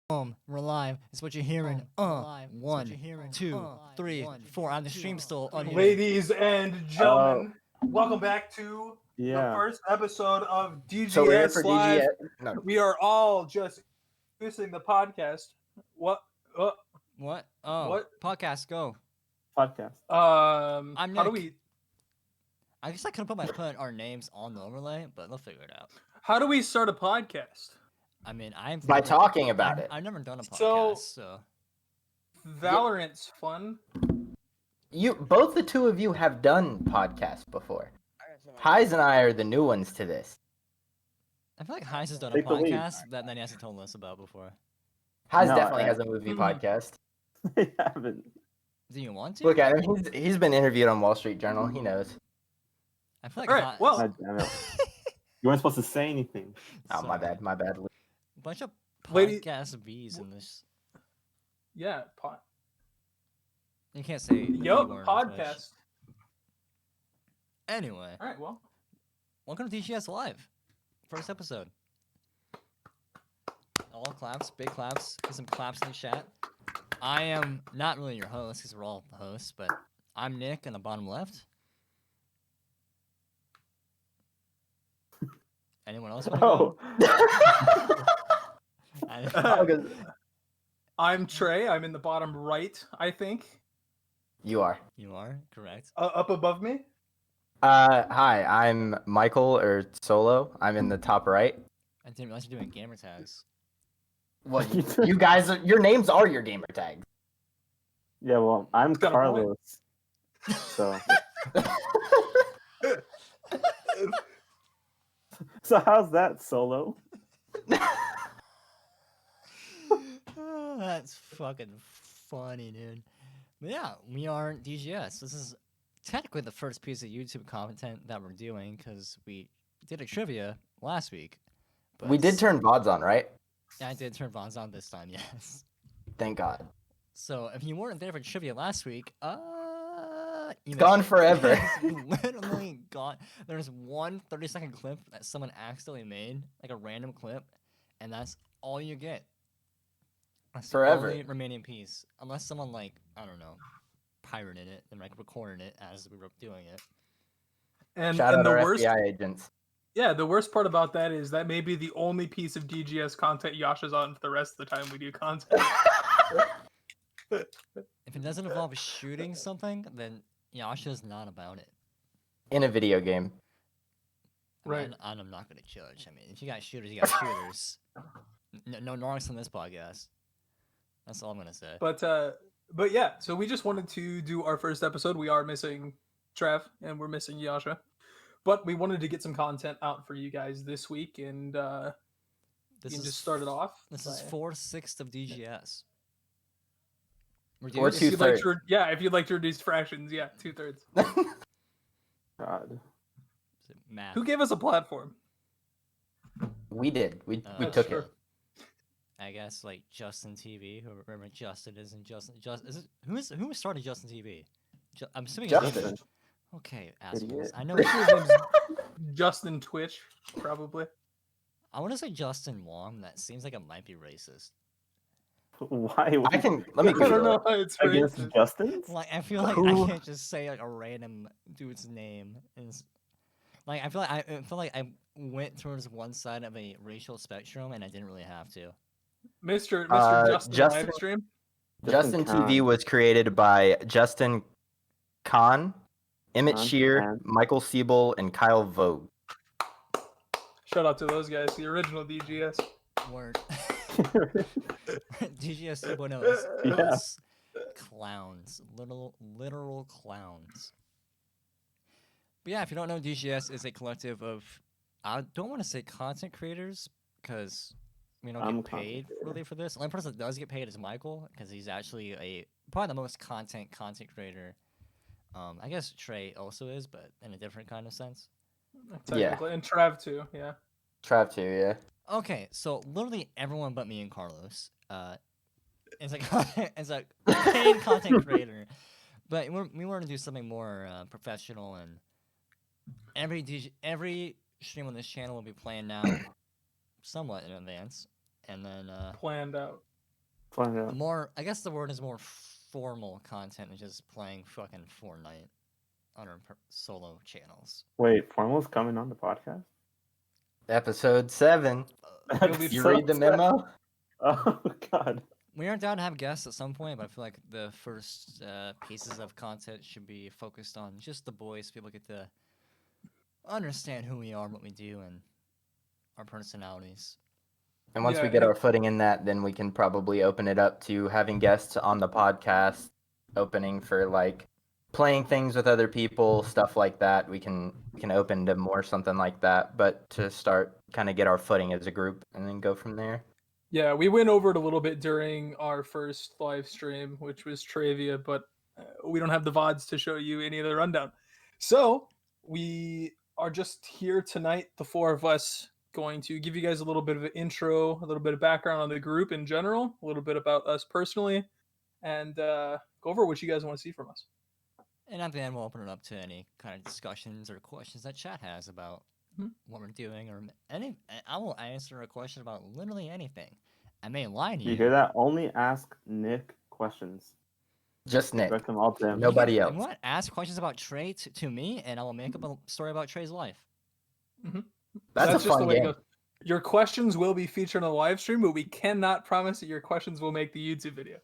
We're live. It's what you're hearing. One, two, three, four. The stream's still unmuted. Ladies and gentlemen, welcome back to the first episode of DGS So we're here for Live. DGS. No. We are all just missing the podcast. What? What? Oh, What? Podcast, go. Podcast. I'm How Nick. do we? I guess I could have put our names on the overlay, but they'll figure it out. How do we start a podcast? I mean, By talking about it. I've never done a podcast, So- so Valorant's fun. Both the two of you have done podcasts before. Highs and I are the new ones to this. I feel like Heinz has done a Take the lead. podcast that he hasn't told us about before. Highs No, definitely I- has a movie podcast. They haven't. Do you want to? Look at him. He's been interviewed on Wall Street Journal. He knows. I feel like All right, Heinz- well- God damn it. You weren't supposed to say anything. Oh, my Sorry. bad. My bad. Bunch of Lady- podcast V's in this. Yeah, You can't say. the yup, keyword, podcast. which- Anyway, All right, well, welcome to DGS Live. First episode. All claps, big claps. Get some claps in the chat. I am not really your host because we're all the hosts, but I'm Nick in the bottom left. Anyone else? wanna go? Oh, I- I'm Trey. I'm in the bottom right, I think. You are. you are correct. Up above me. Hi, I'm Michael or Solo. I'm in the top right. I didn't realize you're doing gamer tags. What? You guys, your names are your gamer tags. yeah. Well, I'm Got a point. Carlos. So, so how's that solo? Oh, that's fucking funny, dude. But yeah, we are DGS. This is technically the first piece of YouTube content that we're doing because we did a trivia last week. But We did turn VODs on, right? I did turn Vons on this time, yes. Thank God. So if you weren't there for trivia last week, It's gone forever. It's literally gone. There's one 30-second clip that someone accidentally made, like a random clip, and that's all you get. That's the Forever. only remaining piece, unless someone like I don't know, pirated it and like recorded it as we were doing it. And, Shout and out the our worst, FBI agents. yeah, the worst part about that is that may be the only piece of DGS content Yasha's on for the rest of the time we do content. If it doesn't involve shooting something, then Yasha's not about it. In a video game. Right. And I'm not gonna judge. I mean, if you got shooters, you got shooters. No narcs on this podcast. That's all I'm gonna say. But yeah, so we just wanted to do our first episode. We are missing Trev and we're missing Yasha, but we wanted to get some content out for you guys this week, and you can just start it off. This is by- 4/6 of DGS. We're Or doing two- if you'd like 2/3. to, yeah, if you'd like to reduce fractions, yeah, 2/3. God. math. Who gave us a platform? We did. We That's took true. it. I guess like Justin TV. Whoever Justin is, and Justin. Is it who started Justin TV? I'm assuming it's Justin. Okay, assholes. Idiot. I know. Pretty sure his name's Justin Twitch, probably. I want to say Justin Wong. That seems like it might be racist. Why? I can. Let me I don't Google know it. how it's Against racist. Justin's? Like I feel like Who- I can't just say like a random dude's name. Like I feel like I went towards one side of a racial spectrum and I didn't really have to. Mr. Justin Justin- Livestream. Justin TV Khan. was created by Justin Kahn, Emmett Khan, Shear, Khan. Michael Siebel, and Kyle Vogt. Shout out to those guys, the original DGS. Word. DGS 2.0 is Yeah. us clowns, literal clowns. But yeah, if you don't know, DGS is a collective of I don't want to say content creators because we don't I'm a get content paid creator. really for this. The only person that does get paid is Michael because he's actually probably the most content creator. I guess Trey also is, but in a different kind of sense. Technically. And Trav too, yeah. Trav too, yeah. Okay, so literally everyone but me and Carlos is a paid content creator, but we want to do something more professional, and every stream on this channel will be planned out somewhat in advance, and then Planned out. Find out. more. I guess the word is more formal content than just playing fucking Fortnite on our solo channels. Wait, Formal's coming on the podcast? Episode 7. It'll be You so read the sad. memo? Oh god. We are down to have guests at some point, but I feel like the first pieces of content should be focused on just the boys. People get to understand who we are, what we do, and our personalities. And once Yeah, we get and- our footing in that, then we can probably open it up to having guests on the podcast, opening for like playing things with other people, stuff like that. We can open to more something like that, but to start kind of get our footing as a group and then go from there. Yeah, we went over it a little bit during our first live stream, which was trivia, but we don't have the VODs to show you any of the rundown. So we are just here tonight, the four of us, going to give you guys a little bit of an intro, a little bit of background on the group in general, a little bit about us personally, and go over what you guys want to see from us. And at the end, we'll open it up to any kind of discussions or questions that chat has about Mhm. what we're doing, or any. I will answer a question about literally anything. I may lie to You you. hear that? Only ask Nick questions. Just Nick. Direct them all to him. Nobody You else. want ask questions about Trey to me, and I will make up a story about Trey's life. That's a just the fun way it game. goes. Your questions will be featured on the live stream, but we cannot promise that your questions will make the YouTube video.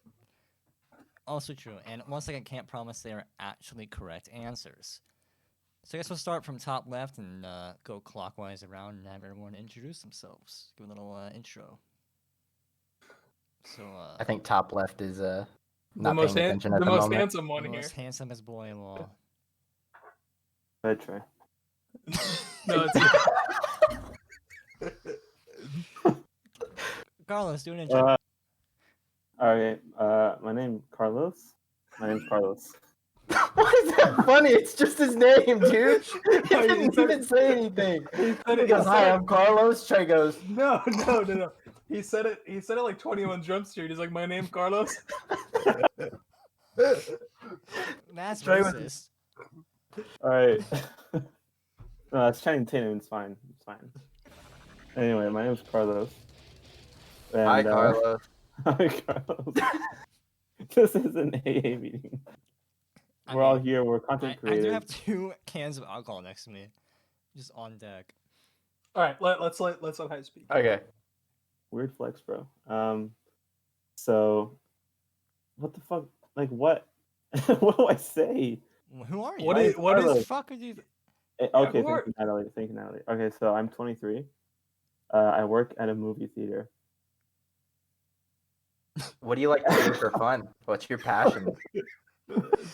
Also true. And once again, can't promise they are actually correct answers. So I guess we'll start from top left and go clockwise around and have everyone introduce themselves. Give a little intro. So I think top left is The not most, paying attention at the the most moment. handsome the one here. most handsomest boy in law. Hey, Trey. No, it's Carlos, do an intro. Alright, my name's Carlos. Why is that funny? It's just his name, dude. He didn't even say anything. he said He it. goes, "Hi, I'm Carlos." Trey goes, No. He said it. He said it like 21 Jump Street. He's like, my name's Carlos. That's Trey was- racist. Alright. No, it's Channing Tatum. It's fine. Anyway, my name's Carlos. And, "Hi, Carlos." Hi, Carlos. This is an AA meeting. I We're all mean, here. We're I content do creators. have 2 cans of alcohol next to me, just on deck. All right, let's let Hyde speak. Okay. Weird flex, bro. So, what the fuck? Like, what? What do I say? Who are you? What Why is is what is Carlos? the fuck are you? Okay, who are- thank you, Natalie. Okay, so I'm 23. I work at a movie theater. What do you like to do for fun? What's your passion?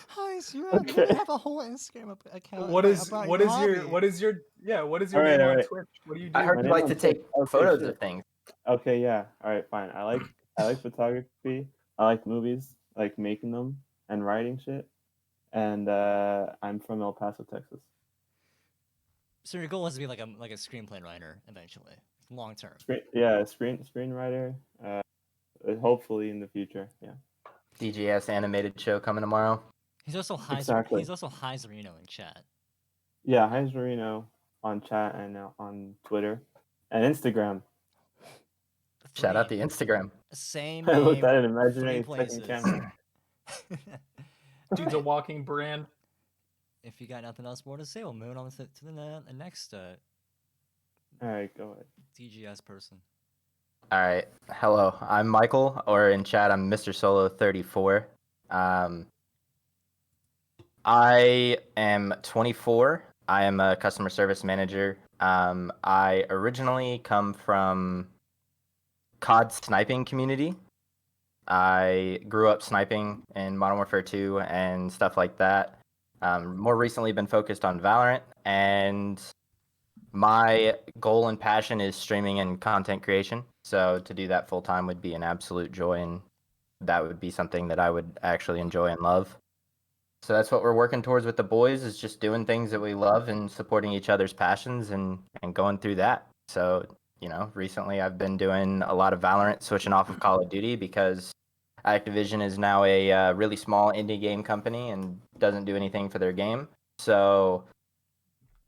Hi, so you Okay. have a whole Instagram account. what is about what your is your hobby. what is your Alright, name on alright. Twitch? What do you do? I heard My you name like on to Twitch- take okay, photos shit. of things. Okay, yeah. All right, fine. I like photography. I like movies, I like making them and writing shit. And I'm from El Paso, Texas. So your goal is to be like a screenplay writer eventually, long term. Screenwriter. Hopefully in the future. Yeah. DGS animated show coming tomorrow. He's also Exactly. He's also Hyzerino in chat. Yeah, hi Zarino on chat and on Twitter and Instagram. Shout out Three. the Instagram. Same I looked at name. an imaginary three second places. camera. Dude's a walking brand. If you got nothing else more to say, we'll move on to the next All right, go ahead. DGS person. All right. Hello. I'm Michael, or in chat, I'm Mr. Solo 34. I am 24. I am a customer service manager. I originally come from COD sniping community. I grew up sniping in Modern Warfare 2 and stuff like that. More recently, been focused on Valorant, and my goal and passion is streaming and content creation. So to do that full time would be an absolute joy, and that would be something that I would actually enjoy and love. So that's what we're working towards with the boys, is just doing things that we love and supporting each other's passions and going through that. So, recently I've been doing a lot of Valorant, switching off of Call of Duty because Activision is now a really small indie game company and doesn't do anything for their game. So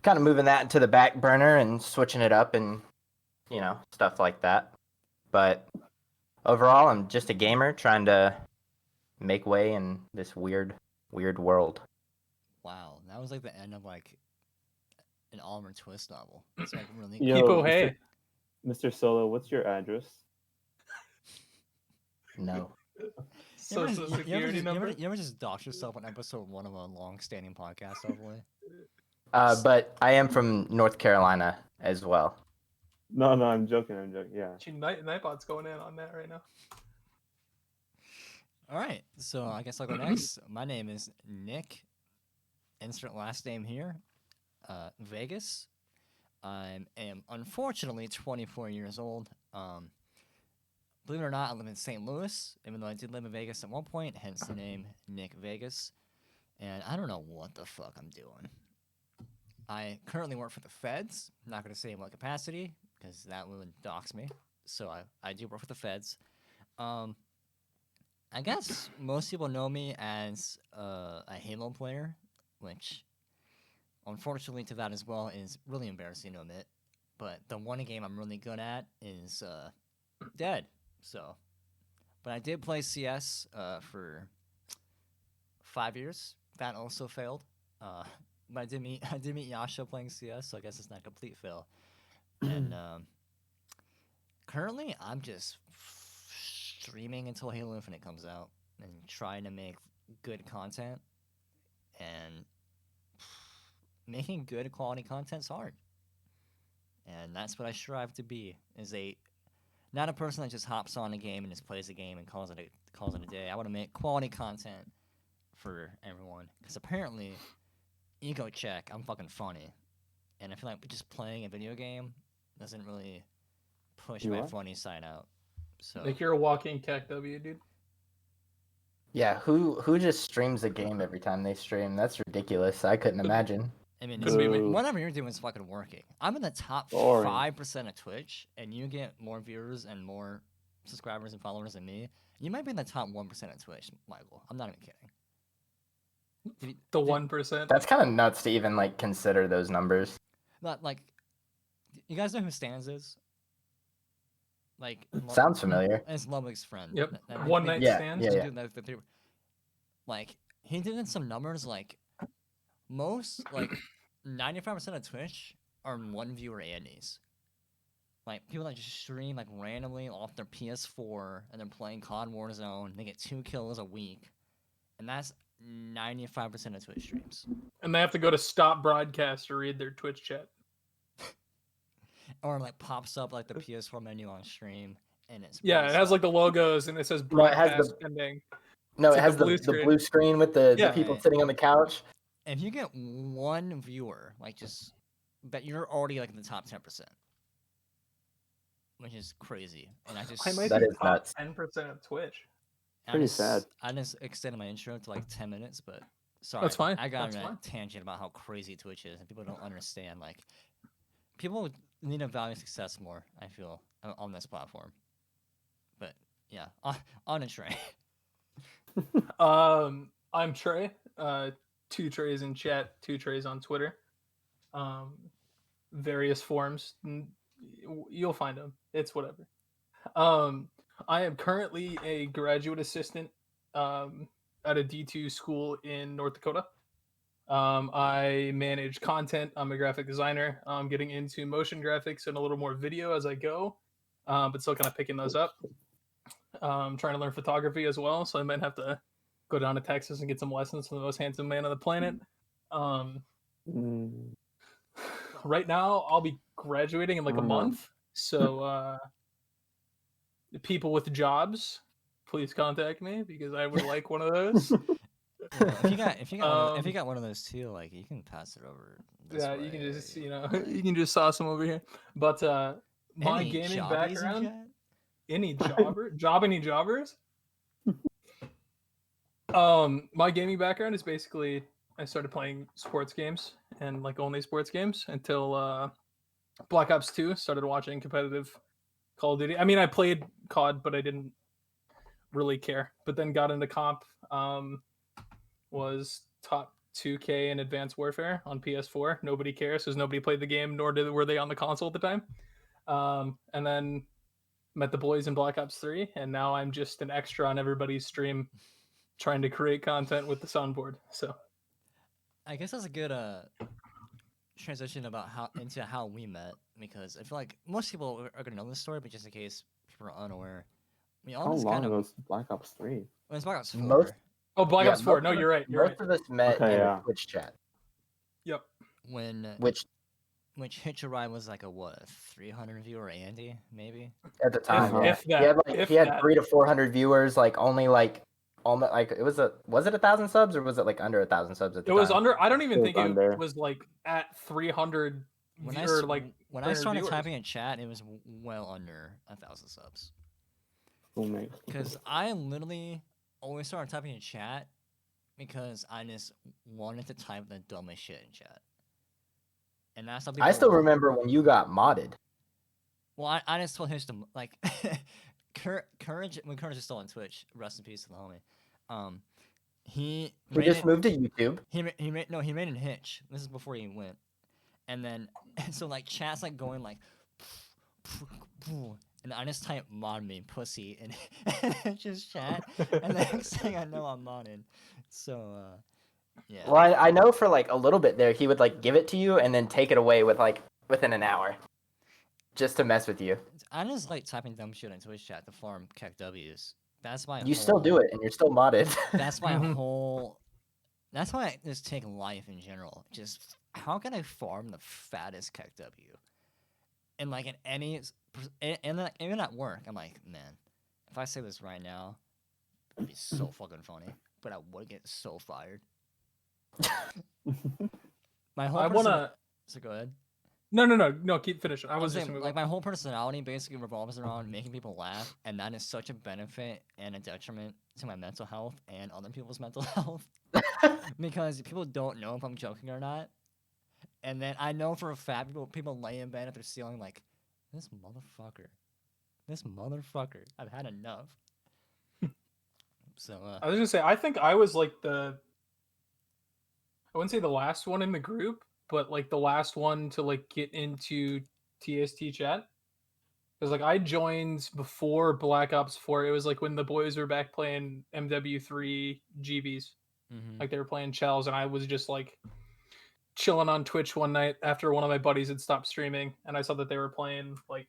kind of moving that to the back burner and switching it up and, stuff like that. But Overall, I'm just a gamer trying to make way in this weird world. Wow, that was like the end of like an Oliver Twist novel. It's like really Yo, People, Mr. hey. Mr. Solo, what's your address? No. Social security number. You ever just dox yourself on episode 1 of a long-standing podcast, hopefully? But I am from North Carolina as well. No, I'm joking. Yeah. Nightbot's going in on that right now. All right, so I guess I'll go next. My name is Nick. Insert last name here. Vegas. I am unfortunately 24 years old. Believe it or not, I live in St. Louis, even though I did live in Vegas at one point, hence the name Nick Vegas. And I don't know what the fuck I'm doing. I currently work for the feds. I'm not going to say in what capacity, because that would dox me. So I do work for the feds. I guess most people know me as a Halo player, which, unfortunately to that as well, is really embarrassing to admit. But the one game I'm really good at is Dead. So, but I did play CS for 5 years. That also failed. But I did meet Yasha playing CS, so I guess it's not a complete fail. And currently, I'm just streaming until Halo Infinite comes out and trying to make good content. And making good quality content's hard. And that's what I strive to be. Not a person that just hops on a game and just plays a game and calls it a day. I want to make quality content for everyone. Because apparently, ego check, I'm fucking funny. And I feel like just playing a video game doesn't really push You my are? funny side out. So Like you're a walking tech W, dude. Yeah, who just streams a game every time they stream? That's ridiculous. I couldn't imagine. I mean, Couldn't be me. whatever you're doing is fucking working. I'm in the top Boring. 5% of Twitch, and you get more viewers and more subscribers and followers than me. You might be in the top 1% of Twitch, Michael. I'm not even kidding. The 1%. That's kind of nuts to even like consider those numbers. Not like, you guys know who Stans is? Like, Sounds familiar. It's Ludwig's friend. Yep. That- One night Yeah, stands. yeah, He yeah. did like he did some numbers like most like 95% of Twitch are one viewer Andes. Like people that just stream like randomly off their PS4 and they're playing COD Warzone. They get 2 kills a week, and that's 95% of Twitch streams. And they have to go to stop broadcast to read their Twitch chat. Or like pops up like the PS4 menu on stream, and it's Yeah, really it has slow. like the logos and it says No, it has broadcast the- pending. No, It's it like has a the blue the screen. blue screen with the Yeah. people sitting on the couch. If you get one viewer, like just that you're already like in the top 10%, which is crazy. And I just I might That be is top nuts. 10% of Twitch. Pretty sad. I just extended my intro to like 10 minutes, but sorry. That's fine. I got That's on a fine. tangent about how crazy Twitch is, and people don't understand. Like, people need to value success more, I feel, on this platform. But yeah, on a train. I'm Trey. 2 Treys in chat, 2 Treys on Twitter. Various forms. You'll find them. It's whatever. I am currently a graduate assistant at a D2 school in North Dakota. I manage content. I'm a graphic designer. I'm getting into motion graphics and a little more video as I go, but still kind of picking those up. Trying to learn photography as well, so I might have to go down to Texas and get some lessons from the most handsome man on the planet. Mm, Right now, I'll be graduating in like a Oh, no. month, so the people with jobs, please contact me because I would like one of those. Yeah, if you Um, got one of those too, like you can pass it over. This Yeah, way. you can just you can just sauce them over here. But my Any gaming jobbies in background, chat? any jobbers? My gaming background is basically I started playing sports games and like only sports games until Black Ops 2. Started watching competitive Call of Duty. I mean, I played COD, but I didn't really care. But then got into comp. Was top 2K in Advanced Warfare on PS4. Nobody cares because nobody played the game, nor were they on the console at the time. And then met the boys in Black Ops 3, and now I'm just an extra on everybody's stream trying to create content with the soundboard. So I guess that's a good transition about how we met, because I feel like most people are gonna know this story, but just in case people are unaware, we all How just long kind of was Black Ops 3? well, it's Black Ops 4. Most Black yeah, Ops 4. most No, of us- you're right. You're right. Most of us met Okay, in yeah. a Twitch chat, Yep. when which Hitch a Ride was like a what, 300 viewer Andy maybe. at the time, Uh-huh. yeah, If that, he had like if he had that. 300 to 400 viewers, like only like almost like was it 1,000 subs or was it like under 1,000 subs at the It was time? under. I don't even It was think under. it was like at 300 When I or s- like when I 300 started viewers. typing in chat, it was well under 1,000 subs. Schoolmates. Because I literally always started typing in chat because I just wanted to type the dumbest shit in chat. And that's how people. I still remember when you got modded. Well, I just told Hitch to like Courage when Courage is still on Twitch. Rest in peace to the homie. He He just moved to YouTube. He made an Hitch. This is before he went, and then so like chat's like going like, and I just type mod me pussy and it's just chat, and the next thing I know I'm modded. So yeah. Well, I know for like a little bit there, he would like give it to you and then take it away with like within an hour, just to mess with you. I just like typing dumb shit in Twitch chat to farm CAC W's. That's my. You still do it, and you're still modded. That's my Mhm. whole. That's why I just take life in general. Just how can I farm the fattest CAC W? And like in any, and like even at work, I'm like, man, if I say this right now, it'd be so fucking funny. But I would get so fired. My whole. I wanna. So go ahead. No. Keep finishing. I was just saying, moving like on. my whole personality basically revolves around making people laugh, and that is such a benefit and a detriment to my mental health and other people's mental health because people don't know if I'm joking or not. And then I know for a fact people lay in bed if they're stealing like this motherfucker. I've had enough. So I was gonna say. I think I was like the. I wouldn't say the last one in the group, but like the last one to like get into TST chat. Because like I joined before Black Ops 4. It was like when the boys were back playing MW3 GBs. mhm. Like they were playing Shells, and I was just like chilling on Twitch one night after one of my buddies had stopped streaming, and I saw that they were playing like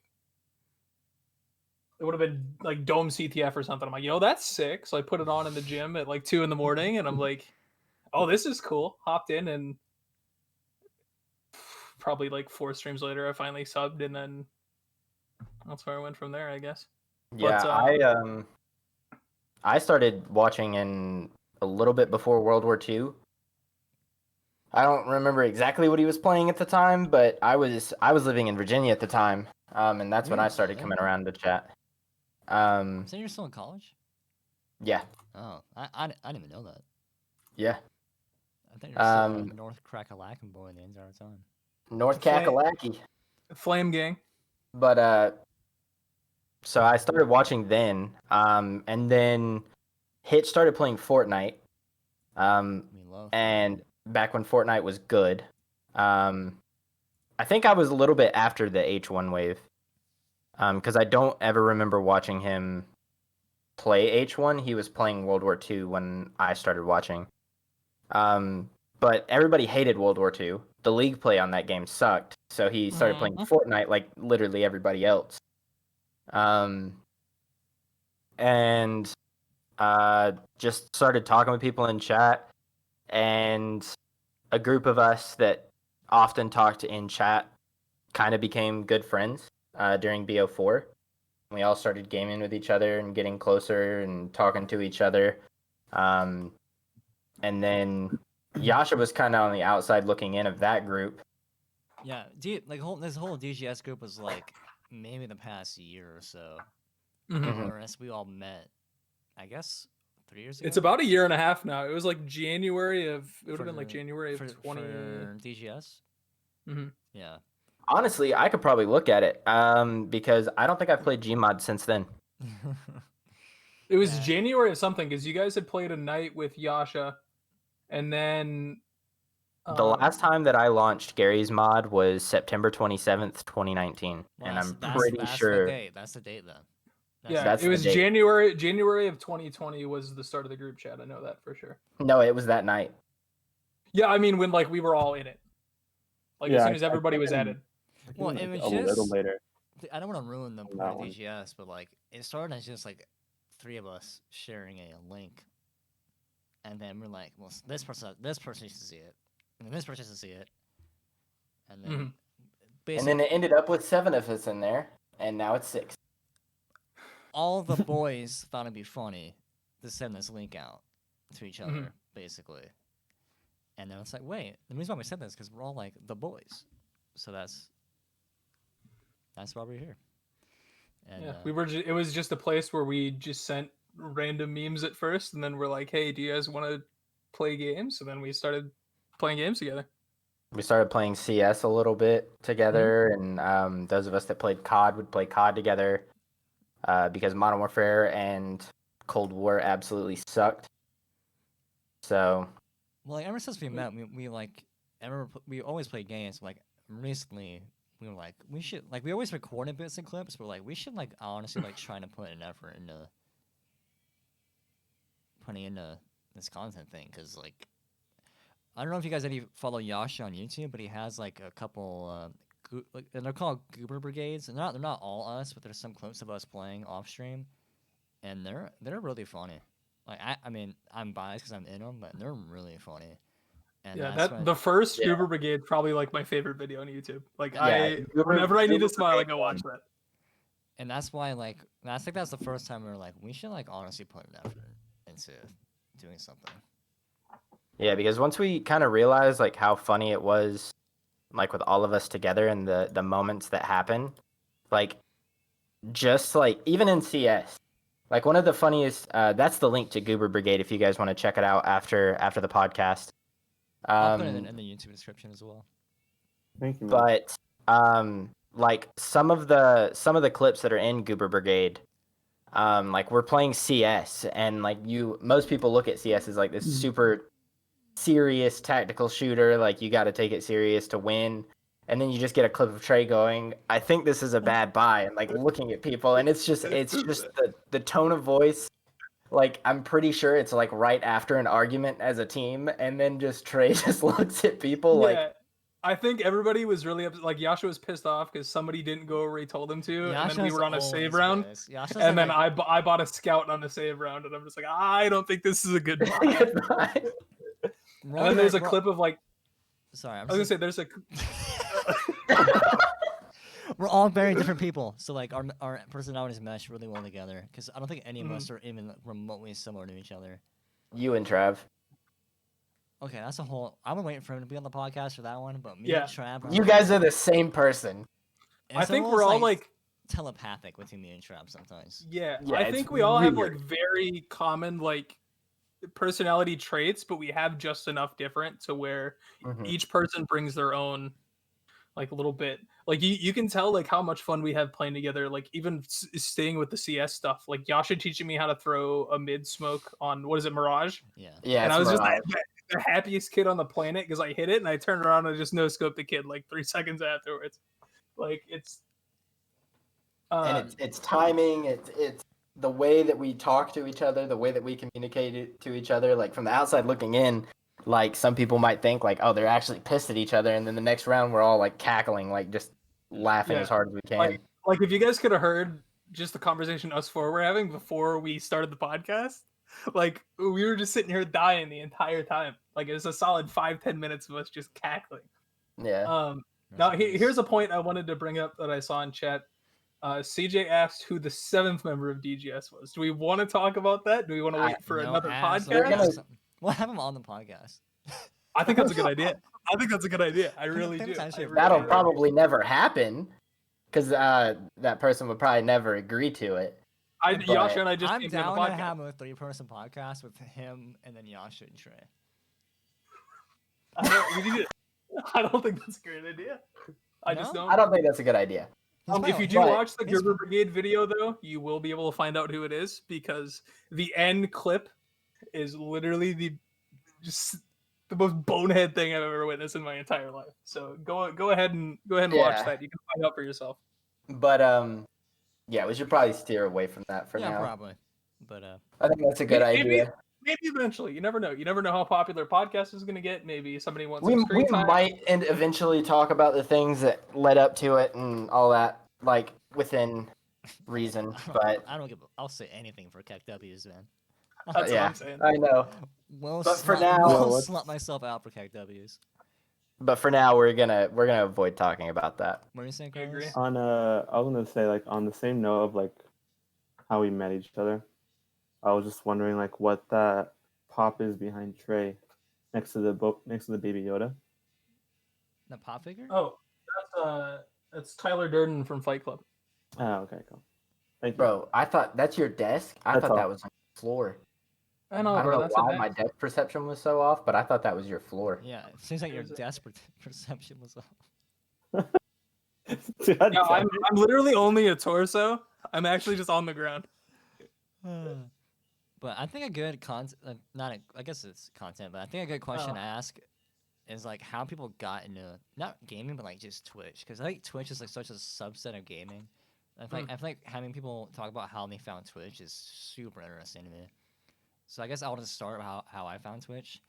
it would have been like Dome CTF or something. I'm like, yo, that's sick. So I put it on in the gym at like 2 a.m, and I'm like, oh, this is cool. Hopped in, and probably like 4 streams later, I finally subbed, and then that's where I went from there, I guess. Yeah, But, I started watching in a little bit before World War II. I don't remember exactly what he was playing at the time, but I was living in Virginia at the time, and that's when I started coming around to chat. So you're still in college? Yeah, Oh, I didn't even know that. yeah. I think you're still a North Crackalacan boy the entire time. North Flame- Kakalaki. Flame Gang. But so I started watching then, and then Hitch started playing Fortnite, We love. and back when Fortnite was good. I think I was a little bit after the H1 wave, because I don't ever remember watching him play H1. He was playing World War II when I started watching. But everybody hated World War II. The league play on that game sucked, so he started playing Fortnite like literally everybody else. And just started talking with people in chat, and a group of us that often talked in chat kind of became good friends during BO4. We all started gaming with each other and getting closer and talking to each other. And then Yasha was kind of on the outside looking in of that group. Yeah, this whole DGS group was like maybe the past year or so. Mhm. Whereas we all met, I guess, 3 years ago. It's about a year and a half now. It was like January of. It would have been like For- January of for 20. DGS. Mhm. Yeah. Honestly, I could probably look at it because I don't think I've played Gmod since then. It was Yeah. January of something because you guys had played a night with Yasha, and then The last time that I launched Gary's mod was September 27th, 2019, Well, and I'm that's pretty the sure date. That's the date then. Yeah, That's it the was date. January of 2020 was the start of the group chat. I know that for sure. No, it was that night. Yeah, I mean when like we were all in it. Like as Yeah, soon as everybody was came- added. I Well, came, it like, was a little just- later. I don't want to ruin the On point that of one. DGS, but like it started as just like 3 of us sharing a link, and then we're like, well, this person needs to see it, and then this person needs to see it, and then Mhm. And basically then it ended up with 7 of us in there, and now it's 6. all the boys thought it'd be funny to send this link out to each other, Mhm. basically. And then it's like, wait, the reason why we said this is because we're all like the boys, so that's why we're here. And Yeah, we were. It was just a place where we just sent random memes at first, and then we're like, "Hey, do you guys want to play games?" And then we started playing games together. We started playing CS a little bit together, and those of us that played COD would play COD together because Modern Warfare and Cold War absolutely sucked. So, well, like ever since we met, we like we always play games. Like recently, we were like we should like we always recorded bits and clips. But like we should like honestly like trying to put an effort into putting into this content thing because like I don't know if you guys any follow Yasha on YouTube, but he has like a couple and they're called Goober Brigades, and they're not all us, but there's some clips of us playing off stream, and they're really funny. Like I mean I'm biased because I'm in them, but they're really funny. And Yeah, that's that when, the first Yeah. Scuba Brigade probably like my favorite video on YouTube. Like Yeah, whenever I need to Goober smile, I Brigade go watch that. and that's why like I think that's the first time we were like we should like honestly put an effort into doing something. yeah, because once we kind of realized like how funny it was, like with all of us together and the moments that happen, like just like even in CS, like one of the funniest. That's the link to Goober Brigade if you guys want to check it out after the podcast. I'll put it in the YouTube description as well. Thank you, man. But like some of the clips that are in Goober Brigade, like we're playing CS, and like most people look at CS as like this super serious tactical shooter, like you got to take it serious to win. And then you just get a clip of Trey going, I think this is a bad buy, and like looking at people, and it's just the tone of voice. Like I'm pretty sure it's like right after an argument as a team, and then just Trey just looks at people Yeah, like, I think everybody was really like Yasha was pissed off because somebody didn't go where he told him to, and then we Yasha's were on a save always round. pissed. Yasha's And then like, I bought a scout on the save round, and I'm just like, I don't think this is a good buy. And then there's a clip of like, Sorry, I was gonna say there's a. we're all very different people, so like our personalities mesh really well together. Because I don't think any of Mhm. us are even remotely similar to each other. you and Trav. Okay, that's a whole. I've been waiting for him to be on the podcast for that one, but me Yeah. and Trav. You guys are the same person. I think we're all like telepathic between me and Trav sometimes. yeah, Yeah, I it's think we all have like weird. very common like personality traits, but we have just enough different to where Mhm. each person brings their own like a little bit. Like you can tell like how much fun we have playing together. Like even staying with the CS stuff. Like Yasha teaching me how to throw a mid smoke on what is it, Mirage? Yeah. Yeah, And it's I was just Mirage. the happiest kid on the planet because I hit it and I turned around and just no scoped the kid like 3 seconds afterwards. Like it's And it's timing. It's the way that we talk to each other, the way that we communicate it to each other. Like from the outside looking in, like some people might think like, oh, they're actually pissed at each other, and then the next round we're all like cackling, like just laughing Yeah, as hard as we can. like if you guys could have heard just the conversation us four were having before we started the podcast, like we were just sitting here dying the entire time. Like it was a solid 5-10 minutes of us just cackling. Yeah. Now here's a point I wanted to bring up that I saw in chat. CJ asked who the 7th member of DGS was. Do we want to talk about that? Do we want to wait for another podcast? We'll have him on the podcast. I think that's a good idea. I really do. That'll probably never happen because that person would probably never agree to it. Yasha and I just I'm came to the down to podcast. have a 3-person podcast with him and then Yasha and Trey. I don't think that's a great idea. I just don't. I don't think that's a good idea. If you do watch the Gerber Brigade video, though, you will be able to find out who it is because the end clip is literally the just the most bonehead thing I've ever witnessed in my entire life. So go ahead and watch Yeah. that. You can find out for yourself. But yeah, we should probably steer away from that for yeah, now. probably. But I think that's a good idea. Maybe eventually. You never know. You never know how popular podcast is going to get. Maybe somebody wants We some screen time. might and eventually talk about the things that led up to it and all that, like within reason. But I don't give. I'll say anything for KEKWs, man. That's yeah, what I'm saying. I know. Well, But for slut, now- well, What's- slut myself out for KEKWs. But for now, we're gonna avoid talking about that. What are you saying, I agree. Carlos? On I was gonna say like on the same note of like how we met each other. I was just wondering like what that pop is behind Trey, next to the baby Yoda. The pop figure? Oh, that's Tyler Durden from Fight Club. Oh, okay, cool. Thank you. Bro, I thought that's your desk. I That's thought that all. was on the floor. I know, I don't bro. know That's why a my depth perception was so off, but I thought that was your floor. Yeah, it seems like your There's a- desperate perception was off. God No, damn I'm literally only a torso. I'm actually just on the ground. But I think a good I guess it's content, but I think a good question Oh. to ask is like how people got into not gaming, but like just Twitch, because I think Twitch is like such a subset of gaming. I feel like having people talk about how they found Twitch is super interesting to me. So I guess I'll just start how I found Twitch.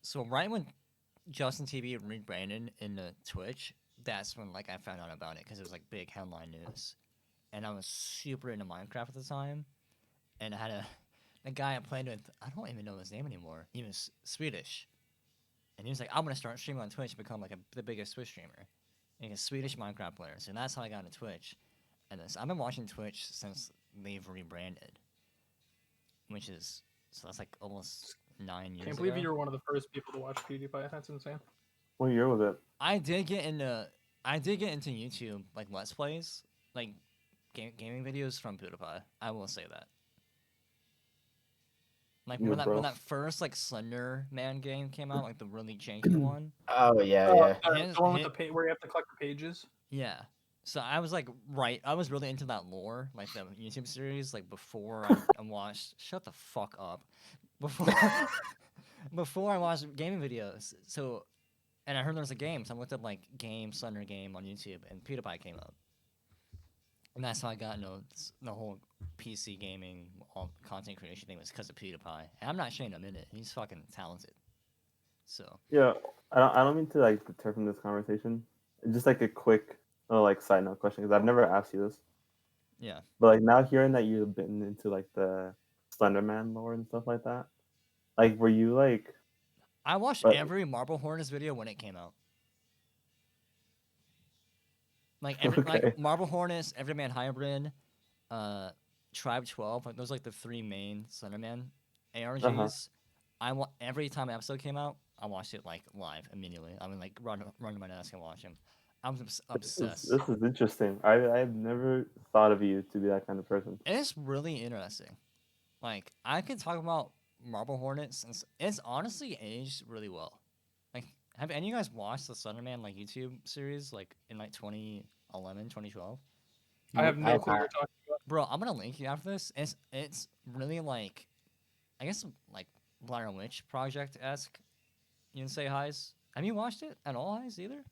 So right when Justin TV rebranded into Twitch, that's when like I found out about it because it was like big headline news, and I was super into Minecraft at the time, and I had a guy I played with. I don't even know his name anymore. He was Swedish, and he was like, "I'm gonna start streaming on Twitch and become like the biggest Twitch streamer." And he's a Swedish Minecraft player, so that's how I got into Twitch. And I've been watching Twitch since they've rebranded, which is so that's like almost 9 years. Can't believe ago. you were one of the first people to watch PewDiePie. That's insane. What year was it? I did get into YouTube like Let's Plays, like gaming videos from PewDiePie. I will say that. Like Yeah, when bro. that first like Slender Man game came out, like the really janky one. Oh yeah. His- The one with his- the where you have to collect the pages. Yeah. So I was like, I was really into that lore, like the YouTube series, like before I watched. Shut the fuck up. Before before I watched gaming videos. So, and I heard there was a game, so I looked up like Slender game on YouTube, and PewDiePie came up. And that's how I got into the whole PC gaming, all content creation thing was because of PewDiePie. And I'm not ashamed to admit it. He's fucking talented. So Yeah, I don't mean to like deter from this conversation. Just like a quick like side note question because I've never asked you this. yeah, But like now hearing that you've been into like the Slenderman lore and stuff like that, like were you like I watched But- every Marble Hornets video when it came out. Like every Okay. like Marble Hornets, Everyman Hybrid, Tribe 12, like those are, like the three main Slenderman ARGs. Every time an episode came out, I watched it like live immediately. I mean, like run to my desk and watch him. I'm obsessed. This is interesting. I've never thought of you to be that kind of person. It's really interesting. Like I could talk about Marble Hornets, and it's honestly aged really well. Like, have any of you guys watched the Slenderman like YouTube series like in like 2011, 2012? I have no I've clue what not. you're talking about. Bro, I'm gonna link you after this. It's really like, I guess like Blair Witch Project esque. You can say highs. Have you watched it at all, highs either?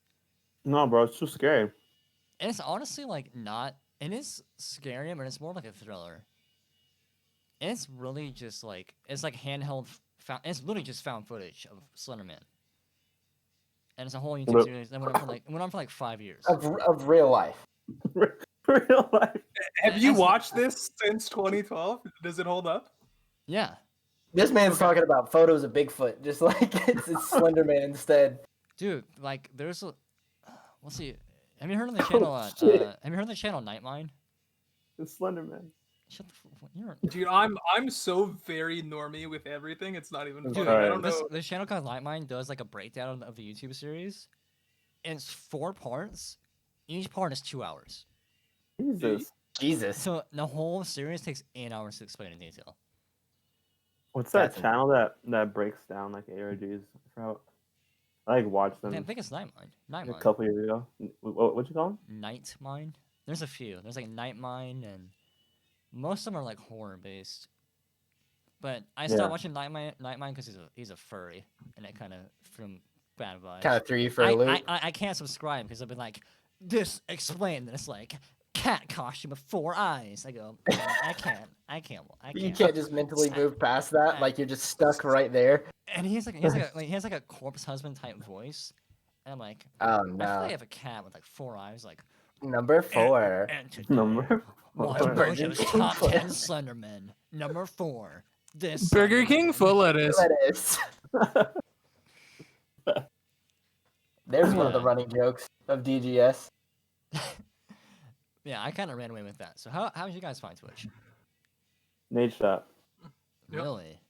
No, bro, it's too scary. And it's honestly like not. It is scary, but it's more like a thriller. And it's really just like it's like handheld. It's literally just found footage of Slenderman. And it's a whole YouTube But- series that went on for like 5 years. Of real life. Real life. Have you That's- watched this since 2012? Does it hold up? Yeah, This man's talking about photos of Bigfoot, just like it's Slender Man instead. dude. Like there's a. Let's see. Have you heard of the channel? shit. Have you heard of the channel Nightmine? It's Slenderman. Shut the. You're. Dude, I'm so very normie with everything. It's not even Dude, funny. alright. I don't know. This channel called Nightmine does like a breakdown of the YouTube series. And it's 4 parts. Each part is 2 hours. Jesus. Jesus. So the whole series takes 8 hours to explain in detail. What's that That's channel that breaks down like ARGs? I forgot. I like watched them I think it's Nightmine. a Nightmine. couple years ago. What you call them? Nightmine. There's a few. There's like Nightmine, and most of them are like horror based. But I Yeah. started watching Nightmine because he's a furry, and it kind of threw bad vibes. Kind of threw you for a loop. I can't subscribe because I've been like, this explained, and it's like cat costume with 4 eyes. I go, I can't. You can't just mentally move past that. Like you're just stuck right there. And he has like a corpse husband type voice, and I'm like, Oh I feel like I no. have a cat with like 4 eyes, like. Number 4. And today, Number watch four. Mojo's top 10 Slenderman. Number 4, this Burger King Slenderman. full lettuce. Lettuce. There's one of the Yeah. running jokes of DGS. Yeah, I kind of ran away with that. So how did you guys find Twitch? Nate Shot. Yep. Really?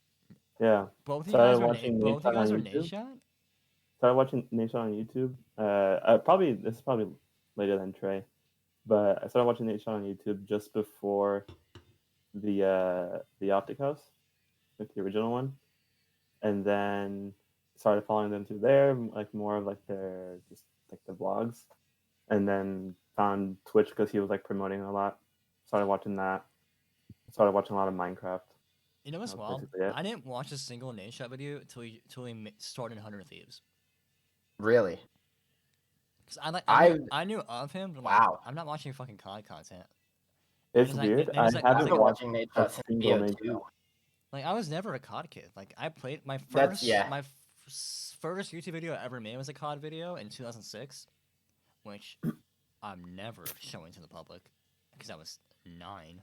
Yeah. Both of you Started guys were watching both of you Nate guys on were YouTube. Nate Shot? Started watching Nate Shot on YouTube. This is probably later than Trey, but I started watching Nate Shot on YouTube just before the Optic House, like the original one, and then started following them through there, like more of like their just like the vlogs, and then found Twitch because he was like promoting a lot. Started watching that. Started watching a lot of Minecraft. You know what's That was wild? basically it. I didn't watch a single Nate Shot video till he started 100 Thieves. Really? Cause I knew of him, but I'm Wow. like, I'm not watching fucking COD content. It's It's like- weird. it- I it's like- I've haven't been watched watching Nate a Shot since single Nate BO2. Shot. Like I was never a COD kid. Like I played my That's- first yeah. my first YouTube video I ever made was a COD video in 2006, which I'm never showing to the public because I was 9.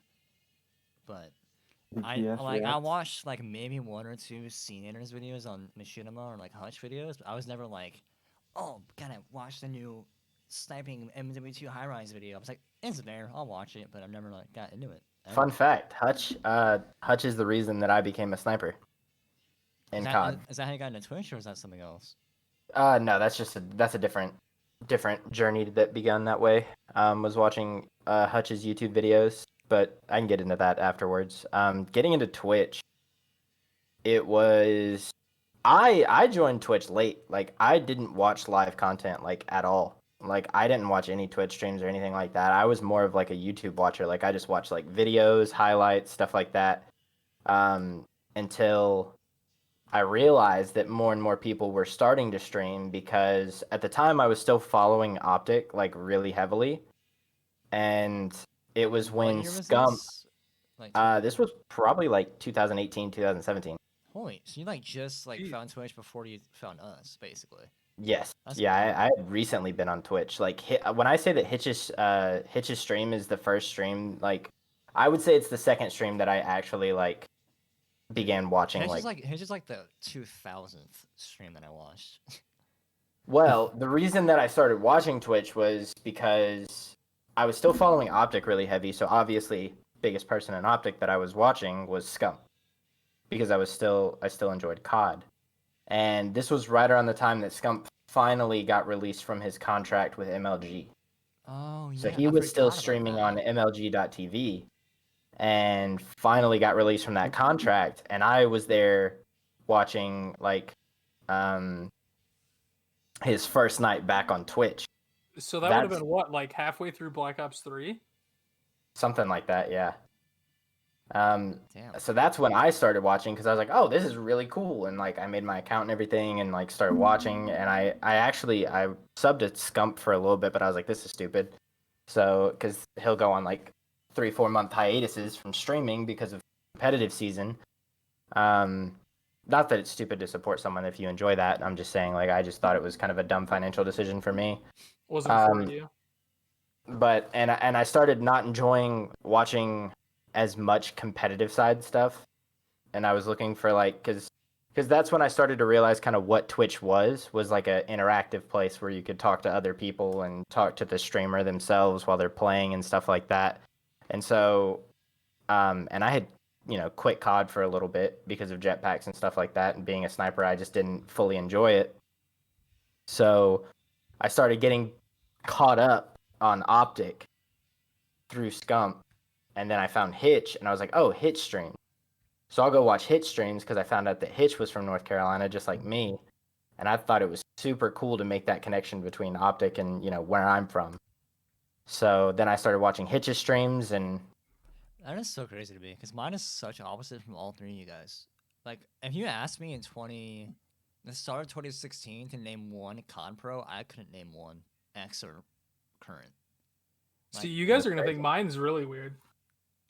But I DGS reacts. watched like maybe 1 or 2 CNators videos on Machinima or like Hutch videos, but I was never like, oh, gotta watch the new sniping MW2 high rise video. I was like, it's there, I'll watch it, but I've never like got into it. Fun fact, Hutch is the reason that I became a sniper in COD. Is that how you got into Twitch, or is that something else? No, that's a different journey that began that way. Was watching Hutch's YouTube videos, but I can get into that afterwards. Getting into Twitch, it was I joined Twitch late. Like I didn't watch live content like at all. Like I didn't watch any Twitch streams or anything like that. I was more of like a YouTube watcher. Like I just watched like videos, highlights, stuff like that. Until I realized that more and more people were starting to stream because at the time I was still following Optic like really heavily. And it was What when year was Scump this? Like, this was probably like 2018, 2017. holy, so you like just like Jeez. found Twitch before you found us, basically. Yes. That's Yeah, wild. I had recently been on Twitch. Like when I say that Hitch's stream is the first stream, like I would say it's the second stream that I actually like began watching. His is like the 2000th stream that I watched. Well, the reason that I started watching Twitch was because I was still following Optic really heavy, so obviously biggest person in Optic that I was watching was Scum. Because I still enjoyed COD. And this was right around the time that Scump finally got released from his contract with MLG. Oh yeah. So he I was still forgot about streaming that. on MLG.TV and finally got released from that contract. And I was there watching like his first night back on Twitch. So that would have That's- been what, like halfway through Black Ops 3? Something like that, yeah. Damn. So that's when I started watching because I was like, oh, this is really cool. And like I made my account and everything and like started watching. And I subbed to Scump for a little bit, but I was like, this is stupid. So because he'll go on like 3-4 month hiatuses from streaming because of competitive season. Not that it's stupid to support someone if you enjoy that. I'm just saying like I just thought it was kind of a dumb financial decision for me. Wasn't for you. But and I started not enjoying watching as much competitive side stuff, and I was looking for like because that's when I started to realize kind of what Twitch was like an interactive place where you could talk to other people and talk to the streamer themselves while they're playing and stuff like that. And so and I had quit COD for a little bit because of jetpacks and stuff like that, and being a sniper I just didn't fully enjoy it. So I started getting caught up on Optic through Scump. And then I found Hitch, and I was like, oh, Hitch stream. So I'll go watch Hitch streams because I found out that Hitch was from North Carolina, just like me. And I thought it was super cool to make that connection between Optic and, where I'm from. So then I started watching Hitch's streams, and That is so crazy to me because mine is such opposite from all three of you guys. Like, if you asked me in the start of 2016 to name one con pro, I couldn't name one X or current. See, Like, you guys That's are gonna think crazy. mine's really weird.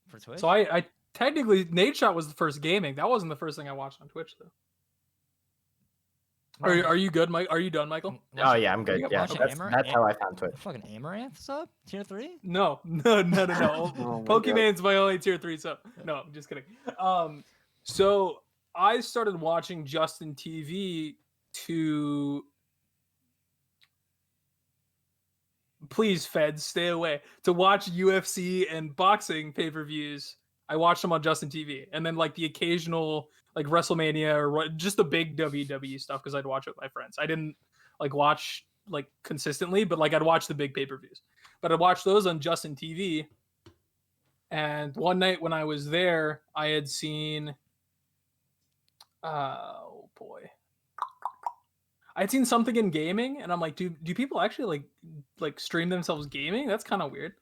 for Twitch. So I technically Nade Shot was the first gaming. That wasn't the first thing I watched on Twitch though. Are you good, Mike? Are you done, Michael? Oh yeah, I'm good. Yeah, Yeah, okay. that's how I found Twitch. Fucking Amaranth sub tier 3. No. Oh my God. Pokemon's my only tier 3 sub. No, I'm just kidding. So I started watching Justin TV to please feds stay away to watch UFC and boxing pay-per-views. I watched them on Justin TV, and then like the occasional like WrestleMania or just the big WWE stuff because I'd watch it with my friends. I didn't like watch like consistently, but like I'd watch the big pay-per-views. But I'd watch those on Justin TV. And one night when I was there, I had seen oh boy. I'd seen something in gaming, and I'm like, do people actually like stream themselves gaming? That's kind of weird.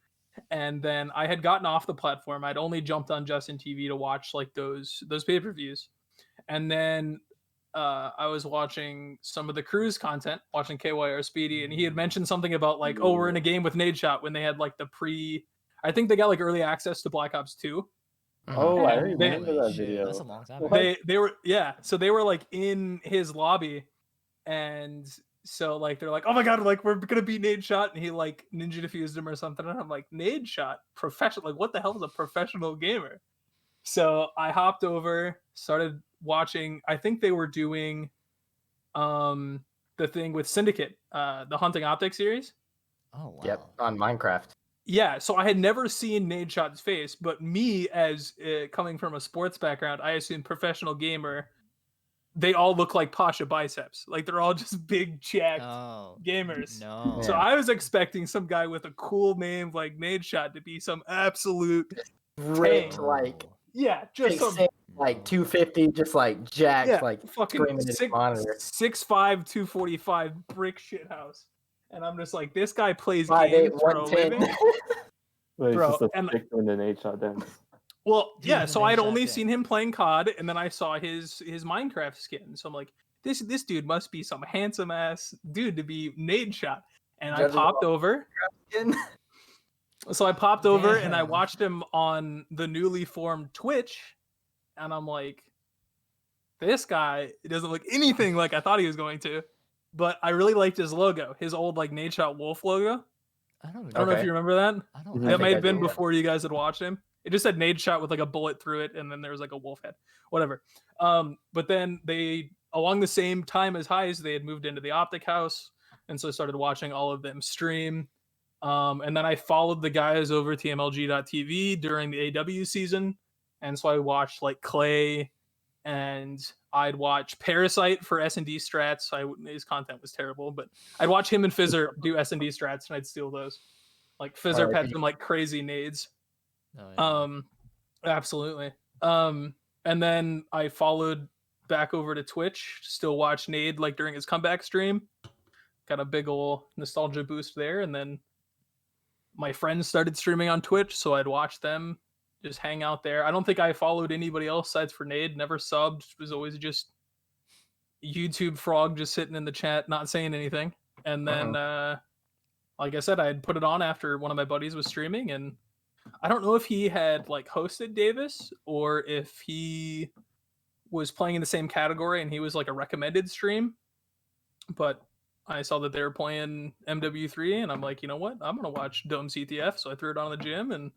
And then I had gotten off the platform. I'd only jumped on Justin TV to watch like those pay-per-views. And then I was watching some of the cruise content, watching KYR Speedy, and he had mentioned something about like, oh, we're in a game with Nade Shot when they had like the I think they got like early access to Black Ops 2. Oh, I And they- remember that Holy shit, video. That's a long time. What? ago. They were so they were like in his lobby, and so like they're like, oh my god, like we're gonna beat Nade Shot, and he like ninja diffused him or something, and I'm like, Nade Shot, professional, like what the hell is a professional gamer? So I hopped over, started watching. I think they were doing the thing with Syndicate, the Hunting Optics series. Oh wow. Yep, on Minecraft. Yeah, so I had never seen Nade Shot's face, but me as coming from a sports background, I assume professional gamer, they all look like Pasha biceps. Like they're all just big jacked Oh gamers. no. So Yeah. I was expecting some guy with a cool name like Nade Shot to be some absolute Ripped, Dang. like just some 6'6", like 250, just like jacked, like fucking screaming at the monitor. 6'5", 245 brick shit house. And I'm just like, this guy plays 5'8", games for a 110. living. But it's Bro, just a and- stick doing an 8-shot dance. Well, Dude, yeah. the So I'd Nade only Shot seen him playing COD, and then I saw his Minecraft skin. So I'm like, this dude must be some handsome ass dude to be Nade Shot. And I Judging popped off- over. So I popped over and I Damn. watched him on the newly formed Twitch, and I'm like, this guy doesn't look anything like I thought he was going to. But I really liked his logo, his old like Nade Shot Wolf logo. I don't. I don't know if Okay. you remember that. I don't. Mhm. That think might I have been do, yeah. before you guys had watched him. It just said Nade Shot with like a bullet through it, and then there was like a wolf head, whatever. But then they, along the same time as Highs, they had moved into the Optic House, and so I started watching all of them stream. And then I followed the guys over TMLG.tv during the AW season, and so I watched like Clay, and I'd watch Parasite for S&D strats. His content was terrible, but I'd watch him and Fizzer do S&D strats, and I'd steal those. Like Fizzer Alright, had did you- some like crazy nades. Oh, yeah. Absolutely. And then I followed back over to Twitch, still watch Nade like during his comeback stream. Got a big ol' nostalgia boost there, and then my friends started streaming on Twitch, so I'd watch them, just hang out there. I don't think I followed anybody else besides for Nade, never subbed, was always just YouTube frog just sitting in the chat, not saying anything. And then like I said, I had put it on after one of my buddies was streaming, and I don't know if he had like hosted Davis or if he was playing in the same category and he was like a recommended stream, but I saw that they were playing MW3, and I'm like, you know what? I'm gonna watch Dome CTF, so I threw it on in the gym, and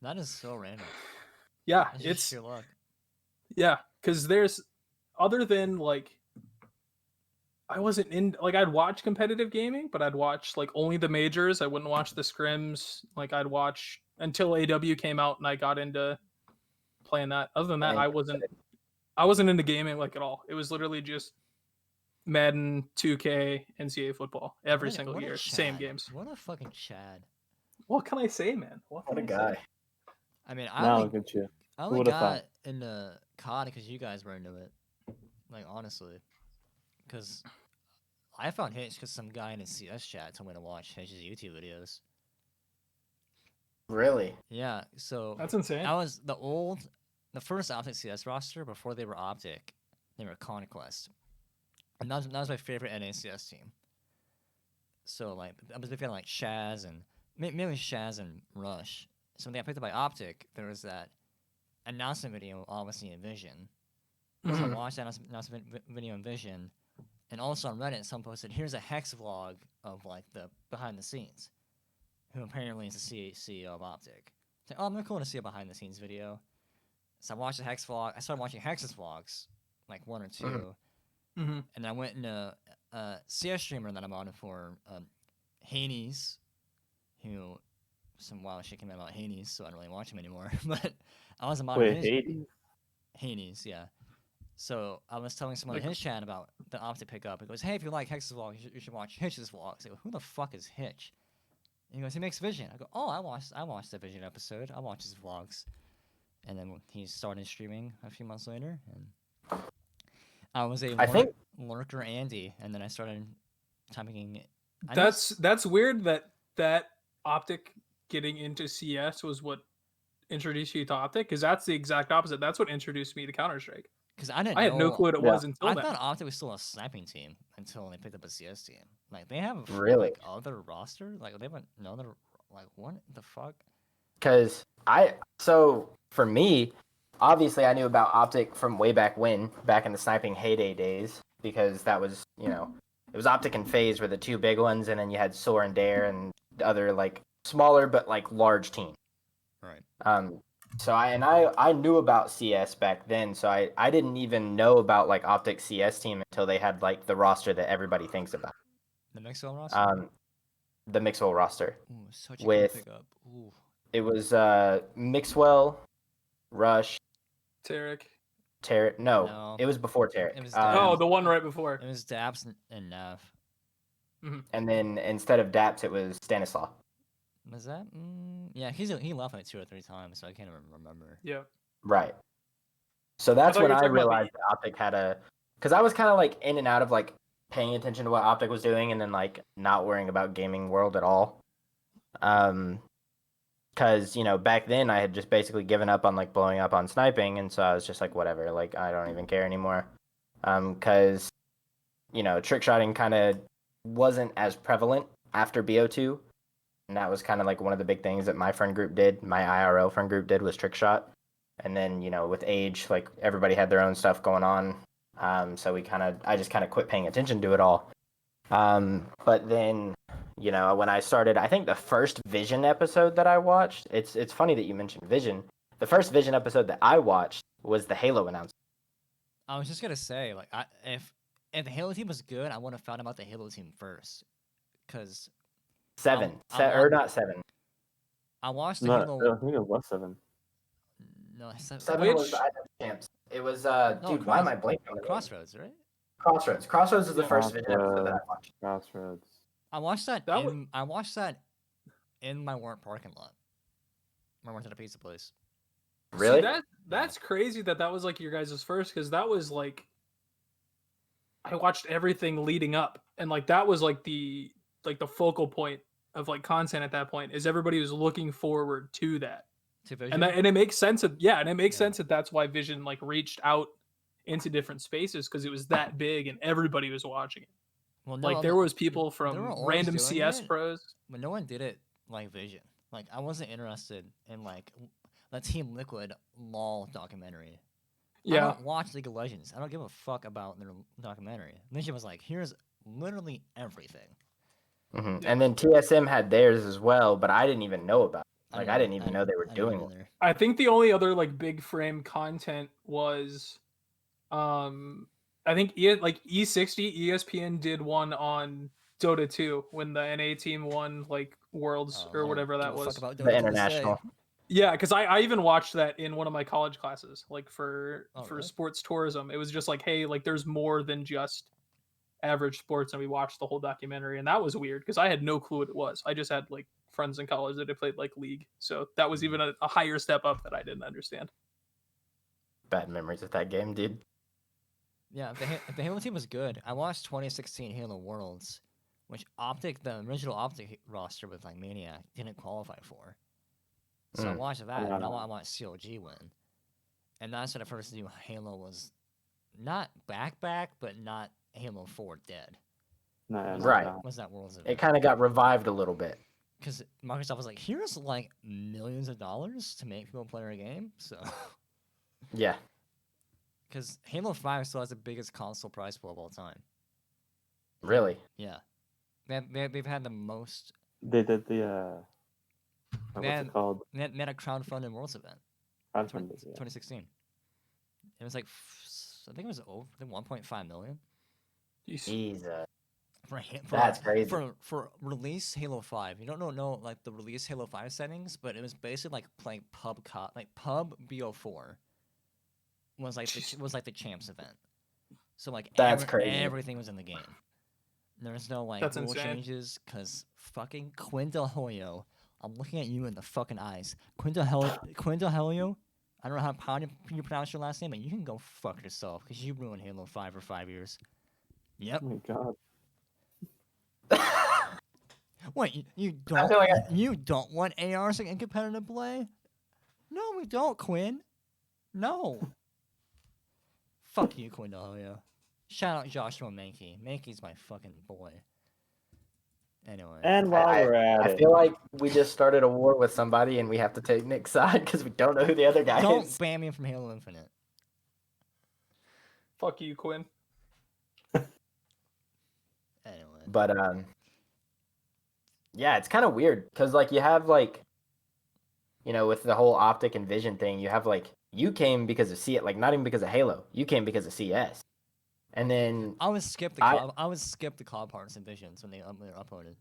That is so random. yeah, That's just it's sheer luck. yeah, because there's other than like I wasn't in like I'd watch competitive gaming, but I'd watch like only the majors. I wouldn't watch the scrims. Like I'd watch until AW came out and I got into playing that. Other than that, I wasn't into gaming like at all. It was literally just Madden, 2K, NCAA football every What a- single what a year, same Chad. games. What a fucking Chad. What can I say, man? What can a I guy. say? I mean, I Now only, look at you. I Who only would've got thought? into COD because you guys were into it. Like, honestly. Because I found Hitch because some guy in his CS chat told me to watch Hitch's YouTube videos. Really? Yeah, so That's insane. I was the first Optic CS roster before they were Optic. They were Conquest, and that was my favorite NACS team. So like I was a big fan of like Shaz and mainly Shaz and Rush. So when they got picked up by Optic, there was that announcement video, obviously in Vision. So I Mhm. watched that announcement video in Vision, and also on Reddit, someone posted, "Here's a hex vlog of like the behind the scenes." Who apparently is the CEO of Optic. It's like, oh, I'm cool to see a behind the scenes video. So I watched the Hex vlog. I started watching Hex's vlogs, like one or two, Mhm. and I went into a CS streamer that I'm on for, Haney's, who some wild shit came out about Haney's, so I don't really watch him anymore. But I was a mod in Wait, his Hades? Haney's, yeah. So I was telling someone Like- in his chat about the Optic pickup. He goes, "Hey, if you like Hex's vlog, you should watch Hitch's vlog." I go, "Who the fuck is Hitch?" And he goes, "He makes Vision." I go, "Oh, I watched the Vision episode. I watched his vlogs." And then he started streaming a few months later, and I was a I think lurker Andy, and then I started typing. That's weird that Optic getting into CS was what introduced you to Optic, because that's the exact opposite. That's what introduced me to Counter Strike. because I didn't I had no know. clue what it Yeah. was until I then. thought Optic was still a sniping team until they picked up a CS team. Like they have Really? like other roster. Like they have another. Like what the fuck? because so for me, obviously I knew about Optic from way back when, back in the sniping heyday days, because that was it was Optic and FaZe were the two big ones, and then you had Soar and Dare and the other like smaller but like large teams. Right. So I knew about CS back then, so I didn't even know about like Optic CS team until they had like the roster that everybody thinks about. The Mixwell roster. The Mixwell roster. Ooh, such a with- good pickup. Ooh. It was Mixwell, Rush, Tarek. No, it was before Tarek. It was Oh, Dab. the one right before. It was Dabs and Nav. and then instead of Daps, it was Stanislaw. Was that? Yeah, he left like 2 or 3 times, so I can't even remember. Yeah. Right. So that's thought you when were I talking about realized that Optic had because I was kind of like in and out of like paying attention to what Optic was doing, and then like not worrying about gaming world at all. Because back then I had just basically given up on like blowing up on sniping, and so I was just like whatever, like I don't even care anymore. Because trick shotting kind of wasn't as prevalent after BO2, and that was kind of like one of the big things that my friend group did. My IRL friend group did was trick shot, and then with age, like everybody had their own stuff going on. So I just kind of quit paying attention to it all. But then, when I started, I think the first Vision episode that I watched, it's funny that you mentioned Vision. The first Vision episode that I watched was the Halo announcement. I was just gonna say, like, if the Halo team was good, I would have found about the Halo team first, because Not 7. I watched the No, Halo. I think it was 7. No, 7 Which- was the IW champs. It was No, dude. Why am I blanking on the name? Crossroads, right? Crossroads. Crossroads is the first Vision episode that I watched. Crossroads. I watched that. That was- I watched that in my work parking lot. When I went to the pizza place. Really? See, that's crazy that was like your guys' first, because that was like I watched everything leading up, and like that was like the focal point of like content at that point, is everybody was looking forward to that. To Vision. And it makes sense that Yeah. sense that that's why Vision like reached out into different spaces, because it was that big and everybody was watching it. well, Like there was people there from were always random doing CS it, pros. but no one did it like Vision. Like I wasn't interested in like the Team Liquid LOL documentary. I Yeah, don't watch League of Legends. I don't give a fuck about their documentary. Vision was like, here's literally everything. Mm-hmm. And then TSM had theirs as well, but I didn't even know about it. Like I didn't even know they were I doing didn't it. either. I think the only other like big frame content was, I think E60 ESPN did one on Dota 2 when the NA team won like Worlds I or don't whatever give that a fuck was. about The Dota to this day. international. Yeah, because I even watched that in one of my college classes, like for really? sports tourism. It was just like, hey, like there's more than just average sports, and we watched the whole documentary, and that was weird because I had no clue what it was. I just had like friends in college that had played like League, so that was even a higher step up that I didn't understand. Bad memories of that game, dude. Yeah, the Halo team was good. I watched 2016 Halo Worlds, which the original Optic roster with like Maniac didn't qualify for. So I Mm. watched that, and I Wow. want COG win. And that's when I first knew Halo was not back, but not Halo 4 dead. Was Right. That, was that Worlds It event? kind of got revived a little bit. Because Microsoft was like, here's like millions of dollars to make people play our game. So, Yeah. because Halo 5 still has the biggest console price pool of all time. Really. Yeah. They've had the most. They did the what's Man. it called? They had a crowdfunded Worlds event. Crowdfunding. Yeah. 2016. It was like, I think it was over 1.5 million. Jesus. For That's crazy. For release Halo 5. You don't know like the release Halo 5 settings, but it was basically like playing pub BO4 was like the champs event. So like That's crazy. everything was in the game. There's no like That's rule insane. changes because fucking Quindelhoyo. I'm looking at you in the fucking eyes. Quindelhoyo. I don't know how you pronounce your last name, but you can go fuck yourself because you ruined Halo 5 for 5 years. Yep. Oh my god. Wait, you I feel like you don't want ARs in competitive play? No, we don't, Quinn. No. Fuck you, Quinn Dahlia. Shout out Joshua Mankey. Mankey's my fucking boy. Anyway. And while we're at I it, feel like we just started a war with somebody and we have to take Nick's side because we don't know who the other guy Don't is. ban me from Halo Infinite. Fuck you, Quinn. Anyway. But yeah, it's kind of weird because like you have like, you know, with the whole optic and vision thing, you have like you came because of CS, like not even because of Halo. You came because of CS, and then I would skip the COD parts and visions when they were uploaded.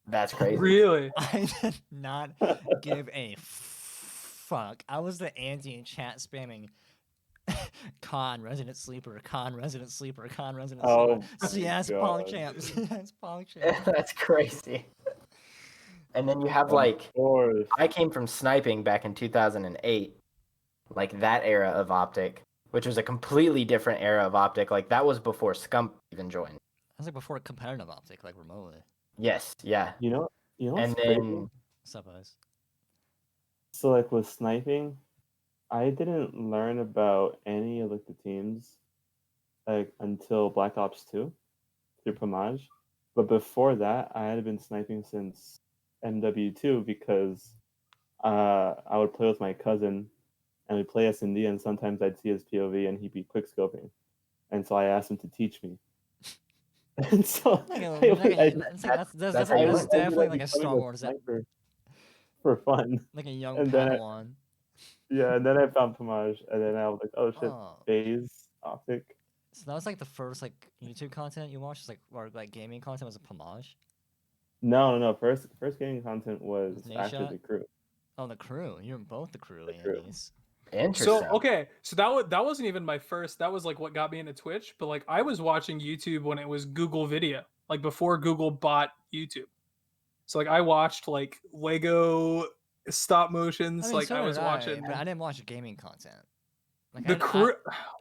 that's crazy. Really? I did not give a fuck. I was the anti in chat spamming Con Resident Sleeper, Con Resident Sleeper, Con Resident Oh Sleeper, CS God. PogChamp, CS PogChamp. That's crazy. And then you have of like course. I came from sniping back in 2008, like that era of optic, which was a completely different era of optic. Like that was before Scump even joined. That's like before competitive optic, like remotely. Yes, yeah. You know what's And crazy? then Suppose. So like with sniping, I didn't learn about any of like the teams like until Black Ops 2 through Pomage. But before that, I had been sniping since MW2 because I would play with my cousin and we'd play S&D, and sometimes I'd see his POV and he'd be quickscoping. And so I asked him to teach me. And so That's that's how you learn. definitely like a Star Wars, sniper for fun. like a young And then Padawan. Yeah, and then I found Pomage, and then I was like, oh shit, Oh. phase optic. So that was like the first like YouTube content you watched, like or like gaming content was a Pomage. No. First gaming content was Nate actually Shot? the crew. Oh, the crew. You're both the crew, The crew. Andes. Interesting. So okay, so that wasn't even my first. That was like what got me into Twitch. But like I was watching YouTube when it was Google Video, like before Google bought YouTube. So like I watched like Lego stop motions. I mean, like so I did was watching but I didn't watch gaming content. Like, the crew.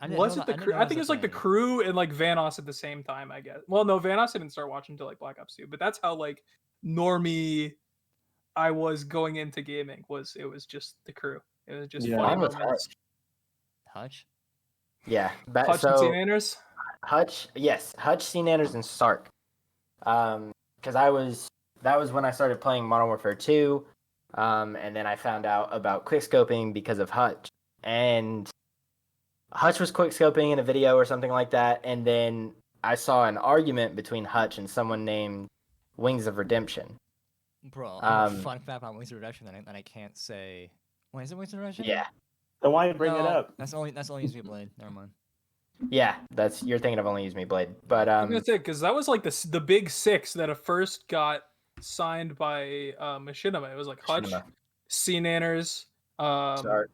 I didn't Was know it the that- crew? know I that think it was was a like the thing. crew and like Vanoss at the same time. I guess. Well, no, Vanoss didn't start watching until like Black Ops 2. But that's how like normie I was going into gaming. It was just the crew. It was just Yeah. funny Mine was moments. Hutch. Yeah. Hutch and So Anders. Hutch, yes, Hutch, Scene Anders, and Sark. Because that was when I started playing Modern Warfare 2, and then I found out about quickscoping because of Hutch. And Hutch was quickscoping in a video or something like that, and then I saw an argument between Hutch and someone named Wings of Redemption. Bro, I have a Um, fun fact about Wings of Redemption that I can't say. Wait, is it Wings of Redemption? Yeah, Then why bring it No, up? That's only Use Blade. Never mind. yeah, you're thinking of Only Use Me Blade, but I'm gonna say because that was like the big six that first got signed by Machinima. It was like Hutch, Machinima. C Nanners, Sark.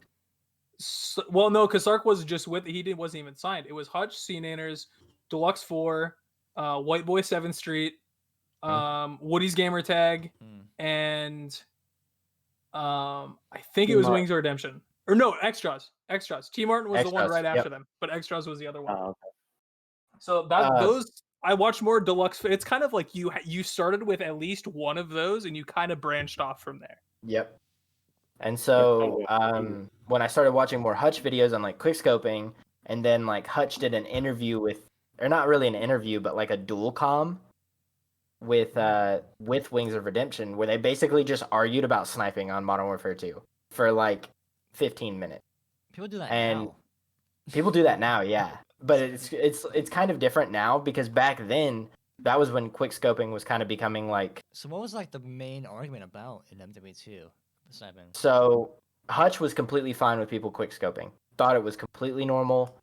well, no, because Sark was just wasn't even signed. It was Hutch, C Nanners, Deluxe 4, White Boy 7th Street, Woody's Gamer Tag, and I think it was Wings of Redemption. Or no, Extras. T Martin was the one Extras, right after yep. them, but Extras was the other one. Oh, okay. So those I watched more Deluxe. It's kind of like you started with at least one of those, and you kind of branched off from there. Yep. And so Yeah. when I started watching more Hutch videos on like quickscoping, and then like Hutch did an interview with, or not really an interview, but like a dual com with Wings of Redemption, where they basically just argued about sniping on Modern Warfare 2 for like 15 minutes. People do that And now. people do that now, yeah. But it's kind of different now because back then that was when quickscoping was kind of becoming like. So what was like the main argument about in MW2 sniping? So Hutch was completely fine with people quickscoping. Thought it was completely normal.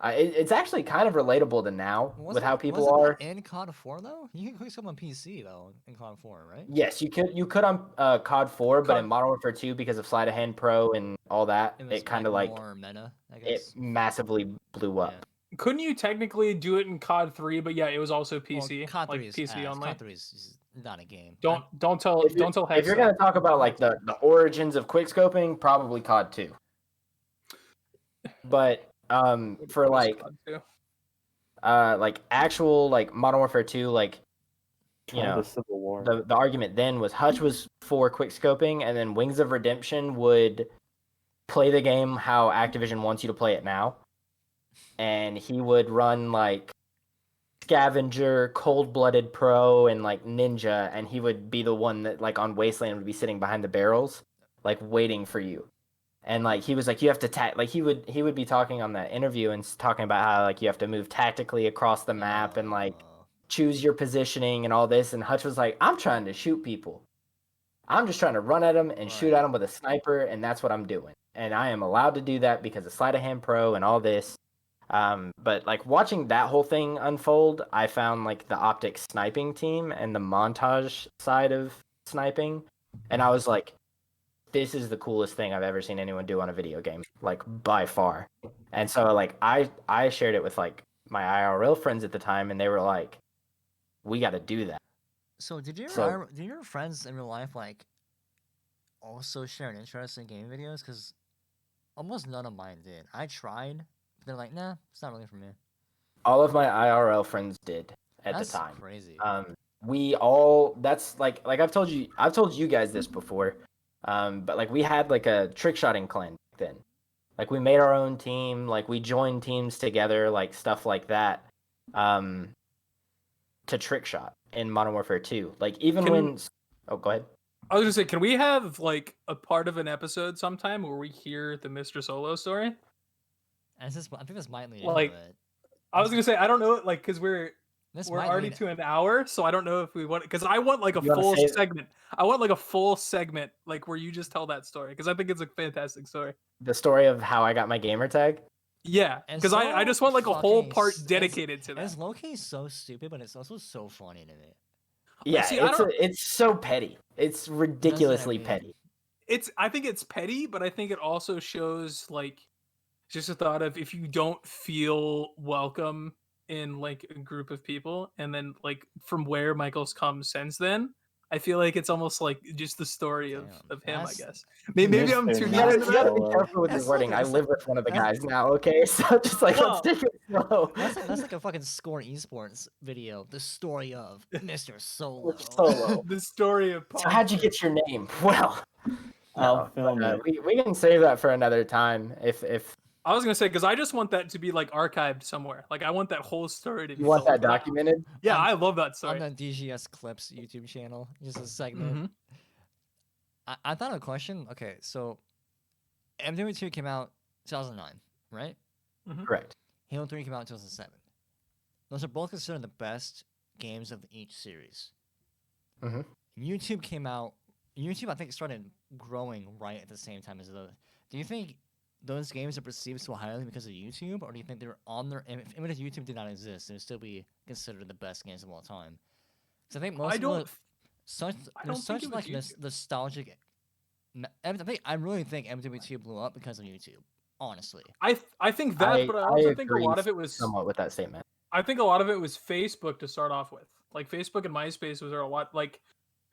It's actually kind of relatable to now with how people wasn't are. that in COD 4 though? You can quickscope on PC though in COD 4, right? Yes, you could on COD 4, but in Modern Warfare 2, because of Sleight of Hand Pro and all that, It kind of like more meta, I it guess. massively blew up. Yeah. Couldn't you technically do it in COD 3? But yeah, it was also PC, COD 3 like is PC only. COD 3 is not a game. Don't tell If Hex you're that. gonna talk about like the origins of quickscoping, probably COD 2. But for What is like COD 2? like actual like Modern Warfare 2, like you know, the Civil War. the argument then was Hutch was for quickscoping, and then Wings of Redemption would play the game how Activision wants you to play it now, and he would run like Scavenger, Cold-Blooded Pro, and like Ninja, and he would be the one that like on Wasteland would be sitting behind the barrels, like waiting for you. And like he was like, you have to like he would be talking on that interview and talking about how like you have to move tactically across the map and like choose your positioning and all this. And Hutch was like, I'm trying to shoot people. I'm just trying to run at them and shoot at them with a sniper, and that's what I'm doing. And I am allowed to do that because of Sleight of Hand Pro and all this. But like watching that whole thing unfold, I found like the optics sniping team and the montage side of sniping, and I was like, this is the coolest thing I've ever seen anyone do on a video game, like by far. And so like I shared it with like my IRL friends at the time, and they were like, we got to do that. So did your friends in real life like also share an interest in gaming videos? Because almost none of mine did. I tried, but they're like, nah, it's not really for me. All of my IRL friends did at the time. That's crazy. We all, that's like I've told you guys this before. But like we had like a trick shotting clan then. Like we made our own team, like we joined teams together, like stuff like that. To trick shot in Modern Warfare 2. Like even oh, go ahead. I was gonna say, can we have like a part of an episode sometime where we hear the Mr. Solo story? I think this might lead like, into it. I was gonna say, I don't know, like, because we're already to an hour, so I don't know if we want, because I want like a full segment. I want like a full segment, like where you just tell that story, because I think it's a fantastic story. The story of how I got my gamer tag? Yeah, because I just want like a whole part dedicated to that. It's low-key so stupid, but it's also so funny to me. Yeah, see, it's so petty. It's ridiculously petty. I think it's petty, but I think it also shows like just a thought of if you don't feel welcome in like a group of people, and then like from where Michael's come since then, I feel like it's almost like just the story of him, I guess. Maybe I'm too You gotta be careful with your wording. I live with one of the guys now, okay? So just like, let's take it slow. That's like a fucking Score esports video. The story of Mr. Solo. The story of So how'd you get your name? Well, we can save that for another time if I was gonna say, because I just want that to be like archived somewhere. Like I want that whole story to be. You want that documented? Yeah, I love that story. On the DGS Clips YouTube channel, just a segment. I thought of a question. Okay, so MW2 came out 2009, right? Correct. Halo 3 came out in 2007. Those are both considered the best games of each series. YouTube came out. YouTube, I think, started growing right at the same time as the. Do you think those games are perceived so highly because of YouTube, or do you think they're on their? Even if YouTube did not exist, they would still be considered the best games of all time. Because I think most there's such like this nostalgic. I really think MW2 blew up because of YouTube. Honestly, I think that, but I also think a lot of it was somewhat with that statement. I think a lot of it was Facebook to start off with. Like Facebook and MySpace was there a lot like.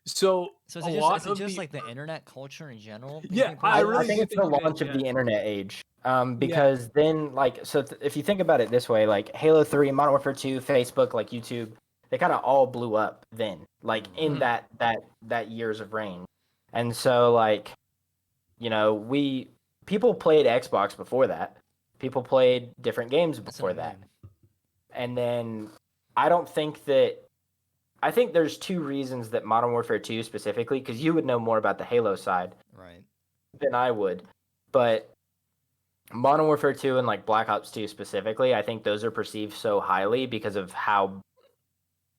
So is it just like the internet culture in general? Yeah, I think it's the launch of the internet age. Because then, like, so if you think about it this way, like Halo 3, Modern Warfare 2, Facebook, like YouTube, they kind of all blew up then, like in that years of reign. And so, like, people played Xbox before that. People played different games That's what before I that. mean. And then I think there's two reasons that Modern Warfare 2 specifically, because you would know more about the Halo side Right. than I would, but Modern Warfare 2 and like Black Ops 2 specifically, I think those are perceived so highly because of how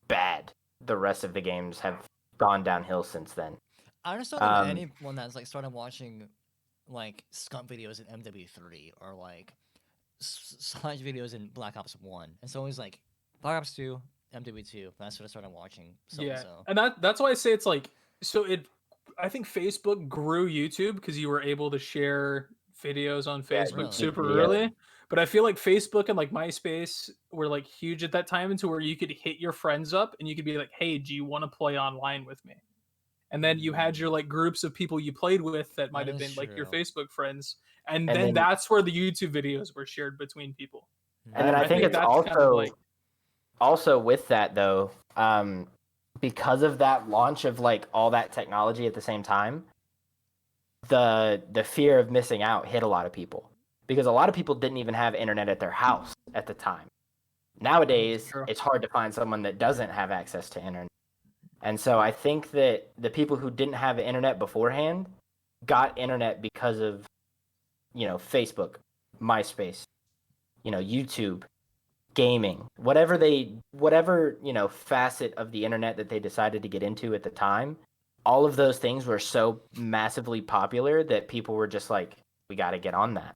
bad the rest of the games have gone downhill since then. I understand if anyone that's like started watching like scunt videos in MW3 or like slash videos in Black Ops 1, and so always like Black Ops 2, MW2. That's what I started watching. So Yeah, so. and that's why I say it's like so it. I think Facebook grew YouTube because you were able to share videos on Yeah, Facebook Really? YouTube super videos. early. But I feel like Facebook and like MySpace were like huge at that time, into where you could hit your friends up and you could be like, "Hey, do you want to play online with me?" And then you had your like groups of people you played with that might That have is been like your true. Facebook friends, and And then then that's where the YouTube videos were shared between people. and then And I I think think it's that's kind of like also with that though, because of that launch of like all that technology at the same time, the fear of missing out hit a lot of people because a lot of people didn't even have internet at their house at the time. Nowadays, true. it's hard to find someone that doesn't have access to internet. And so I think that the people who didn't have internet beforehand got internet because of, Facebook, MySpace, YouTube, gaming, whatever, facet of the internet that they decided to get into at the time. All of those things were so massively popular that people were just like, we got to get on that.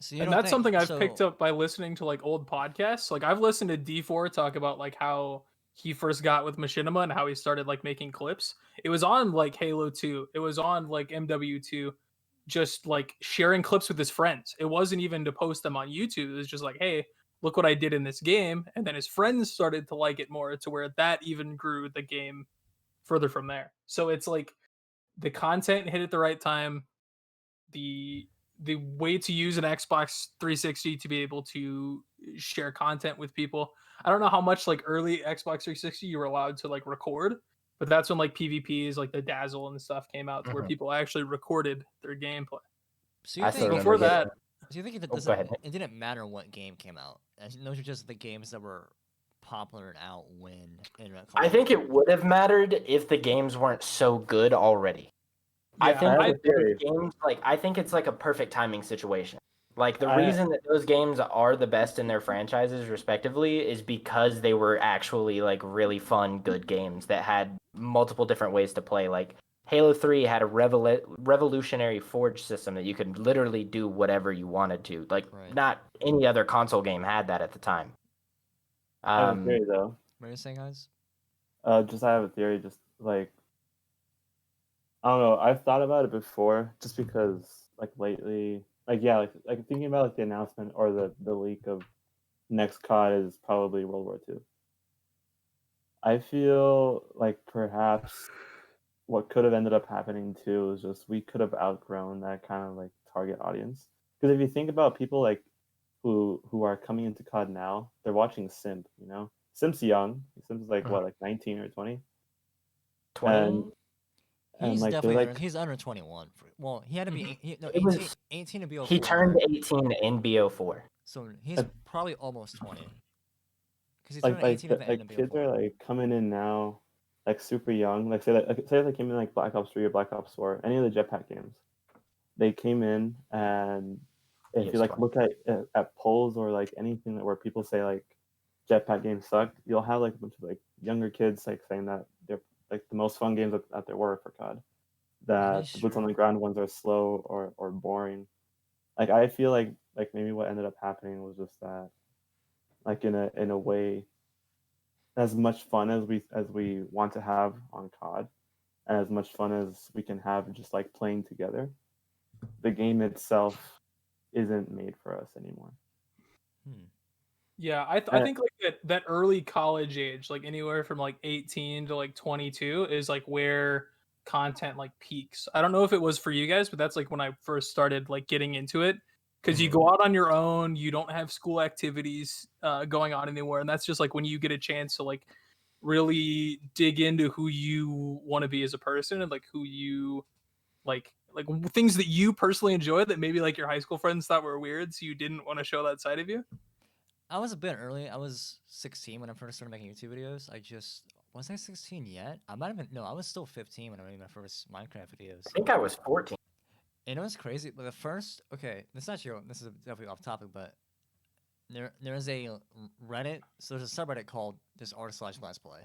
So you and don't that's think something I've so? picked up by listening to like old podcasts. Like I've listened to D4 talk about like how he first got with Machinima and how he started like making clips. It was on like Halo 2. It was on like MW2, just like sharing clips with his friends. It wasn't even to post them on YouTube. It was just like, hey, look what I did in this game. And then his friends started to like it more, to where that even grew the game further from there. So it's like the content hit at the right time. The way to use an Xbox 360 to be able to share content with people. I don't know how much like early Xbox 360 you were allowed to like record, but that's when like PvPs like the Dazzle and stuff came out, to where Mhm. people actually recorded their gameplay. So you I still think remember Before getting. that, So you think it Oh, go doesn't? ahead. It didn't matter what game came out. Those are just the games that were popular and out when internet. I think it would have mattered if the games weren't so good already. I yeah, think I have I a theory. games I think it's like a perfect timing situation. Like the I reason that those games are the best in their franchises respectively is because they were actually like really fun, good games that had multiple different ways to play. Like Halo 3 had a revolutionary forge system that you could literally do whatever you wanted to. Like Right. not any other console game had that at the time. I have a theory though. What are you saying, guys? Just I have a theory. Just like I don't know. I've thought about it before, just because like lately, like thinking about like the announcement or the leak of next COD is probably World War II. I feel like perhaps what could have ended up happening too is just we could have outgrown that kind of like target audience. Because if you think about people like who are coming into COD now, they're watching Simp. Simp's young. Simp's like what, like 19 or 20, 20? and He's like they're definitely like he's under 21. Well, he had to be no, It 18, was 18 to be 04. he turned 18 in BO4. So he's Uh, probably almost 20. Because he's like turning 18 at the end of kids BO4. are like coming in now, like super young. Like say they came in like Black Ops 3 or Black Ops 4, any of the jetpack games. They came in, and if you like PS20. look at polls or like anything where people say like jetpack games suck, you'll have like a bunch of like younger kids like saying that they're like the most fun games that there were for COD. That is the boots on true. the ground ones are slow or boring. Like I feel like maybe what ended up happening was just that, like in a way, as much fun as we want to have on COD, and as much fun as we can have just like playing together, the game itself isn't made for us anymore. Yeah, I think like that early college age, like anywhere from like 18 to like 22, is like where content like peaks. I don't know if it was for you guys, but that's like when I first started like getting into it, because you go out on your own, you don't have school activities going on anymore, and that's just like when you get a chance to like really dig into who you want to be as a person, and like who you like Like things that you personally enjoyed that maybe like your high school friends thought were weird, so you didn't want to show that side of you? I was a bit early. I was 16 when I first started making YouTube videos. Was I 16 yet? I might have been. No, I was still 15 when I made my first Minecraft videos. I think I was 14. And it was crazy. But the first, okay, this is actually this is definitely off topic, but there is a Reddit. So there's a subreddit called this r/let's play,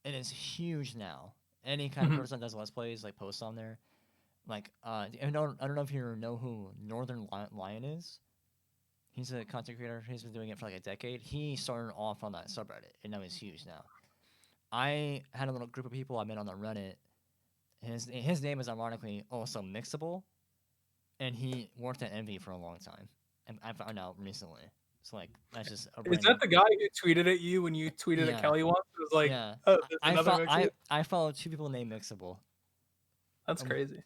and it's huge now. Any kind of Mhm. person that does let's plays like posts on there. Like I don't know if you know who Northern Lion is. He's a content creator. He's been doing it for like a decade. He started off on that subreddit, and now he's huge now. I had a little group of people I met on the Reddit. His name is ironically also Mixable, and he worked at Envy for a long time, and I found out recently. So like that's just a Is random. that the guy who tweeted at you when you tweeted Yeah. at Kelly once? It was like, Yeah, oh, there's another Mixable? I follow 2 people named Mixable, That's crazy.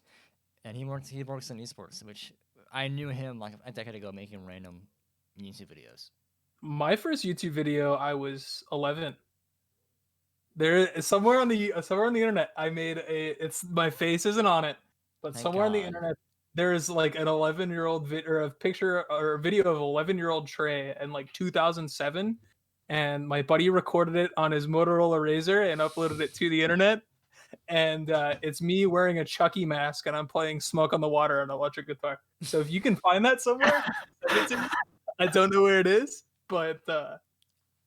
and he works in esports, which I knew him like a decade ago making random YouTube videos. My first YouTube video, I was 11. There is somewhere on the internet, I made it's my face isn't on it, but Thank somewhere on the God. internet there is like an 11-year-old or a picture or a video of an 11-year-old Trey in like 2007, and my buddy recorded it on his Motorola Razor and uploaded it to the internet. And it's me wearing a Chucky mask and I'm playing Smoke on the Water on an electric guitar. So if you can find that somewhere, send it to me. I don't know where it is, but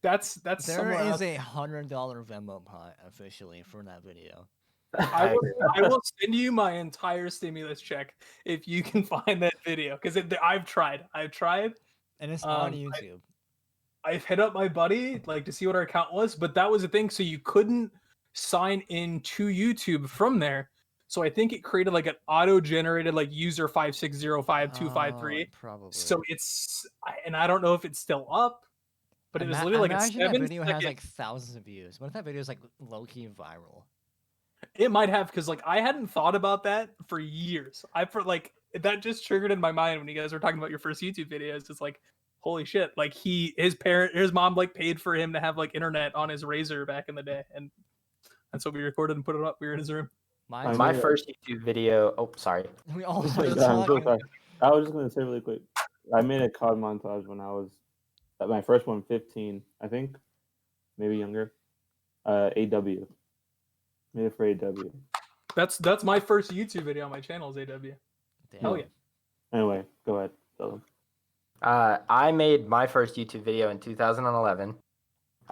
that's There somewhere is out a $100 Venmo pot officially for that video. I will send you my entire stimulus check if you can find that video because I've tried. And it's on Um, YouTube. I've hit up my buddy like to see what our account was, but that was the thing. So you couldn't sign in to YouTube from there. So I think it created like an auto-generated like user 5605253. Probably. So and I don't know if it's still up, but it was literally like a imagine that 7 video second. has like thousands of views. What if that video is like low-key viral? It might have because like I hadn't thought about that for years. That just triggered in my mind when you guys were talking about your first YouTube videos. It's like, holy shit! Like his mom like paid for him to have like internet on his Razor back in the day, and that's what we recorded and put it up. We were in his room. Mine's My first YouTube video. Oh, sorry. we all Oh my started God, I'm so talking. sorry. I was just gonna say really quick. I made a COD montage when I was my first one, 15, I think, maybe younger. AW. Made it for AW. That's my first YouTube video on my channel is AW. Damn. Hell yeah. Anyway, go ahead. Tell them. I made my first YouTube video in 2011.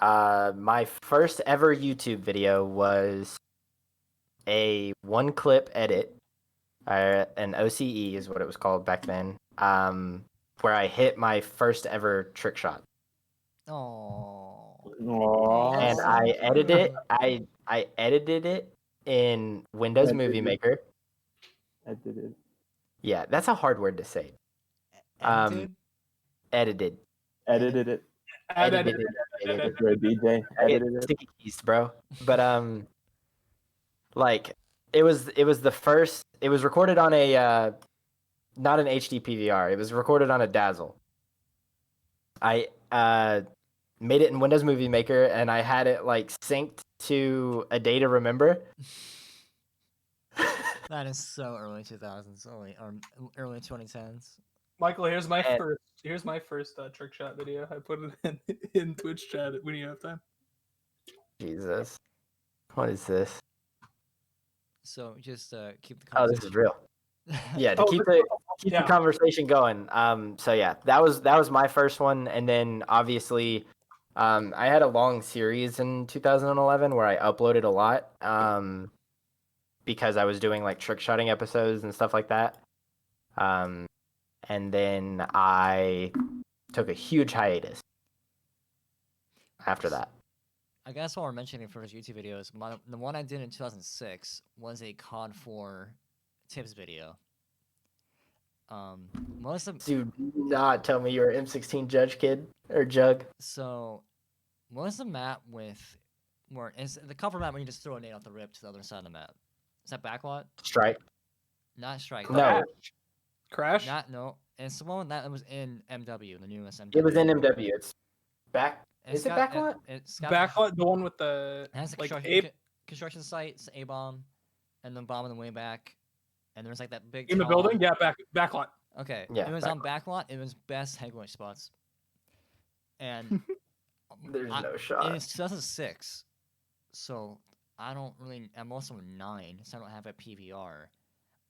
My first ever YouTube video was a one-clip edit, an OCE is what it was called back then, where I hit my first ever trick shot. Oh. Aww. And Yes. I edited it. I edited it in Windows Edited. Movie Maker. I did it. Yeah, that's a hard word to say. Edited? Edited. Edited it. Edited Edited. it. If you're a DJ, edited it. Sticky keys, bro. But like it was the first. It was recorded on a not an HD PVR. It was recorded on a Dazzle. I made it in Windows Movie Maker, and I had it like synced to a day to remember. That is so early 2000s, early 2010s. Michael, here's my And- first trick shot video. I put it in Twitch chat when you have time. Jesus, what is this? So just keep the Oh, this conversation. is real. Yeah, to Oh, keep this- the yeah. conversation going. So yeah, that was my first one, and then obviously, I had a long series in 2011 where I uploaded a lot, because I was doing like trick shotting episodes and stuff like that. And then I took a huge hiatus after that. I guess while we're mentioning first YouTube videos, the one I did in 2006 was a COD 4 tips video. Most of Do not tell me you're an M16 judge kid or jug. so most of the map with where is the cover map when you just throw a nade off the rip to the other side of the map. Is that backlot? Strike. Not strike. No, Crash. Not no. It's the one that was in MW, the newest MW. it was in MW. It's back. It's Is it got- backlot? It's got Backlot, the one with the It has a like construction, ape. construction site, it's A bomb, and then bomb on the way back, and there was like that big In the tall- building, yeah, backlot. Okay, Yeah, it was on backlot. It was best headquarters spots, and There's no and shot. it's 2006, so I don't really. I'm also 9, so I don't have a PVR.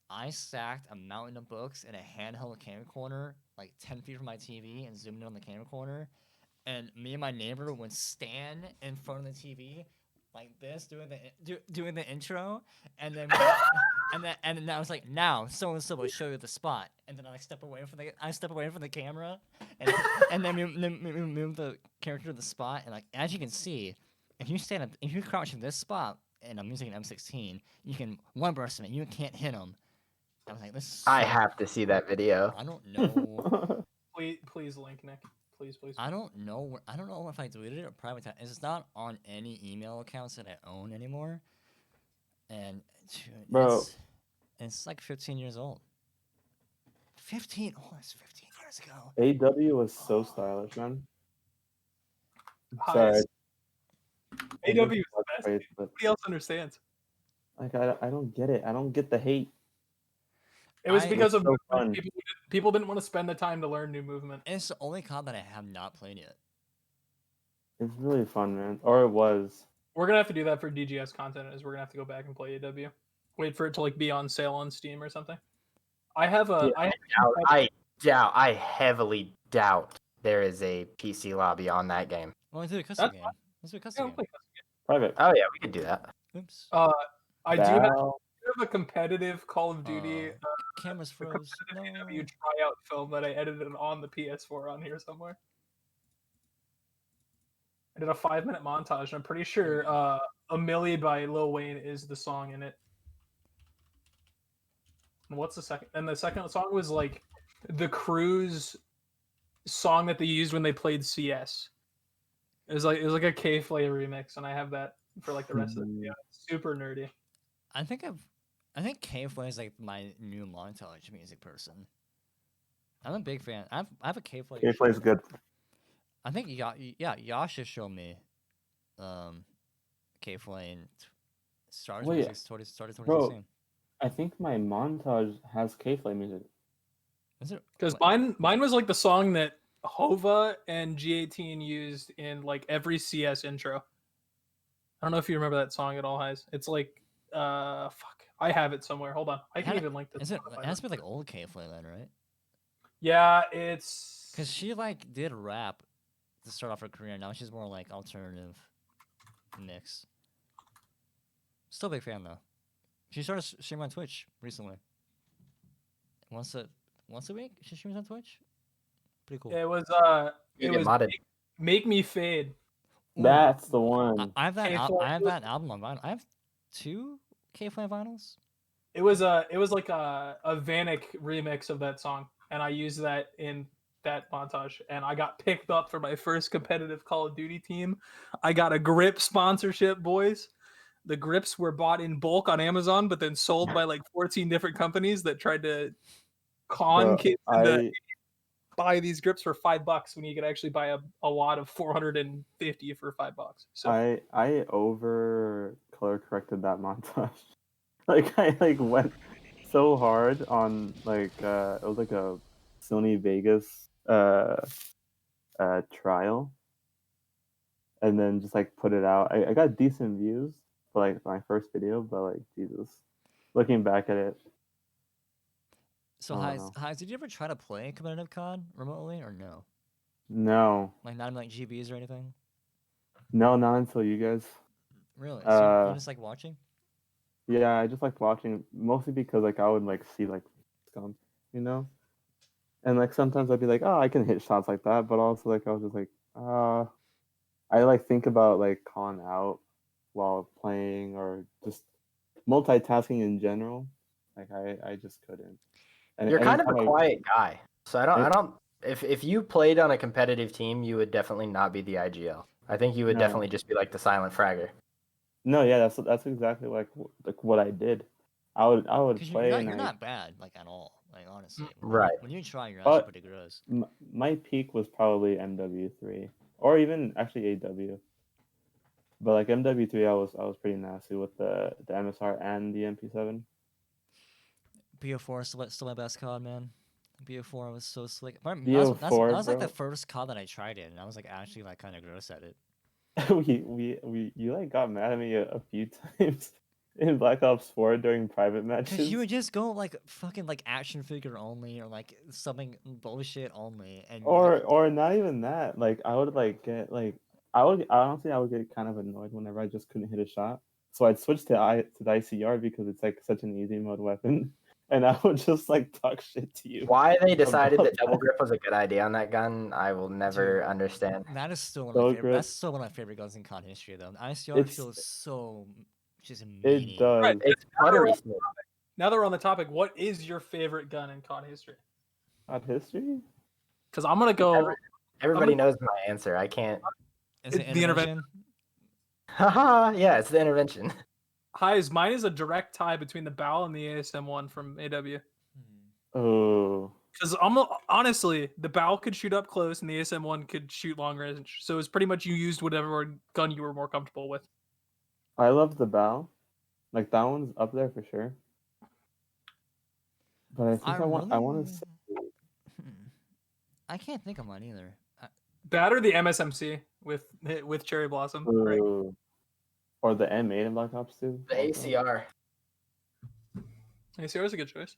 I stacked a mountain of books in a handheld camera corner, like 10 feet from my TV, and zoomed in on the camera corner. And me and my neighbor would stand in front of the TV like this, doing the intro, and then and then I was like, now so and so will show you the spot, and then I step away from the camera, and and then we move the character to the spot, and like as you can see, if you crouch in this spot, and I'm using an M16, you can one burst him, and you can't hit him. I was like, this. Is I so- have to see that video. I don't know. Please link Nick. Please. I don't know. I don't know if I deleted it or privatized. It's not on any email accounts that I own anymore. And Bro. it's like 15 years old. 15. Oh, it's 15 years ago. AW was so stylish, man. Sorry. Highest. AW is the best. But, Nobody else understands. like I don't get it. I don't get the hate. It was I- because of It's so movement. fun. People didn't want to spend the time to learn new movement. And it's the only COD that I have not played yet. It's really fun, man. Or it was. We're gonna have to do that for DGS content. Is we're gonna have to go back and play AW. Wait for it to like be on sale on Steam or something. I have a. Yeah. I heavily doubt there is a PC lobby on that game. Well, let's do a custom That's game. Let's do a custom Yeah, game. Private. Oh yeah, we could do that. Oops. I do have Val. a competitive Call of Duty Cameras a froze. No. competitive AW tryout film that I edited on the PS4 on here somewhere. I did a 5-minute montage, and I'm pretty sure "A Millie" by Lil Wayne is the song in it. And what's the second? And the second song was like the Cruise song that they used when they played CS. It was like a K-Flay remix, and I have that for like the rest of the video. It's super nerdy. I think K-Flay is like my new montage music person. I'm a big fan. I have a K-Flay. K plays good. I think Yasha showed me K-Flay and started Wait, 2016. bro. I think my montage has K-Flay music. Is it? Because what- mine was like the song that Hova and G18 used in like every CS intro. I don't know if you remember that song at all, Highs. It's like fuck. I have it somewhere. Hold on. I can Had- even link this. Is it? Spotify. It has to be like old K-Flay then, right? Yeah, it's Because she like did rap to start off her career. Now she's more like alternative mix. Still a big fan though. She started streaming on Twitch recently. Once a week she streams on Twitch. Pretty cool. it was You it get was modded. Make Me Fade. Ooh, That's the one. I have that. K-Flay I have was- that album on vinyl. I have 2 K-Flay vinyls. It was like a Vanek remix of that song, and I used that in that montage, and I got picked up for my first competitive Call of Duty team. I got a grip sponsorship, boys. The grips were bought in bulk on Amazon, but then sold by like 14 different companies that tried to con Bro, kids into I buy these grips for $5 when you could actually buy a lot of 450 for $5. So I over color corrected that montage. Like I like went so hard on like it was like a Sony Vegas trial, and then just like put it out. I got decent views for like my first video, but like Jesus, looking back at it, So Oh, Highs, no. Highs, did you ever try to play competitive COD remotely or no? no, Like not in like GBs or anything? not until you guys. Really? So you Uh, just like watching? Yeah, I just like watching mostly because like I would like see like scum, you know, and like sometimes I'd be like, oh, I can hit shots like that, but also like I was just like, I like think about like calling out while playing or just multitasking in general. Like I just couldn't. And You're kind of anytime a I- quiet guy, so I don't. If you played on a competitive team, you would definitely not be the IGL. I think you would No. definitely just be like the silent fragger. No, yeah, that's exactly like what I did. I would Because play and you're I, not bad, like at all. Like honestly, Right. When you try, you're But- actually pretty gross. my peak was probably MW3 or even actually AW. But like MW3, I was pretty nasty with the MSR and the MP7. BO4 is still my best COD, man. BO4 was so slick. That BO4, was like the bro. first COD that I tried it, and I was like actually like kind of gross at it. You like got mad at me a few times in Black Ops 4 during private Cause matches. you would just go like fucking like action figure only or like something bullshit only, and Or not even that. Like I would like get like I would honestly I would get kind of annoyed whenever I just couldn't hit a shot. So I'd switch to the ICR because it's like such an easy mode weapon, and I would just like talk shit to you. Why they decided about that double grip was a good idea on that gun, I will never Dude, understand. that is still one of So my favorite. great. That's still one of my favorite guns in COD history, though. The ICR It's feels so just it meaty. does. Right. It's buttery smooth. Now that we're on the topic, what is your favorite gun in COD history? Not history. Because I'm gonna go. Everybody knows my answer. I can't. Is it The intervention. intervention? Haha, yeah, it's the intervention. Highs, mine is a direct tie between the BAL and the ASM1 from AW. Oh, Because honestly, the BAL could shoot up close and the ASM1 could shoot long range. So it's pretty much you used whatever gun you were more comfortable with. I love the bow. Like that one's up there for sure. But I think I want to say I can't think of one either. That or the MSMC with Cherry Blossom. Right. or the M8 in Black Ops 2. The ACR. ACR is a good choice.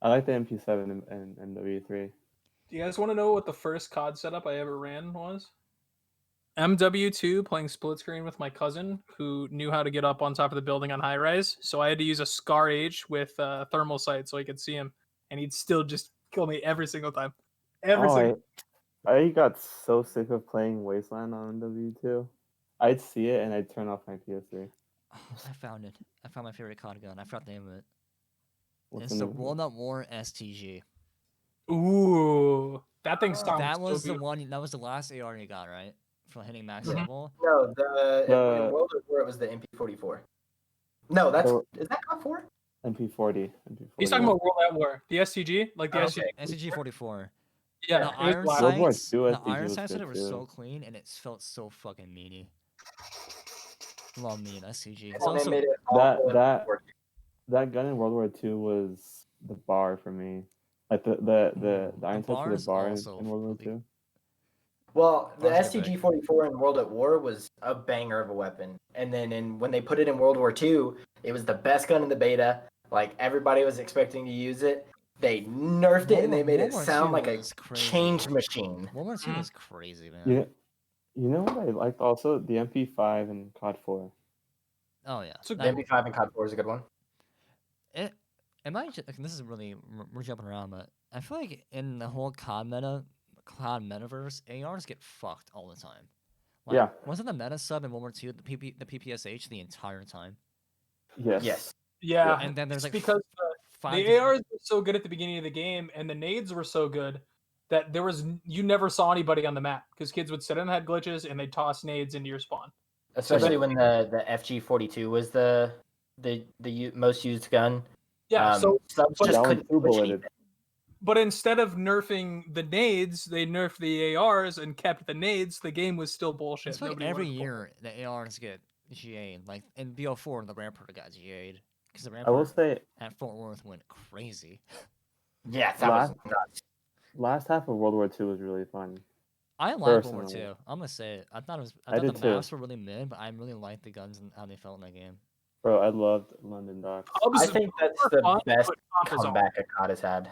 I like the MP7 and MW3. Do you guys want to know what the first COD setup I ever ran was? MW2 playing split screen with my cousin who knew how to get up on top of the building on high rise. So I had to use a Scar H with thermal sight so I could see him. And he'd still just kill me every single time. I got so sick of playing Wasteland on MW2. I'd see it and I'd turn off my PS3. Oh, I found it. I found my favorite COD gun. I forgot the name of it. What's It's the the name of it? Walnut War STG. Ooh, that thing sounds That so was the beautiful. one. That was the last AR you got, right? For hitting max Mhm. level. No, in The- World of War it was the MP44. No, that's So- is that COD 4? MP40. He's talking about World at War. The STG? Like the Oh, STG. okay. STG 44. Yeah, The it was iron black. World War sights. II The STG iron was sights on good it were too. so clean, and it felt so fucking meaty. Love me an STG. It's Well, they also made it That- awful in that- World War II. That gun in World War II was the bar for me. Like the iron sights were bar's the bar also in World War really- II. Well, the Bars are big. STG-44 in World at War was a banger of a weapon, and then when they put it in World War II, it was the best gun in the beta. Like everybody was expecting to use it. They nerfed it and they made it World War sound II like a was crazy. change machine. World War II Mhm. was crazy, man. You know what I liked also? The MP5 and COD 4. Oh yeah. It's a The That- MP5 and COD 4 is a good one. Am I? This is really we're jumping around, but I feel like in the whole COD metaverse, ARs get fucked all the time. Like, Yeah. Wasn't the meta sub in World War II the PPSH the entire time? Yes. Yes. Yeah, And then there's it's like because five. the different- ARs were so good at the beginning of the game, and the nades were so good that you never saw anybody on the map because kids would sit in head glitches and they'd toss nades into your spawn. Especially when the FG-42 was the most used gun. Yeah, so subs but just that couldn't one's push two-bulleted. anything. but instead of nerfing the nades, they nerfed the ARs and kept the nades. The game was still bullshit. It's like Nobody every wanted to year the ARs get GA'd. Like in BO4, the Rampart got GA'd because the I will Rampart say at Fort Worth went crazy. Yeah, that was Last- nuts. last half of World War II was really fun. I like World War Personally. II. I'm gonna say it. I thought I the did too. maps were really mid, but I really liked the guns and how they felt in that game. Bro, I loved London Docks. Comp I is think that's super the fun, best but comp is awful. comeback a COD has had.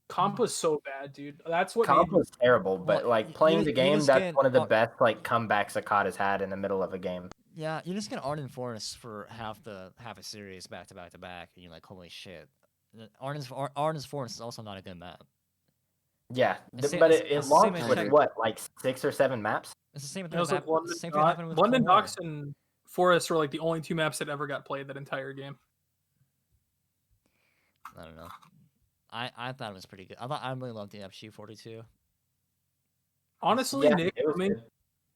Comp was so bad, dude. That's what Comp made was terrible, but Well, like you playing just- the you game, just that's get- one of the oh. best like comebacks a COD has had in the middle of a game. Yeah, you just get Arden Forest for half a series back to back to back, and you're like, holy shit. Arden's Forest is also not a good map. Yeah, It's but it's- it it's the same launched as with Check- what, like 6 or 7 maps? It's the same It thing. was like Happened, the same thing happened with London Cold War. Docks and Forest were like the only two maps that ever got played that entire game. I don't know. I thought it was pretty good. I really loved the FG-42. Honestly, Yeah, Nick, it was good.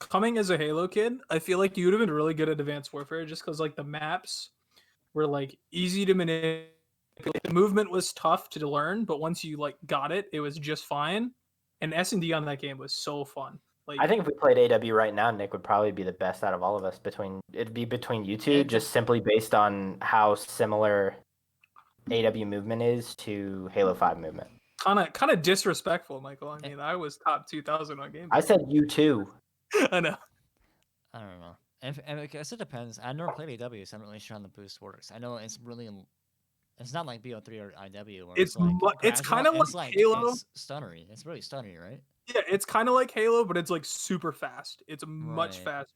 coming as a Halo kid, I feel like you would have been really good at Advanced Warfare just because like the maps were like easy to manipulate. The movement was tough to learn, but once you like got it, it was just fine. And S&D on that game was so fun. Like I think if we played AW right now, Nick would probably be the best out of all of us. It'd be between you two, Yeah, just simply based on how similar AW movement is to Halo 5 movement. Kind of disrespectful, Michael. I mean, I was top 2,000 on Game I Pass. said you too. I know. I don't know. And I guess it depends. I never played AW, so I'm not really sure how the boost works. I know it's really, it's not like BO3 or IW where it's like It's gradual, kind of it's like like Halo. it's stunnery. It's really stunnery, right? Yeah, it's kind of like Halo, but it's like super fast. It's much Right. faster.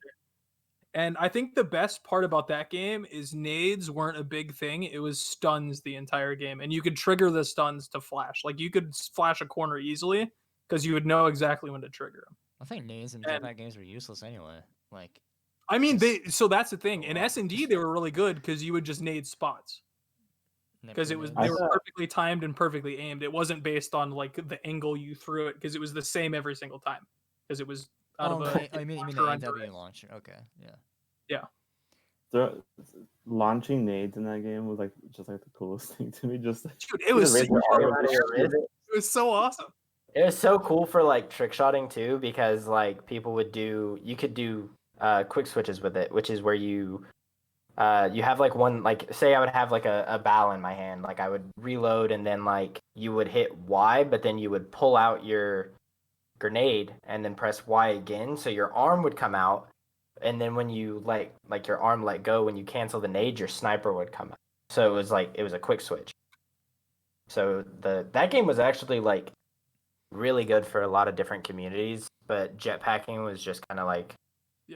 And I think the best part about that game is nades weren't a big thing. It was stuns the entire game. And you could trigger the stuns to flash. Like you could flash a corner easily because you would know exactly when to trigger them. I think nades and And- jetpack games were useless anyway. Like, I mean, Just- so that's the thing. In wow. S&D, they were really good because you would just nade spots. Because nades. they were perfectly timed and perfectly aimed. It wasn't based on like the angle you threw it because it was the same every single time. Because it was out of a. You mean the launcher under AW it. launcher? Okay, yeah. So, launching nades in that game was like just like the coolest thing to me. Just Dude, it was raise your arm and it was so awesome. It was so cool for like trick shotting too, because like people would you could do quick switches with it, which is where you have like one, like say I would have like a ball in my hand, like I would reload and then like you would hit Y, but then you would pull out your grenade and then press Y again, so your arm would come out, and then when you like your arm let go, when you cancel the nade, your sniper would come out. So it was a quick switch. So that game was actually like really good for a lot of different communities, but jetpacking was just kind of like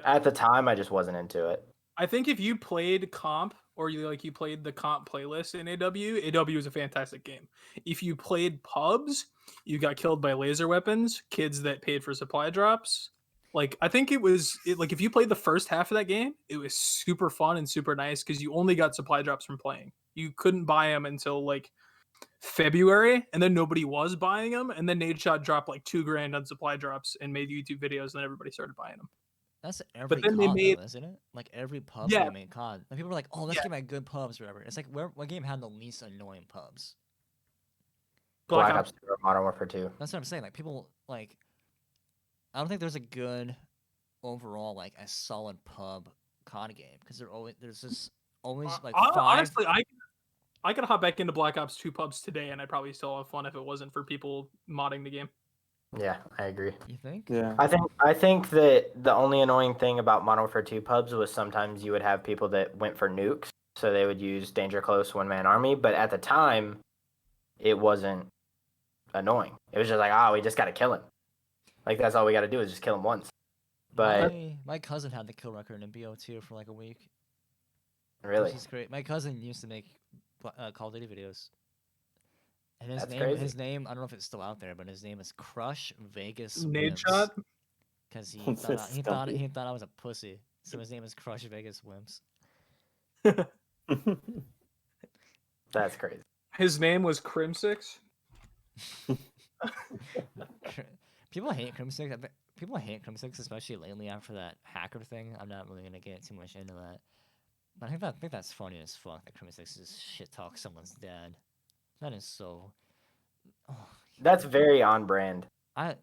at the time I just wasn't into it. I think if you played comp or you played the comp playlist in AW is a fantastic game. If you played pubs, you got killed by laser weapons, kids that paid for supply drops. Like I think like if you played the first half of that game, it was super fun and super nice because you only got supply drops from playing. You couldn't buy them until like February, and then nobody was buying them, and then Nadeshot dropped like $2,000 on supply drops and made YouTube videos, and then everybody started buying them. That's every then COD, they though, isn't it? Like every pub Yeah. game in COD. Like people were like, "Oh, let's Yeah. get my good pubs, or whatever." It's like, what game had the least annoying pubs? Black Ops 2 or Modern Warfare 2. That's what I'm saying. Like people like, I don't think there's a good overall like a solid pub COD game because there's just always like five. Honestly, I could hop back into Black Ops 2 pubs today, and I'd probably still have fun if it wasn't for people modding the game. Yeah, I agree. You think? Yeah. I think that the only annoying thing about Modern Warfare 2 pubs was sometimes you would have people that went for nukes, so they would use Danger Close one-man army, but at the time, it wasn't annoying. It was just like, we just got to kill him. Like, that's all we got to do is just kill him once. But my cousin had the kill record in BO2 for like a week. really, Which is great. My cousin used to make Call of Duty videos. And That's crazy. his name, I don't know if it's still out there, but his name is Crush Vegas Nadeshot? because he That's thought he thought stumpy. he thought I was a pussy. So his name is Crush Vegas Wimps. that's crazy. His name was Crimsix. People hate Crimsix. People hate Crimsix, especially lately after that hacker thing. I'm not really gonna get too much into that. But I think that's funny as fuck that Crimsix just shit talk someone's dad. That is so. Oh, That's very on brand.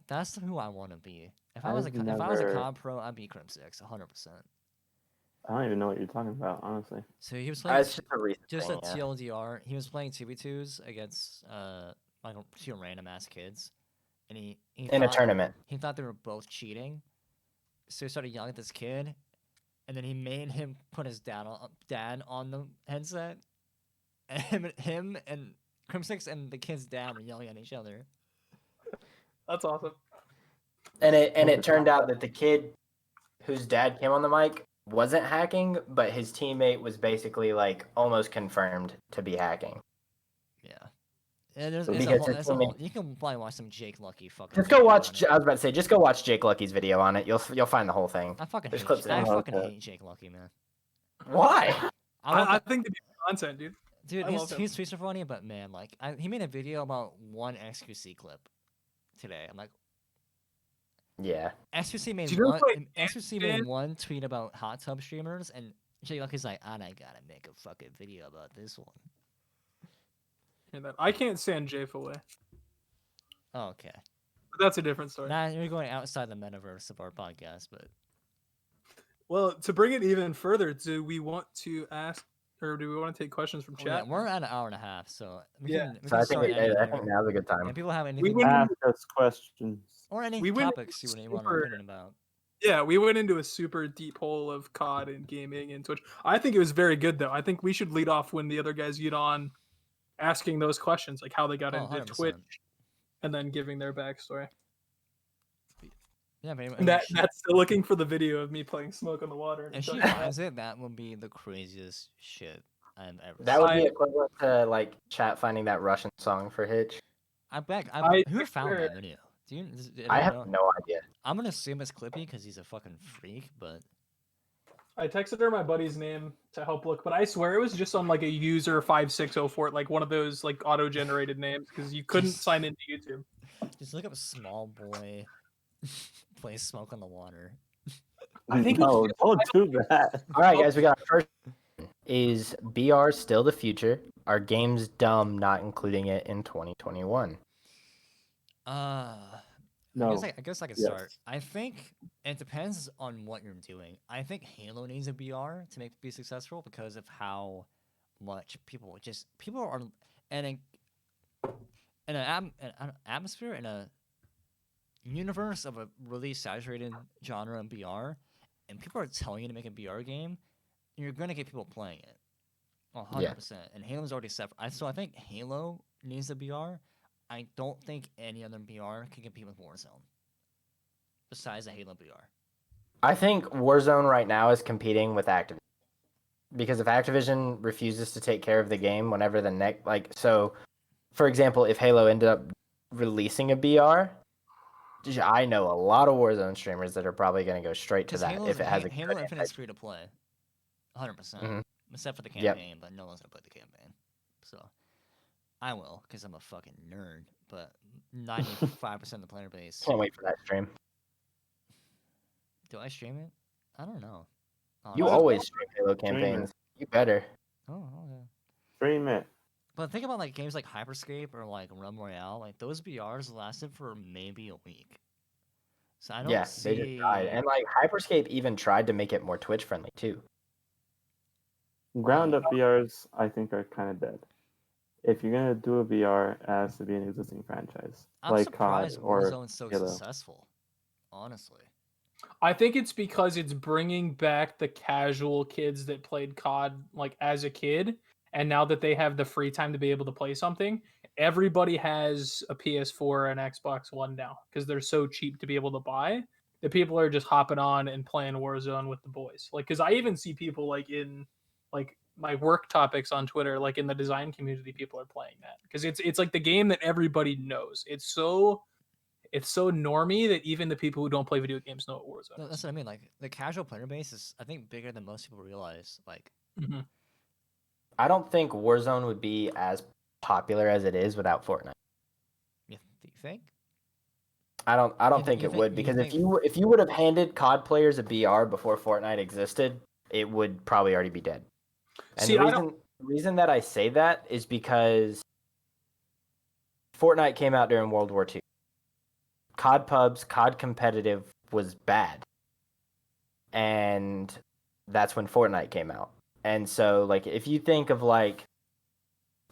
that's who I want to be. If I was I've if I was a never- COD pro, I'd be Crimsix, 100%. I don't even know what you're talking about, honestly. So he was playing It's just a recent just thing, a yeah. TLDR. He was playing 2v2s against like two random ass kids, and he In a thought- tournament. He thought they were both cheating, so he started yelling at this kid, and then he made him put his dad on the headset, and him and Crimsix and the kid's dad were yelling at each other. That's awesome. And it turned out that the kid whose dad came on the mic wasn't hacking, but his teammate was basically like almost confirmed to be hacking. Yeah. And there's, Because it's his a whole, teammate- you can probably watch some Jake Lucky fucking. Just go video watch. on it. I was about to say, just go watch Jake Lucky's video on it. You'll find the whole thing. I fucking there's hate. clips in I it. fucking Okay. hate Jake Lucky, man. Why? I want I the- think it'd be content, dude. dude, I love him. his tweets are funny, but man, like he made a video about one XQC clip today. I'm like, Yeah. XQC made Do you know, one. like, XQC Dan- made one tweet about hot tub streamers, and Jake Lucky's like, I gotta make a fucking video about this one. Hear that? I can't stand Jay Filet, Oh, okay. but that's a different story. Now you're going outside the metaverse of our podcast, but Well, to bring it even further, do we want to ask or do we want to take questions from Oh, yeah, chat? we're at an hour and a half, so we Yeah. can, we So can I start think ending I there. think now's a good time. And people have We anything went Ask us questions. or any we went topics you want our super- opinion about. Yeah, we went into a super deep hole of COD and gaming and Twitch. I think it was very good though. I think we should lead off when the other guys get on, asking those questions like how they got Oh, into 100%. Twitch, and then giving their backstory. Yeah, but And that's looking for the video of me playing Smoke on the Water. And if she showing that. finds it, that would be the craziest shit I've ever That seen. would be equivalent to like chat finding that Russian song for Hitch. Who found swear- that video? Do you? Does I anyone have know? no idea. I'm gonna assume it's Clippy because he's a fucking freak, but I texted her my buddy's name to help look, but I swear it was just on like a user 5604, like one of those like auto-generated names, because you couldn't sign into YouTube. just look up small boy play Smoke on the Water. I think no, don't do that. All right, guys, we got our first. Is BR still the future? Are games dumb not including it in 2021? No. I guess I could Yes. start. I think it depends on what you're doing. I think Halo needs a BR to be successful because of how much people are in an atmosphere, in a universe of a really saturated genre in BR, and people are telling you to make a BR game, you're gonna get people playing it. 100%. And Halo's already set. So I think Halo needs a BR. I don't think any other BR can compete with Warzone. Besides the Halo BR. I think Warzone right now is competing with Activision. Because if Activision refuses to take care of the game whenever the next, so, for example, if Halo ended up releasing a BR, I know a lot of Warzone streamers that are probably going to go straight to that if it has a Halo good Infinite's free to play. 100%. Mhm. Except for the Yep. campaign, but no one's going to play the campaign. So, I will, because I'm a fucking nerd. But 95% of the player base. Can't wait for that stream. Do I stream it? I don't know. You honestly. always stream Halo Stream it. campaigns. You better. Oh, okay. Stream it. But think about like games like Hyperscape or like Realm Royale. Like those BRs lasted for maybe a week. So I don't Yeah, see. they just died. And like Hyperscape even tried to make it more Twitch friendly too. Ground up VRs, I think, are kind of dead. If you're gonna do a VR, it has to be an existing franchise, I'm like surprised COD or Warzone's so Halo. successful. Honestly. I think it's because it's bringing back the casual kids that played COD like as a kid, and now that they have the free time to be able to play something, everybody has a PS4 and Xbox One now because they're so cheap to be able to buy. That people are just hopping on and playing Warzone with the boys. Like, because I even see people like in like my work topics on Twitter, like in the design community, people are playing that because it's like the game that everybody knows. It's so normie that even the people who don't play video games know what Warzone No, is. that's what I mean. Like the casual player base is, I think, bigger than most people realize. Like, Mhm. I don't think Warzone would be as popular as it is without Fortnite. do you think? I don't You think thi- you it think- would you because think- if you would have handed COD players a BR before Fortnite existed, it would probably already be dead. And See, the reason that I say that is because Fortnite came out during World War II. COD pubs, COD competitive was bad. And that's when Fortnite came out. And so like if you think of like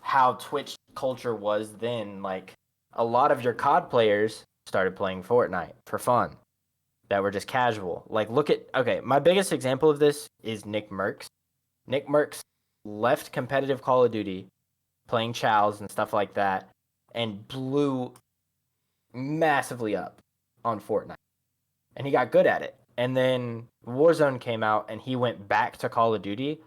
how Twitch culture was then, like a lot of your COD players started playing Fortnite for fun that were just casual. Like my biggest example of this is Nick Merckx. Nick Merckx left competitive Call of Duty playing chows and stuff like that and blew massively up on Fortnite. And he got good at it. And then Warzone came out and he went back to Call of Duty.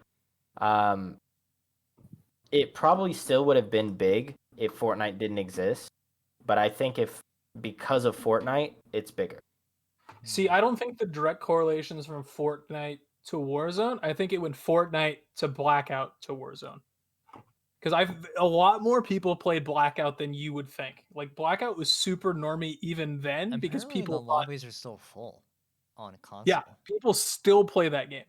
It probably still would have been big if Fortnite didn't exist. But I think because of Fortnite, it's bigger. See, I don't think the direct correlations from Fortnite to Warzone. I think it went Fortnite to Blackout to Warzone. Because a lot more people played Blackout than you would think. Like Blackout was super normie even then because Apparently people the thought, lobbies are still full on console. yeah, people still play that game.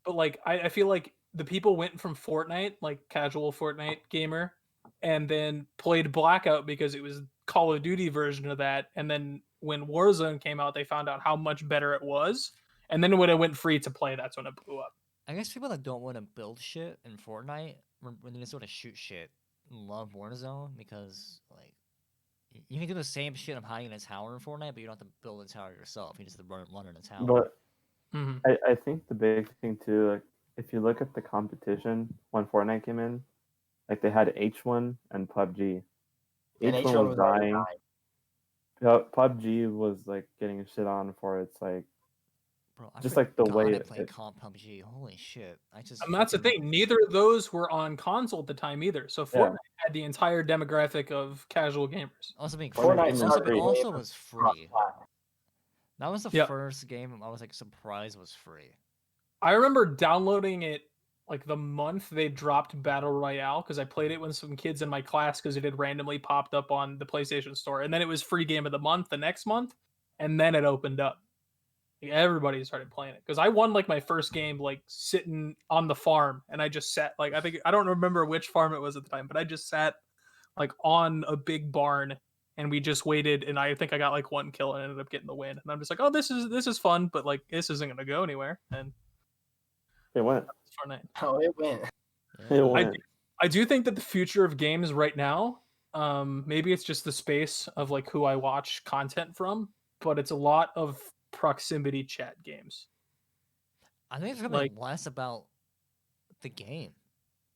But like I feel like the people went from Fortnite, like casual Fortnite gamer, and then played Blackout because it was Call of Duty version of that. And then when Warzone came out, they found out how much better it was. And then when it went free to play, that's when it blew up. I guess people that don't want to build shit in Fortnite, when they just want to shoot shit, love Warzone because like you can do the same shit of hiding in a tower in Fortnite, but you don't have to build a tower yourself. You just have to run in a tower. But Mhm. I think the big thing too, like if you look at the competition when Fortnite came in, like they had H1 and PUBG. And H1 H1 was was already dying. PUBG was like getting shit on for its like Bro, I just like the way I played it comp PUBG. Holy shit! I just And that's the fucking thing. Neither of those were on console at the time either. So Yeah. Fortnite had the entire demographic of casual gamers. also being Fortnite free. came in Also, free. also was free. cross-plat. That was the Yep. first game I was like surprised was free. I remember downloading it like the month they dropped Battle Royale because I played it with some kids in my class because it had randomly popped up on the PlayStation Store. And then it was free game of the month the next month. And then it opened up. Like, everybody started playing it because I won like my first game like sitting on the farm and I just sat like I don't remember which farm it was at the time, but I just sat like on a big barn and we just waited and I think I got like one kill and ended up getting the win. And I'm just like, oh, this is fun, but like this isn't gonna go anywhere. And it went. it's Fortnite. Oh, it went. It Yeah. went. I do think that the future of games right now, maybe it's just the space of like who I watch content from, but it's a lot of proximity chat games. I think it's gonna Like- be less about the game.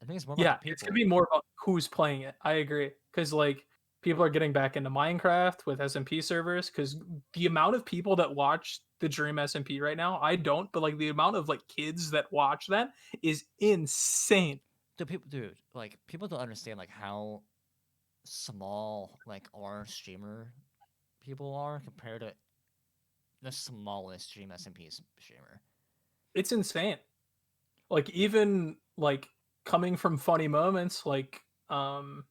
I think it's more about Yeah, the people. it's gonna be more about who's playing it. I agree because like people are getting back into Minecraft with SMP servers because the amount of people that watch the Dream SMP right now, I don't, but like the amount of like kids that watch that is insane. Dude, like people don't understand like how small like our streamer people are compared to the smallest Dream SMP streamer. It's insane. Like even like coming from funny moments, like I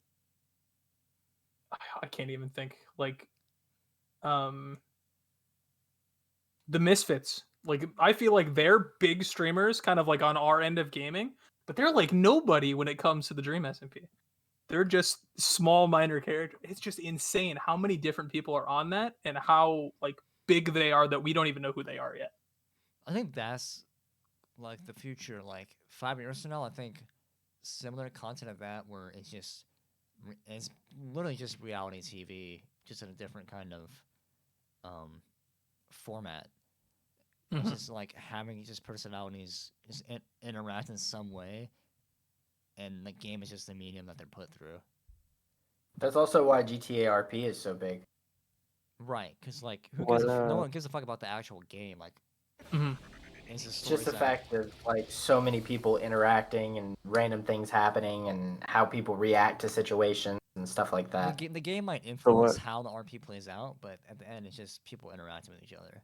can't even think like um the Misfits. Like I feel like they're big streamers kind of like on our end of gaming, but they're like nobody when it comes to the Dream SMP. They're just small minor characters. It's just insane how many different people are on that and how like big they are that we don't even know who they are yet. I think that's like the future. Like 5 years from now, I think similar content of that where it's literally just reality TV, just in a different kind of format. It's Mhm. just like having just personalities just interact in some way, and the game is just the medium that they're put through. That's also why GTA RP is so big. Right, because like who What, gives no one gives a fuck about the actual game. Like Mhm. it's It's just the that- fact of like so many people interacting and random things happening and how people react to situations and stuff like that. the game might influence what- how the RP plays out, but at the end, it's just people interacting with each other.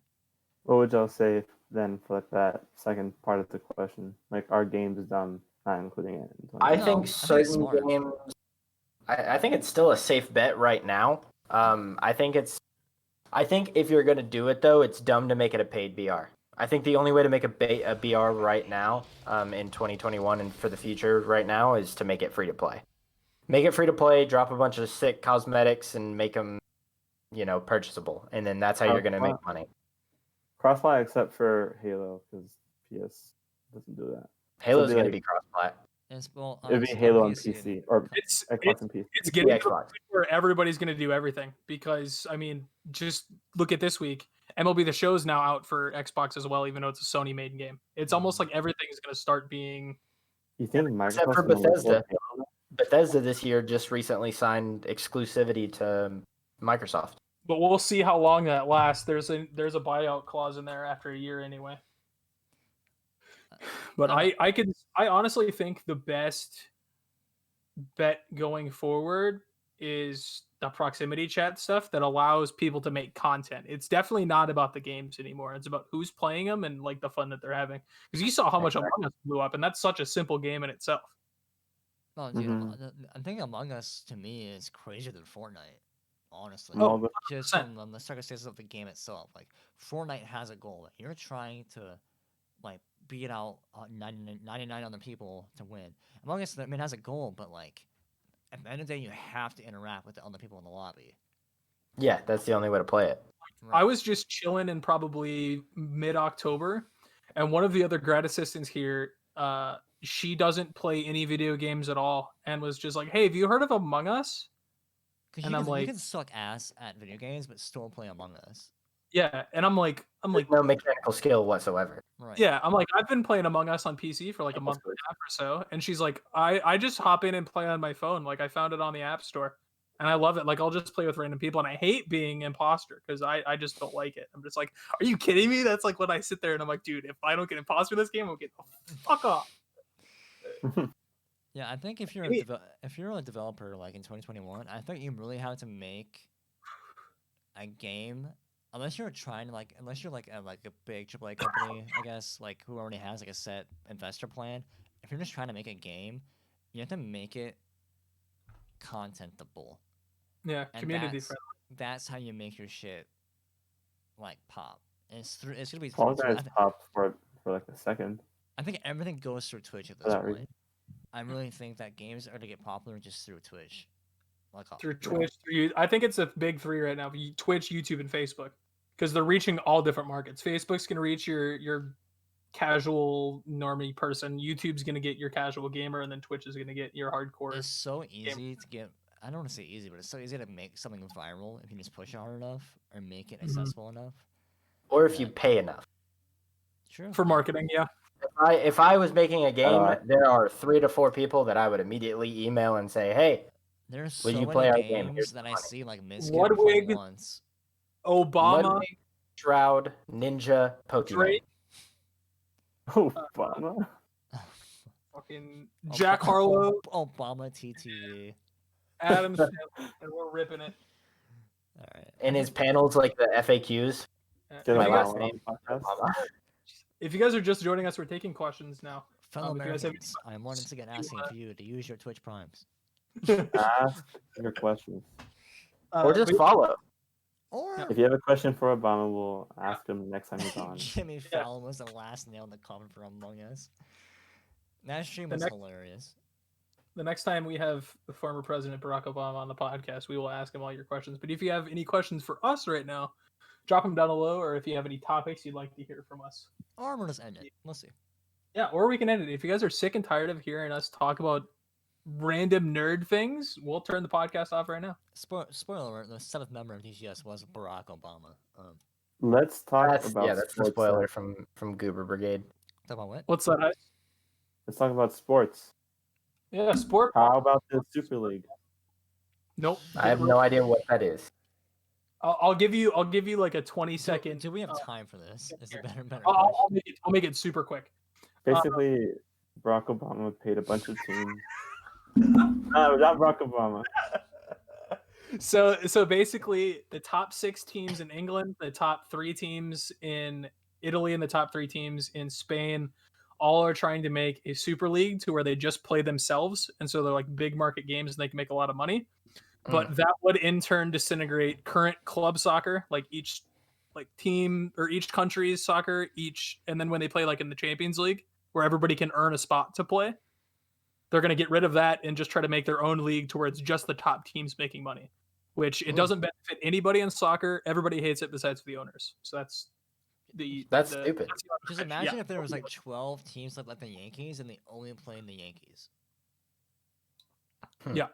What would y'all say then for like that second part of the question? Like our games dumb, not including it. In I 2020? No, think I think it's certain smart. games. I think it's still a safe bet right now. I think if you're gonna do it though, it's dumb to make it a paid BR. I think the only way to make a BR right now, in 2021 and for the future right now, is to make it free to play. Make it free to play, drop a bunch of sick cosmetics, and make them, purchasable. And then that's how you're gonna make money. Crossfire except for Halo because PS doesn't do that. Halo's be gonna like- be cross-plat. It'd be it's Halo on PC PC and- or It's Xbox and PC. it's getting to the Xbox. point where everybody's going to do everything because I mean, just look at this week. MLB The Show is now out for Xbox as well, even though it's a Sony made game. It's almost like everything is going to start being. You think Except Microsoft's for gonna let Bethesda. Halo? Bethesda this year just recently signed exclusivity to Microsoft. But we'll see how long that lasts. There's a buyout clause in there after a year anyway. But I honestly think the best bet going forward is the proximity chat stuff that allows people to make content. It's definitely not about the games anymore. It's about who's playing them and like the fun that they're having. Because you saw how much Among Us blew up, and that's such a simple game in itself. No, dude, Mhm. I think Among Us to me is crazier than Fortnite. Honestly, No, but just 100%. from the circumstances of the game itself. Like Fortnite has a goal. You're trying to like beat out 99 other people to win. Among Us, I mean, has a goal, but like at the end of the day, you have to interact with the other people in the lobby. Yeah, that's the only way to play it. I was just chilling in probably mid-October, and one of the other grad assistants here she doesn't play any video games at all, and was just like, "Hey, have you heard of Among Us?" Because And you I'm can, you like, can suck ass at video games, but still play Among Us. "Yeah," and I'm like, No mechanical skill whatsoever. Right. "Yeah," I'm like, "I've been playing Among Us on PC for like a month and a half or so," and she's like, "I just hop in and play on my phone. Like I found it on the App Store." And I love it. Like I'll just play with random people, and I hate being imposter because I just don't like it. I'm just like, are you kidding me? That's like when I sit there and I'm like, dude, if I don't get imposter in this game, I'll get the fuck off. Yeah, I think if you're Hey. if you're a developer like in 2021, I think you really have to make a game unless you're trying to unless you're like a big AAA company, I guess, like who already has like a set investor plan. If you're just trying to make a game, you have to make it contentable. Yeah, And community friendly. that's how you make your shit like pop. And it's gonna be Fall through Guys popped for like a second. I think everything goes through Twitch at For this that point. reason. I really think that games are to get popular just through Twitch. Like Through Twitch, I think it's a big three right now: Twitch, YouTube, and Facebook, because they're reaching all different markets. Facebook's gonna reach your casual normie person. YouTube's gonna get your casual gamer, and then Twitch is gonna get your hardcore. it's so easy to get. I don't want to say easy, but it's so easy to make something viral if you just push it hard enough or make it accessible enough. Or if you pay enough. True. For marketing, yeah. If I was making a game, Uh, there are 3 to 4 people that I would immediately email and say, "Hey, There's would so you many play our game? games Here's that the I money." see like Miskit Ludwig, play once. Obama, Ludwig, Shroud, Ninja, Pokemon. Drake, Obama. fucking Jack Harlow, Obama TTV. Adam Sandler, and we're ripping it. All right. In his panels, like the FAQs. If Get My you, a guys, last Obama name. podcast. Obama. if you guys are just joining us, we're taking questions now. Fellow if you guys have Americans, I'm once again asking for you to use your Twitch Primes. Ask your questions. Or just but- follow. Or If you have a question for Obama, we'll ask him next time he's on. Jimmy Fallon was the last nail in the coffin for Among Us. That stream The was next- hilarious. the next time we have the former President Barack Obama on the podcast, we will ask him all your questions. But if you have any questions for us right now, drop them down below, or if you have any topics you'd like to hear from us. Or we'll just end it. We'll see. Yeah, or we can end it. If you guys are sick and tired of hearing us talk about random nerd things, we'll turn the podcast off right now. Spoiler alert, the seventh member of DGS was Barack Obama. Let's talk That's about that's the sports spoiler then. from Goober Brigade. Talk about what? What's that? Let's talk about sports. Yeah, sport. How about the Super League? Nope. I have no idea what that is. I'll give you like a 20-second. Do we have time for this? Is it better I'll question? I'll make it super quick. Basically, Barack Obama paid a bunch of teams. No, not Barack Obama. So basically, the top 6 teams in England, the top 3 teams in Italy, and the top 3 teams in Spain, all are trying to make a super league to where they just play themselves, and so they're like big market games, and they can make a lot of money. But that would in turn disintegrate current club soccer, like each team or each country's soccer, and then when they play like in the Champions League, where everybody can earn a spot to play, they're going to get rid of that and just try to make their own league to where it's just the top teams making money, which it doesn't benefit anybody in soccer. Everybody hates it besides the owners. So that's stupid. that's the Just imagine if there was like 12 teams like the Yankees and they only play in the Yankees. Yeah.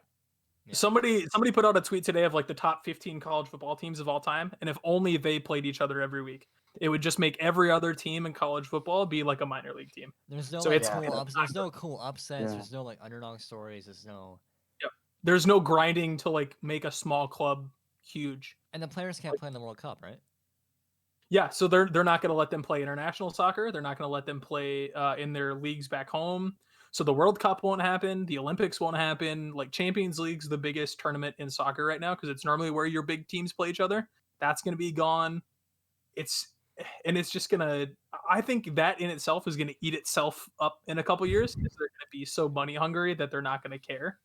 Somebody put out a tweet today of like the top 15 college football teams of all time, and if only they played each other every week, it would just make every other team in college football be like a minor league team. There's no So like it's- there's no cool upsets. Yeah. There's no like underdog stories. There's no, There's no grinding to like make a small club huge. and the players can't play in the World Cup, right? Yeah, so they're not going to let them play international soccer. They're not going to let them play in their leagues back home. So the World Cup won't happen. The Olympics won't happen. Like Champions League's the biggest tournament in soccer right now because it's normally where your big teams play each other. That's going to be gone. It's just going to. I think that in itself is going to eat itself up in a couple years because they're going to be so money hungry that they're not going to care.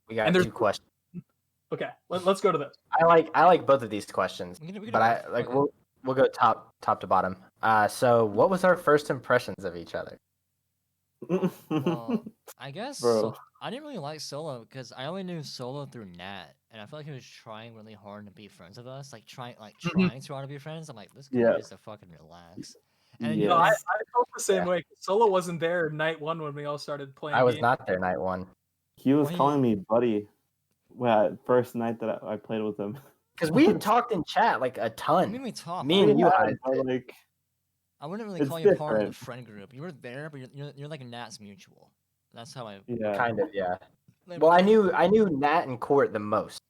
We got And there's- 2 questions. Okay, let's go to this. I like both of these questions, We can do but I both. like Okay. we'll go top to bottom. So what was our first impressions of each other? Well, I guess Bro. I didn't really like Solo because I only knew Solo through Nat, and I feel like he was trying really hard to be friends with us, trying to want to be friends. I'm like, this guy Yeah. needs to fucking relax. And No, I Yeah. felt the same Yeah. way. Solo wasn't there night one when we all started playing. I was games. not there night one He was Well, calling me buddy. Well, first night that I played with him. because we had talked in chat like a I ton. mean, we talked. Me but and you, had, Heise. but, like, I wouldn't really it's call you part of the different. friend group. You were there, but you're like a Nat's mutual. That's how I. yeah. Kind of, yeah. Like, Well, I knew Nat and Court the most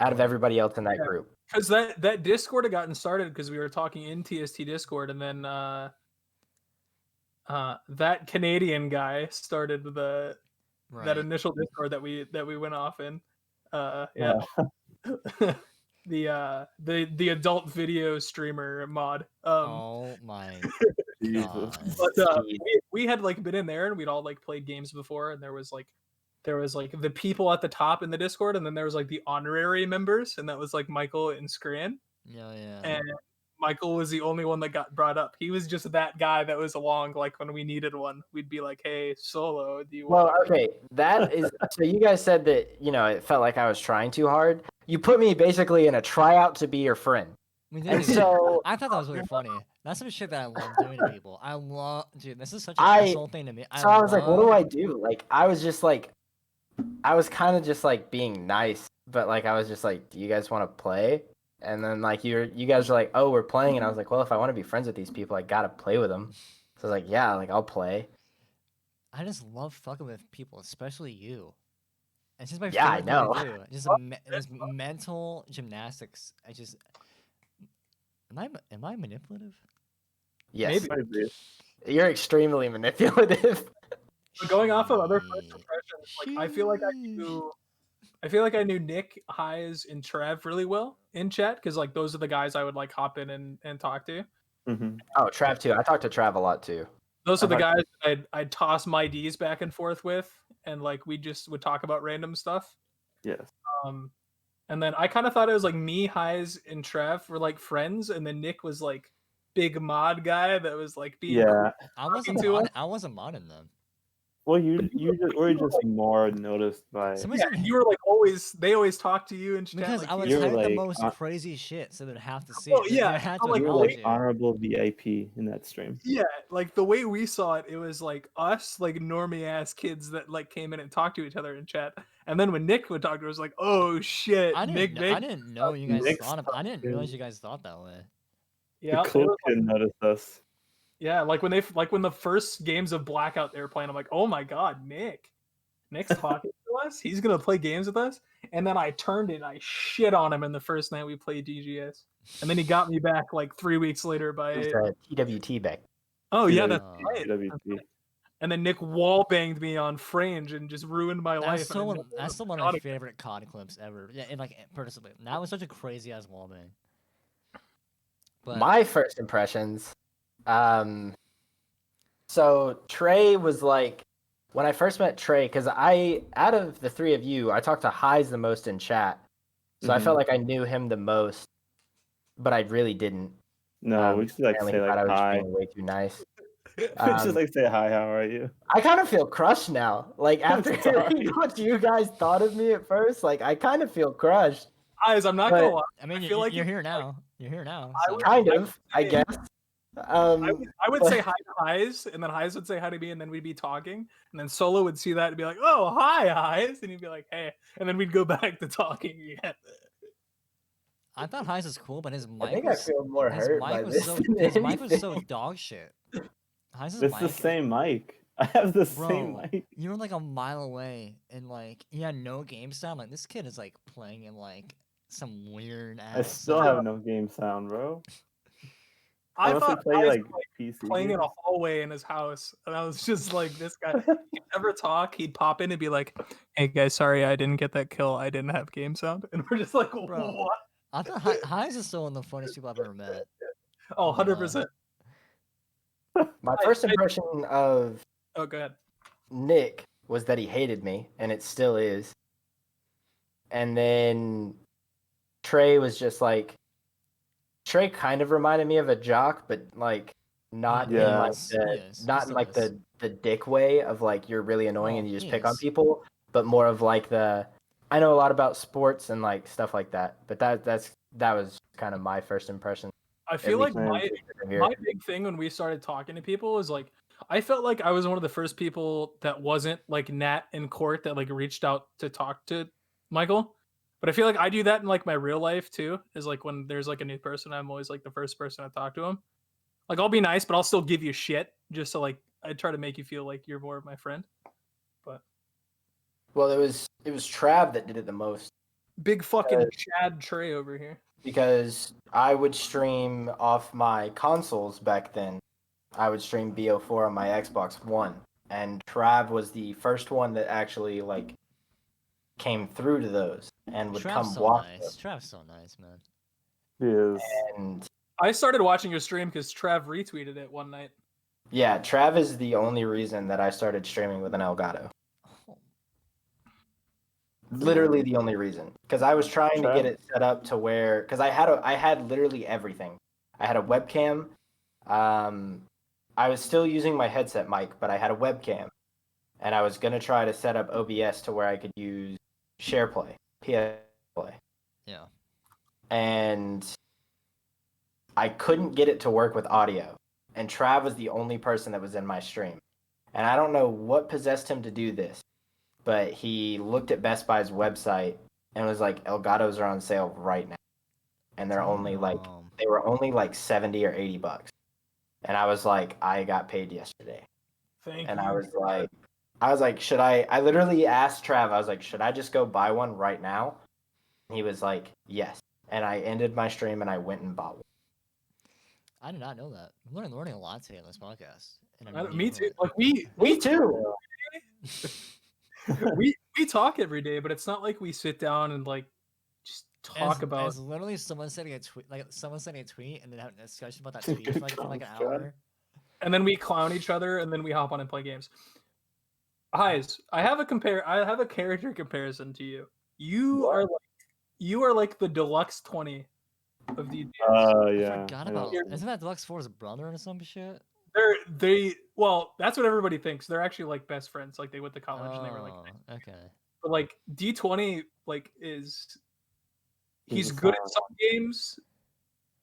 out of Court. everybody else in that Yeah. group. Because that Discord had gotten started because we were talking in TST Discord, and then that Canadian guy started that Right. initial Discord that we went off in. Yeah. The adult video streamer mod. Oh my Jesus. god. But Jeez. we had like been in there and we'd all like played games before, and there was like the people at the top in the Discord, and then there was like the honorary members, and that was like Michael and Scran. Yeah, yeah. And Michael was the only one that got brought up. He was just that guy that was along, like when we needed one. We'd be like, "Hey, Solo, do you Well, want?" okay, that is. So you guys said that it felt like I was trying too hard. You put me basically in a tryout to be your friend, We and did. so I thought that was really funny. That's some shit that I love doing to people. I love, dude. This is such an I- asshole thing to me. I was like, what do love- I do? Like, I was just like, I was kind of just like being nice, but like I was just like, do you guys want to play? And then like you guys were like, oh, we're playing, and I was like, well, if I want to be friends with these people, I gotta play with them. So I was like, yeah, like I'll play. I just love fucking with people, especially you. It's just my Yeah, I favorite thing to know. do. Just this mental gymnastics. I just. Am I manipulative? Yes, Maybe. Maybe. you're extremely manipulative. But going off of other first Shit. impressions, like I feel like I knew Nick, Heise, and Trev really well in chat, because like those are the guys I would like hop in and talk to. Hmm. Oh, Trav too. I talked to Trav a lot too. Those are the Uh-huh. guys I'd toss my Ds back and forth with, and like we just would talk about random stuff. Yes. And then I kind of thought it was like me, Heise, and Trev were like friends, and then Nick was like big mod guy that was like being Yeah. I wasn't to us? I wasn't modding them. Well, you were just more noticed by. Somebody Yeah, said, and you were like they always talk to you in chat. because like, I was you were typing the like, most uh, crazy shit, so they'd have to see Oh, it. They yeah, had I'm to like, You were acknowledge like it. honorable VIP in that stream. Yeah, like the way we saw it, it was like us, like normie ass kids that like came in and talked to each other in chat. And then when Nick would talk to us, it was like, oh shit, I Nick, didn't know you guys Nick's thought of. I didn't fucking- realize you guys thought that way. yeah, The it cloak was like- didn't notice us. yeah, like when the first games of Blackout they were playing, I'm like, oh my god, Nick's talking to us. He's gonna play games with us. And then I turned it and I shit on him in the first night we played DGS. And then he got me back like 3 weeks later by It was TWT back. oh yeah, that's Uh, right. TWT. And then Nick wall banged me on Frange and just ruined my life. That's and I still one. never That's still would've one of my got it. favorite COD clips ever. Yeah, and like personally, that was such a crazy ass wallbang. But My first impressions. So Trey was like, when I first met Trey, because out of the three of you, I talked to Heise the most in chat. So I felt like I knew him the most, but I really didn't. No, we should like Apparently say he like thought I was hi. being way too nice. We should Um, like say hi. How are you? I kind of feel crushed now. Like I'm after sorry. hearing what you guys thought of me at first, like I kind of feel crushed. Guys, I'm not gonna But- lie. I mean, I feel like you're it- here now. You're here now. I so- would- Kind of, I guess. I would but- say hi to Heise, and then Heise would say hi to me, and then we'd be talking, and then Solo would see that and be like, "Oh, hi, Heise," and he'd be like, "Hey," and then we'd go back to talking again. I thought Heise was cool, but his I mic think I was feel more his hurt by mic was this so than his mic was so anything. dog shit. Heise's It's the mic, same mic. I have the same bro. mic. You were like a mile away, and like he had no game sound. Like this kid is like playing in like some weird I ass. still have no game sound, bro. I Unless we thought play Heise like was, like, PC playing in a games. hallway in his house, and I was just like, "This guy." He'd never talk. He'd pop in and be like, "Hey guys, sorry I didn't get that kill. I didn't have game sound," and we're just like, Bro. "What?" I thought Heise is still one of the funniest people I've ever met. Oh, 100%. My first impression of Oh, go ahead. Nick was that he hated me, and it still is. And then Trey was just like, Trey kind of reminded me of a jock, but like not in Yeah. like the Yes, not he in like does. the dick way of like you're really annoying and you just pick on yes. people, but more of like the I know a lot about sports and like stuff like that. But that was kind of my first impression. I feel like least my big thing when we started talking to people is like I felt like I was one of the first people that wasn't like Nat and Court that like reached out to talk to Michael. But I feel like I do that in like my real life too. Is like when there's like a new person, I'm always like the first person to talk to him. Like I'll be nice, but I'll still give you shit just to like I try to make you feel like you're more of my friend. But Well, it was Trav that did it the most big fucking Chad Trey over here. because I would stream off my consoles back then. I would stream BO4 on my Xbox One, and Trav was the first one that actually like came through to those and would Trav's come so watch nice. Trav's so nice, man. He is. them. And I started watching your stream because Trav retweeted it one night. yeah, Trav is the only reason that I started streaming with an Elgato. Oh, Literally the only reason, because I was trying to Trav? get it set up to where, because I had literally everything. I had a webcam. I was still using my headset mic, but I had a webcam, and I was gonna try to set up OBS to where I could use SharePlay, PS Play, yeah. and I couldn't get it to work with audio. And Trav was the only person that was in my stream, and I don't know what possessed him to do this, but he looked at Best Buy's website and was like, Elgatos are on sale right now, and they're only like Damn. they were only like $70 or $80. And I was like, I got paid yesterday. Thank And you. I was like, should I literally asked Trav, I was like, should I just go buy one right now? And he was like, yes. And I ended my stream and I went and bought one. I did not know that. I'm learning a lot today on this podcast. And Me too. Like Me too. we talk every day, but it's not like we sit down and like just talk about. As literally someone sending a tweet, like someone sending a tweet, and then having a discussion about that tweet for like an hour. And then we clown each other, and then we hop on and play games. Highs, I have a character comparison to you. You are like the deluxe 20 of DGS. I Yeah. forgot I know. about. Isn't that Deluxe 4's brother or some shit? Well, that's what everybody thinks. They're actually like best friends. Like they went to college and they were like. Oh, okay. But like D20, like he's He's a good at silent some games,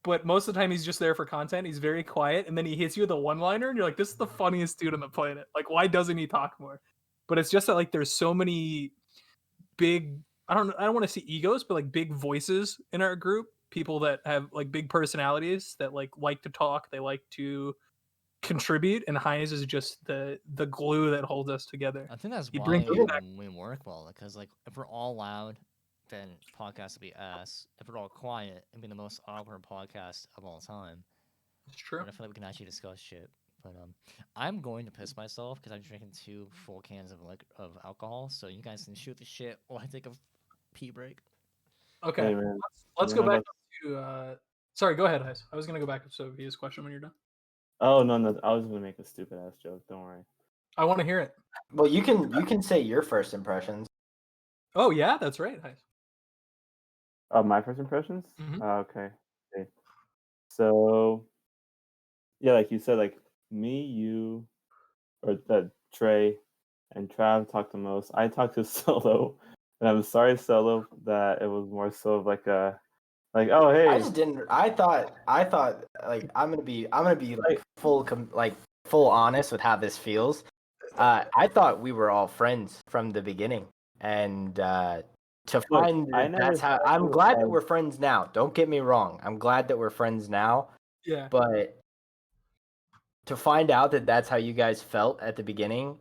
but most of the time he's just there for content. He's very quiet, and then he hits you with a one-liner, and you're like, "This is the funniest dude on the planet. Like, why doesn't he talk more?" But it's just that like there's so many big. I don't want to say egos, but like big voices in our group. People that have like big personalities that like to talk. They like to contribute, and Heinz is just the glue that holds us together. I think that's He why brings it back. we work well. Because like if we're all loud, then podcast will be ass. If we're all quiet, it'd be the most awkward podcast of all time. It's true. And I feel like we can actually discuss shit. But I'm going to piss myself because I'm drinking 2 full cans of alcohol. So you guys can shoot the shit while I take a pee break. Okay, Hey, man. let's You go know back up to. Sorry, go ahead, Heis. I was gonna go back to Sophia's question when you're done. Oh no, I was gonna make a stupid ass joke. Don't worry. I want to hear it. Well, you can say your first impressions. Oh yeah, that's right, Heis. My first impressions. Mhm. Okay. So, yeah, like you said, like me, you, or that Trey and Trav talked the most. I talked to Solo, and I'm sorry, Solo, that it was more so of like a, like, oh hey. I just didn't. I thought like I'm gonna be like full honest with how this feels. I thought we were all friends from the beginning, and to find I that never that's how thought I'm you glad that had- we're friends now. Don't get me wrong. I'm glad that we're friends now, Yeah. but to find out that that's how you guys felt at the beginning,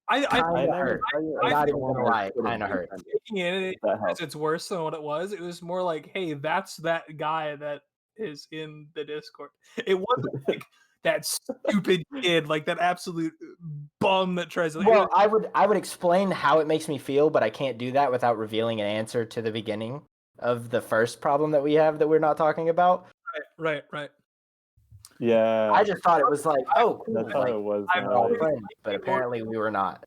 I kinda never hurt. thought you I'm I not think even gonna lie, it kind of hurt. taking it That as helps. it's worse than what it was. It was more like, hey, that's that guy that is in the Discord. It wasn't like that stupid kid, like that absolute bum that tries to. Like, Well, I would explain how it makes me feel, but I can't do that without revealing an answer to the beginning of the first problem that we have that we're not talking about. right. Yeah. I just thought it was like, oh, cool, That's how like, it was. I'm we're all always- friends, but apparently we were not.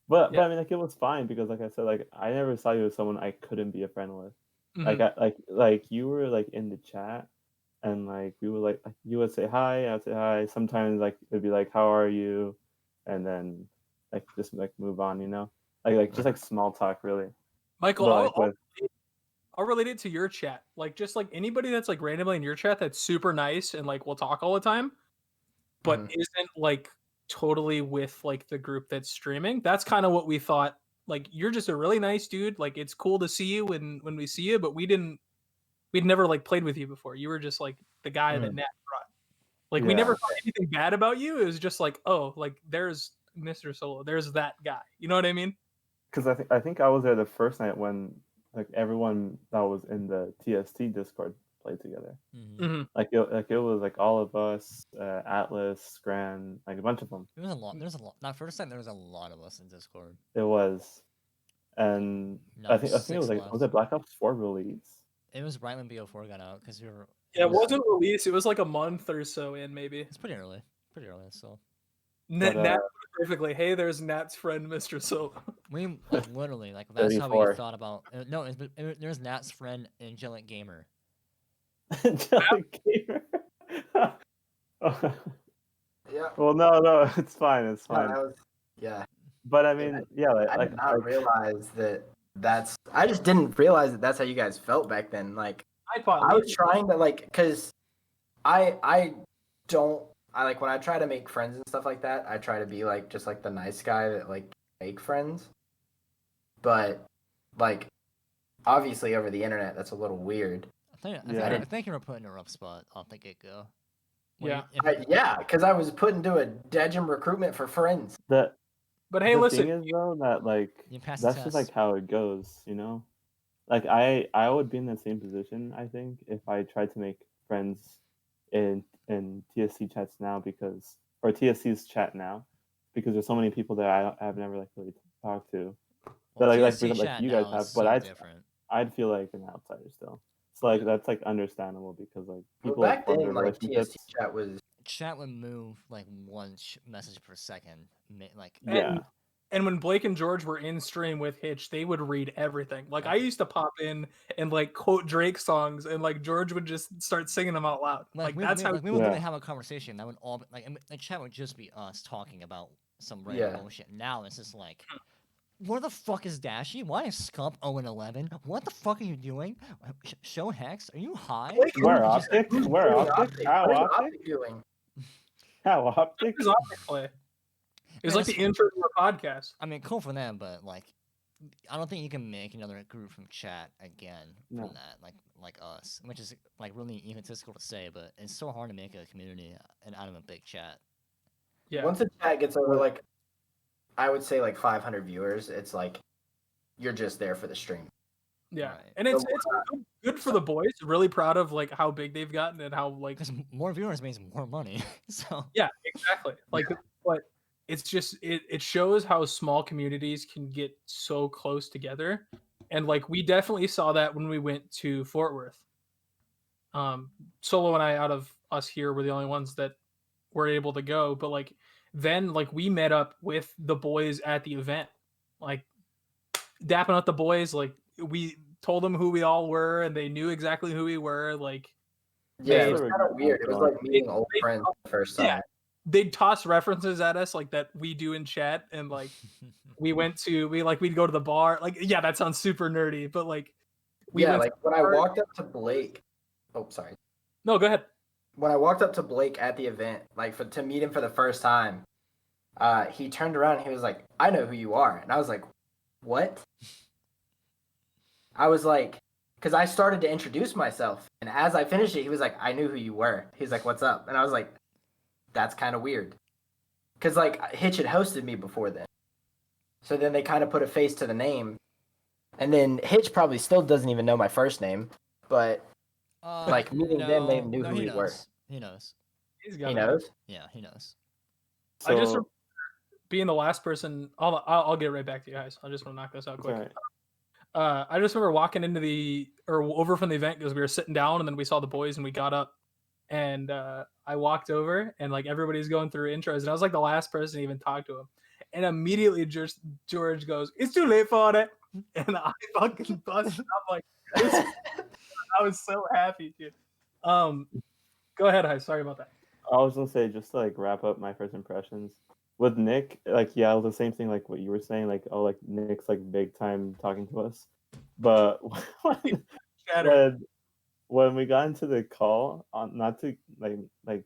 But Yeah. I mean, like it was fine because, like I said, like I never saw you as someone I couldn't be a friend with. Mhm. Like you were like in the chat, and like we would like you would say hi, I'd say hi. Sometimes like it'd be like, how are you, and then like just like move on, you know, like just like small talk really. Michael, But, like, I'll relate it to your chat. Like just like anybody that's like randomly in your chat that's super nice and like will talk all the time, but isn't like totally with like the group that's streaming. That's kind of what we thought. Like you're just a really nice dude. Like it's cool to see you when we see you, but we'd never like played with you before. You were just like the guy that Nat brought. Like we never thought anything bad about you. It was just like, oh, like there's Mr. Solo. There's that guy. You know what I mean? Because I think I was there the first night when like everyone that was in the TST Discord played together. Mm-hmm. Like it was like all of us, Atlas, Gran, like a bunch of them. There was a lot. There's a lot. That first time there was a lot of us in Discord. It was, and Now I there's think it was 6 like left. was it Black Ops 4 release? It was right when BO4 got out because we were. Yeah, it wasn't released. It was like a month or so in, maybe. It's pretty early. Pretty early still. Nat put it perfectly. Hey, there's Nat's friend, Mr. Solo. We like literally like that's how 34. we thought about. No, there's Nat's friend, Angelic Gamer. Angelic Gamer. Yeah. Well, no, it's fine. It's No, fine. that was, yeah. But I mean, yeah, I did not realize that that's. I just didn't realize that that's how you guys felt back then. Like I was trying to like, cause I don't. I like when I try to make friends and stuff like that. I try to be like just like the nice guy that like make friends. But like, obviously over the internet, that's a little weird. I think you were put in a rough spot off the get go. Yeah. Because I was put into a Degem recruitment for friends. But hey, the listen. thing is though that like that's just like how it goes, you know. Like I would be in the same position, I think, if I tried to make friends in TSC chats now or TSC's chat now, because there's so many people that I've never like really talked to. Well, that like TSC you guys have, but different. I'd feel like an outsider still. So like that's like understandable because like people back form then, their like relationships. TSC chat would move like one message per second. Like And when Blake and George were in stream with Hitch, they would read everything. Like I used to pop in and like quote Drake songs, and like George would just start singing them out loud. Like that's how we would really have a conversation. That would all like the chat would just be us talking about some random bullshit. Now it's just like, where the fuck is Dashy? Why is Scump 0-11? What the fuck are you doing? Show Hex? Are you high? Where Optic? Where Optic? How Optic? doing? How Optic? What does Optic play? It was like the intro to our podcast. I mean, cool for them, but like, I don't think you can make another group from chat again from that, like us, which is like really egotistical to say, but it's so hard to make a community and out of a big chat. Yeah. Once a chat gets over like, I would say like 500 viewers, it's like you're just there for the stream. Yeah, and it's good for the boys. Really proud of like how big they've gotten and how like because more viewers means more money. So yeah, exactly. Like, but it's just it shows how small communities can get so close together, and like we definitely saw that when we went to Fort Worth. Solo and I, out of us here, were the only ones that were able to go, but like then like we met up with the boys at the event, like dapping up the boys. Like we told them who we all were, and they knew exactly who we were. Like it was kind of weird. It was like meeting old friends the first time. Yeah, they'd toss references at us like that we do in chat, and like we'd go to the bar. Like yeah, that sounds super nerdy, but like when I walked up to Blake. Oh, sorry. No, go ahead. When I walked up to Blake at the event, like to meet him for the first time, he turned around and he was like, "I know who you are," and I was like, "What?" I was like, because I started to introduce myself, and as I finished it, he was like, "I knew who you were." He's like, "What's up?" And I was like, "That's kind of weird," because like Hitch had hosted me before then, so then they kind of put a face to the name, and then Hitch probably still doesn't even know my first name, but like meeting them, they knew who we were. He knows. He knows. Yeah, he knows. So, I just being the last person. I'll get right back to you guys. I just want to knock this out quick. Right. I just remember walking into over from the event because we were sitting down, and then we saw the boys, and we got up, and I walked over, and like everybody's going through intros, and I was like the last person to even talk to him, and immediately George goes, "It's too late for it," and I fucking busted. I'm like, I was so happy, dude. Go ahead, Hi. Sorry about that. I was gonna say, just to like wrap up my first impressions with Nick, like it was the same thing like what you were saying, like Nick's like big time talking to us, but Shatter. when we got into the call, not to like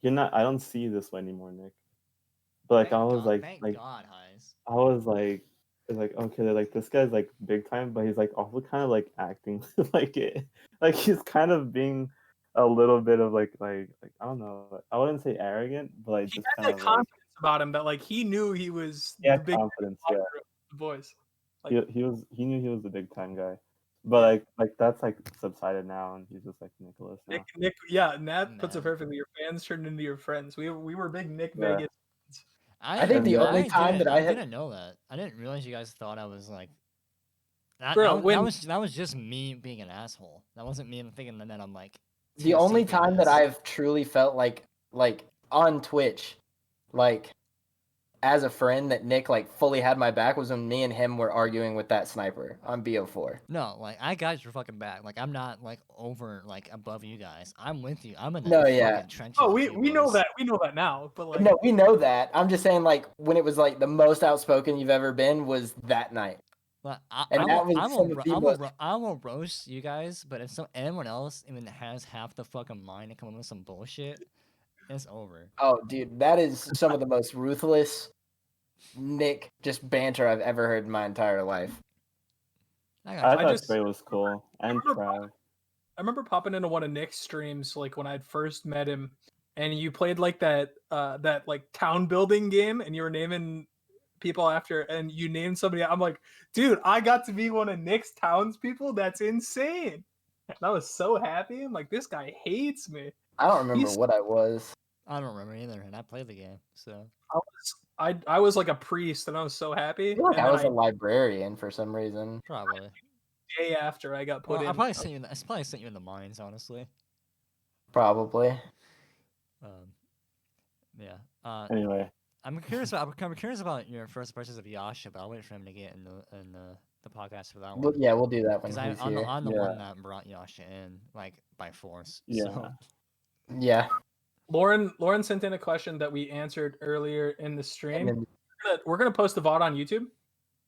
you're not. I don't see you this way anymore, Nick. But like I was Thank like God, Heis. I was like, it's like okay, they're like this guy's like big time, but he's like also kind of like acting like it, like he's kind of being a little bit of like I don't know, I wouldn't say arrogant, but like He just had kind that of like confidence about him that like he knew he was yeah, the big confidence, yeah. voice. He knew he was the big time guy, but Yeah. like that's like subsided now, and he's just like Nicholas now. Nick, yeah, Nat puts it Man. perfectly. Your fans turned into your friends. We were big Nick Yeah. Vegas. I think the only time that I have- didn't know that. I didn't realize you guys thought I was like that. Bro, That was just me being an asshole. That wasn't me thinking that I'm like. the too only time that sleepiness. I've truly felt like on Twitch, like as a friend that Nick like fully had my back was when me and him were arguing with that sniper on BO4. No, like I got your fucking back. Like I'm not like over like above you guys. I'm with you. I'm in the No, yeah. fucking trenches. oh, with you we know boys. that. We know that now. But like, No, we know that. I'm just saying like when it was like the most outspoken you've ever been was that night. But And that was some of the most- I will roast you guys, but if anyone else even has half the fucking mind to come up with some bullshit, it's over. Oh, dude, that is some of the most ruthless Nick just banter I've ever heard in my entire life. I I got you. thought just- Trey was cool, and remember Trav. I remember popping into one of Nick's streams like when I'd first met him, and you played like that like town building game, and you were naming people after, and you named somebody. I'm like, dude, I got to be one of Nick's townspeople. That's insane. And I was so happy. I'm like, this guy hates me. I don't remember He's- what I was. I don't remember either, and I played the game, so I was like a priest, and I was so happy. I feel like and I then was a librarian for some reason. probably. day after I got put Well, in. I probably sent you. I probably sent you in the mines, honestly. Probably. Yeah. Anyway, I'm curious about your first impressions of Yasha, but I'll wait for him to get in the podcast for that one. Well, yeah, we'll do that when Because he's I'm here. the Yeah. one that brought Yasha in, like by force. Yeah. So. Yeah. Lauren sent in a question that we answered earlier in the And stream. then We're gonna post the VOD on YouTube.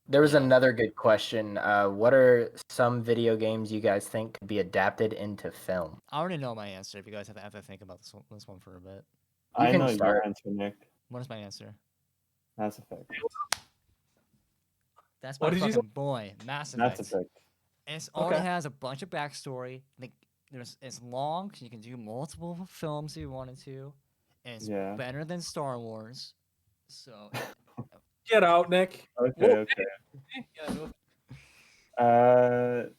there was Yeah. another good question. What are some video games you guys think could be adapted into film? I already know my answer. If you guys have to think about this one for a bit. You I can know start. your answer, Nick. What is my answer? Mass Effect. That's my What did you fucking boy, Mass Mass Effect. Effect. It already Okay. has a bunch of backstory. Like, it's long, so you can do multiple films if you wanted to. And it's Yeah. better than Star Wars. So, Get out, Nick. Okay. Whoa. Okay. Yeah, no-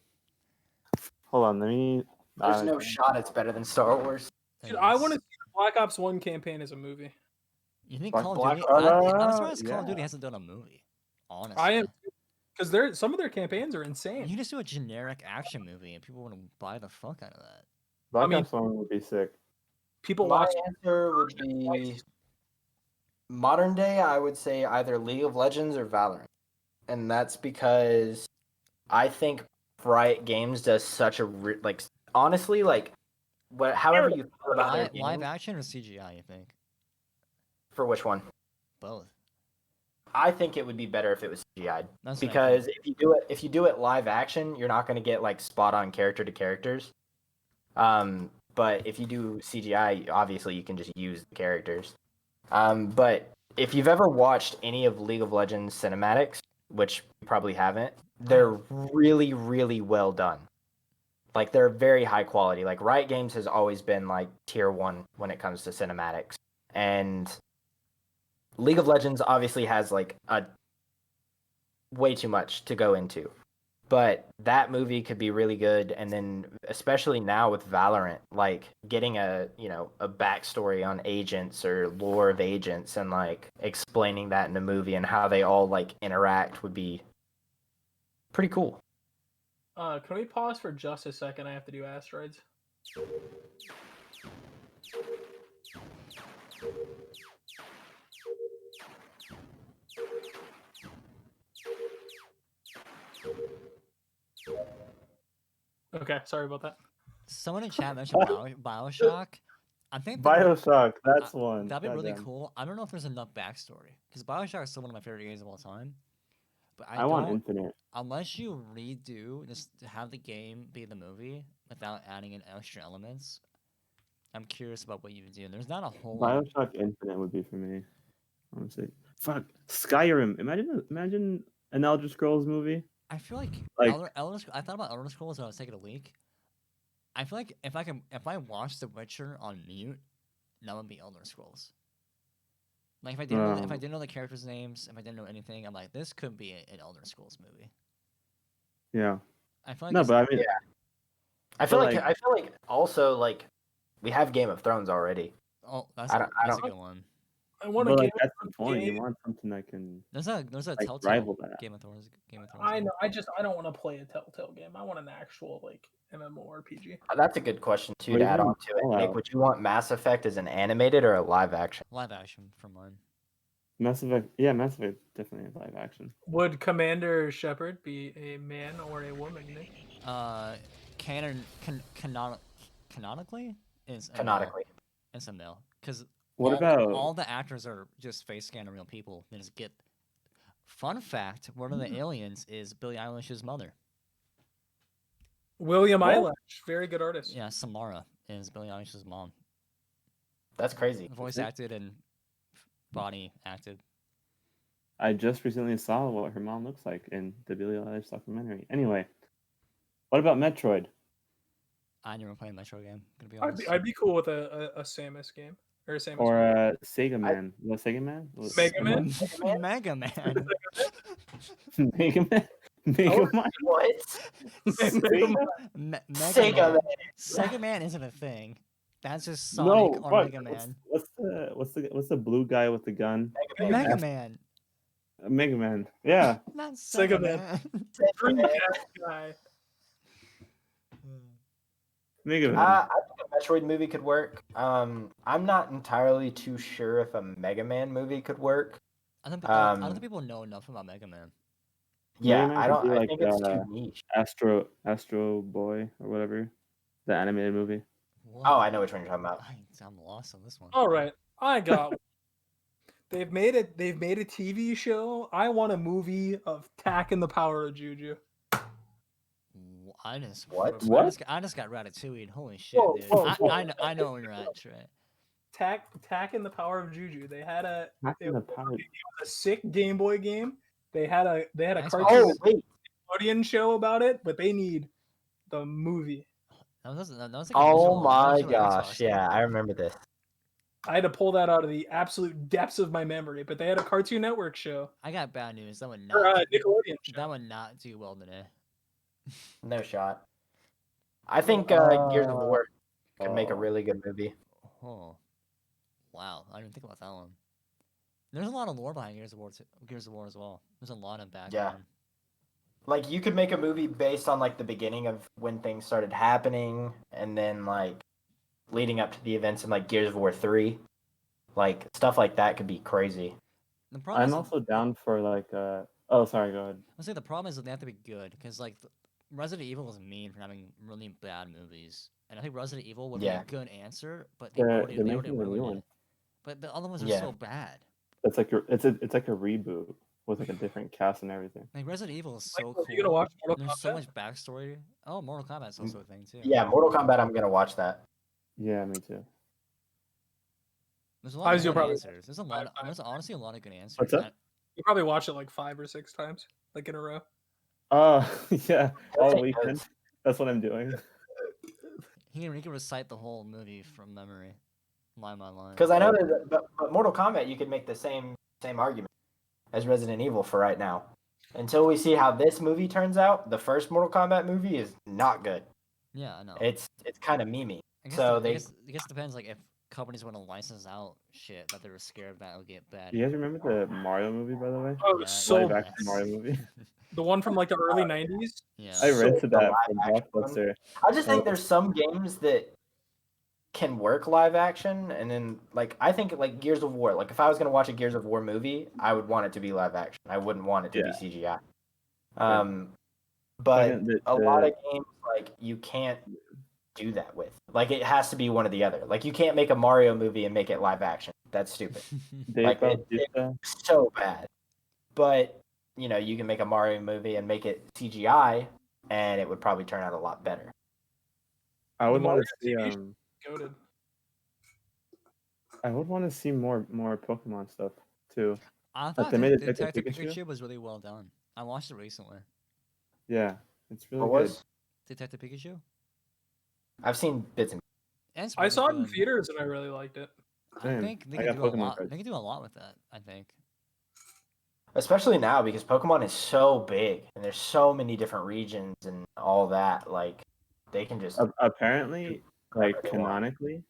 Hold on. Let me. There's no shot it's better than Star Wars. Dude, I want to see the Black Ops 1 campaign as a movie. You think Black- Call of Black- Duty? I'm surprised Call of yeah. Duty hasn't done a movie. Honestly, I am, because some of their campaigns are insane. You can just do a generic action movie, and people want to buy the fuck out of that. Black mean- Ops 1 would be sick. People My watch. answer would be modern day. I would say either League of Legends or Valorant, and that's because I think Riot Games does such a honestly however you feel about their Live games, action or CGI? You think for which one? both? I think it would be better if it was CGI That's what I because think. if you do it live action, you're not going to get like spot on character to characters. But if you do CGI, obviously you can just use the characters. But if you've ever watched any of League of Legends cinematics, which you probably haven't, they're really, really well done. Like they're very high quality. Like Riot Games has always been like tier 1 when it comes to cinematics. And League of Legends obviously has like a way too much to go into. But that movie could be really good, and then especially now with Valorant, like getting a backstory on agents or lore of agents and like explaining that in a movie and how they all like interact would be pretty cool. Can we pause for just a second? I have to do asteroids. Okay, sorry about that. Someone in chat mentioned Bioshock. I think Bioshock. That's one. that'd be really Goddamn. cool. I don't know if there's enough backstory because Bioshock is still one of my favorite games of all time. But I want don't, Infinite. unless you redo just to have the game be the movie without adding in extra elements. I'm curious about what you would do. There's not a whole lot. Bioshock Infinite would be for me. Honestly, fuck Skyrim. Imagine an Elder Scrolls movie. I feel like Like- I thought about Elder Scrolls when I was taking a leak. I feel like if I watched The Witcher on mute, that would be Elder Scrolls. Like if I didn't know the characters' names, if I didn't know anything, I'm like, this could be an Elder Scrolls movie. Yeah. I feel like No, it's- but I mean, Yeah. I feel But, like I feel like also like we have Game of Thrones already. oh, that's I a don't- good one. I want but to like game. that's the point. You game. want something that can. There's a Like, Telltale rival that. Game of Thrones. I game. know. I don't want to play a Telltale game. I want an actual like MMORPG. That's a good question too What to do you add on want to it. Fallout? Nick, would you want Mass Effect as an animated or a live action? Live action for mine. Mass Effect. Yeah, Mass Effect definitely is live action. Would Commander Shepard be a man or a woman, Nick? Canonically is a Canonically. male. It's a male because What about all the actors are just face scanning real people. They just get. Fun fact: one of the aliens is Billie Eilish's mother. William What? Eyelash, very good artist. Yeah, Samara is Billie Eilish's mom. That's crazy. Voice acted and body acted. I just recently saw what her mom looks like in the Billie Eilish documentary. Anyway, what about Metroid? I never played a Metro game. Gonna be I'd honest. be cool with a Samus game or a Samus. Or movie. Sega Man? Was Sega Man? Mega Man? Mega Man. Mega Man? Mega Man? What? Sega? Mega Sega Man. Man. Sega Man isn't a thing. That's just No, Sonic or fuck. Mega Man. What's the blue guy with the gun? Mega Man. Mega Man. Yeah. Not Sega Sega Man. Man. Dreamcast guy. Mega Man. I think a Metroid movie could work. I'm not entirely too sure if a Mega Man movie could work. I don't think people know enough about Mega Man. Yeah, Man I could don't. be I like, think it's too niche. Astro Boy or whatever. The animated movie. What? Oh, I know which one you're talking about. I'm lost on this one. All right, I got. one. They've made a TV show. I want a movie of Tak and the Power of Juju. I just What? I just got Ratatouille. Holy shit, Whoa, dude! whoa, whoa. I know where you're at, Trey. Tak and the Power of Juju. They had a Power. a sick Game Boy game. They had a Xbox. cartoon Oh wait. Nickelodeon show about it, but they need the movie. That was like Oh my original gosh. Xbox Yeah, game. I remember this. I had to pull that out of the absolute depths of my memory, but they had a Cartoon Network show I got bad news. That would or not. Nickelodeon show. That would not do well today. No shot. I think Gears of War could make a really good movie. Oh, wow! I didn't think about that one. There's a lot of lore behind Gears of War. Gears of War as well. There's a lot of background. Like you could make a movie based on like the beginning of when things started happening, and then like leading up to the events in like Gears of War 3. Like stuff like that could be crazy. The problem I'm is, also down for like oh sorry, go ahead. I say the problem is that they have to be good because like Resident Evil is mean for having really bad movies, and I think Resident Evil would be Yeah. a good answer, but they They're already making a new ruined one. it. But the other ones are Yeah. so bad. It's like it's like a reboot with like a different cast and everything. Like Resident Evil is so Michael, cool. you gonna watch Mortal There's so Kombat? much backstory. Oh, Mortal Kombat's also a thing too. Yeah, Mortal Kombat. I'm gonna watch that. Yeah, me too. There's a lot of You'll good probably- answers. There's a lot. There's honestly a lot of good answers. What's that? You probably watch it like 5 or 6 times, like in a row. Oh yeah, all That's weekend. That's what I'm doing. He can recite the whole movie from memory, line by line. Because I know that, but Mortal Kombat, you could make the same argument as Resident Evil for right now. Until we see how this movie turns out, the first Mortal Kombat movie is not good. Yeah, I know. It's kind of memey. I guess so I they- guess it depends. Like if companies want to license out shit that they're scared that will get bad. Do you guys remember the Mario movie, by the way? Oh, it Yeah, was so Live bad. action Mario movie. The one from like the early 90s. Yeah. I So rented the that live from action one? Blockbuster. I just think there's some games that can work live action, and then like I think like Gears of War. Like if I was gonna watch a Gears of War movie, I would want it to be live action. I wouldn't want it to be CGI. But Second, a lot of games like you can't do that with. Like it has to be one or the other. Like you can't make a Mario movie and make it live action. That's stupid. Dave like, Bautista. So bad. But you can make a Mario movie and make it CGI, and it would probably turn out a lot better. I would want Mario to see TV Goated. I would want to see more Pokemon stuff too. I Like thought they made a Detective Pikachu. Pikachu was really well done. I watched it recently. Yeah, it's really What good. was? Detective Pikachu. I've seen bits and It's I really saw it in good. theaters and I really liked it. I Same. think they I can got do a Pokemon lot. cards. They can do a lot with that. I think. especially now because Pokemon is so big and there's so many different regions and all that. Like they can just Apparently, like whatever they want. canonically,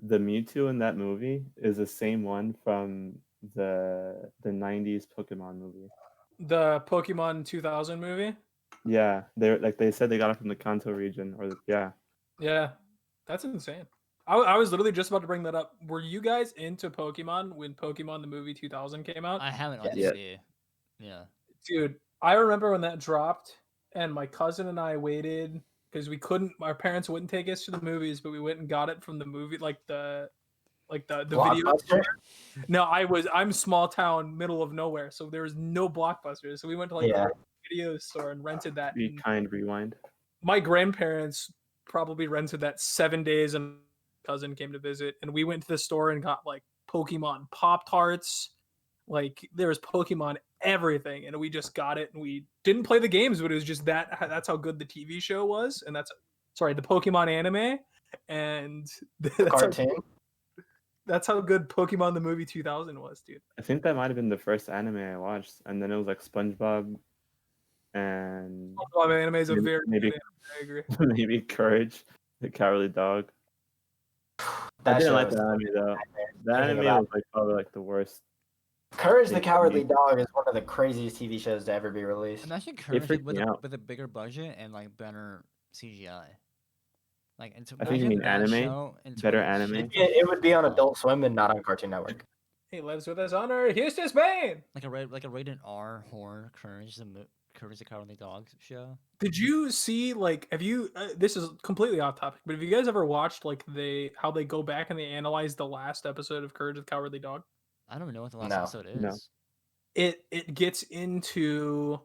the Mewtwo in that movie is the same one from the '90s Pokemon movie. The Pokemon 2000 movie. Yeah, they said they got it from the Kanto region, or yeah. Yeah, that's insane. I was literally just about to bring that up. Were you guys into Pokemon when Pokemon the movie 2000 came out? I haven't Yes. to see. Yeah. Dude, I remember when that dropped, and my cousin and I waited because we couldn't. Our parents wouldn't take us to the movies, but we went and got it from the movie, like the video. Blockbuster? No, I'm small town, middle of nowhere, so there was no Blockbusters. So we went to like Yeah. the video store and rented that. Be And kind, rewind. my grandparents probably rented that 7 days, and my cousin came to visit, and we went to the store and got like Pokemon Pop-Tarts. Like there was Pokemon everything, and we just got it, and we didn't play the games, but it was just that's how good the TV show was, and the Pokemon anime, and that's how good Pokemon the movie 2000 was, dude. I think that might have been the first anime I watched, and then it was like SpongeBob, and SpongeBob anime is a very maybe good anime, I agree. maybe Courage, the Cowardly Dog. That I didn't show like was the anime though. The Thinking anime about was like probably like the worst. Courage the Freaked Cowardly me. Dog is one of the craziest TV shows to ever be released. Imagine Courage freaked with me out. a bigger budget and like better CGI. Like I think you mean anime? Better anime? It would be on Adult Swim and not on Cartoon Network. He lives with his honor. Houston, Spain. Like a rated R horror Courage the Cowardly Dog show. Did you see have you? This is completely off topic, but have you guys ever watched how they go back and they analyze the last episode of Courage the Cowardly Dog? I don't know what the last No. episode is. No. It gets into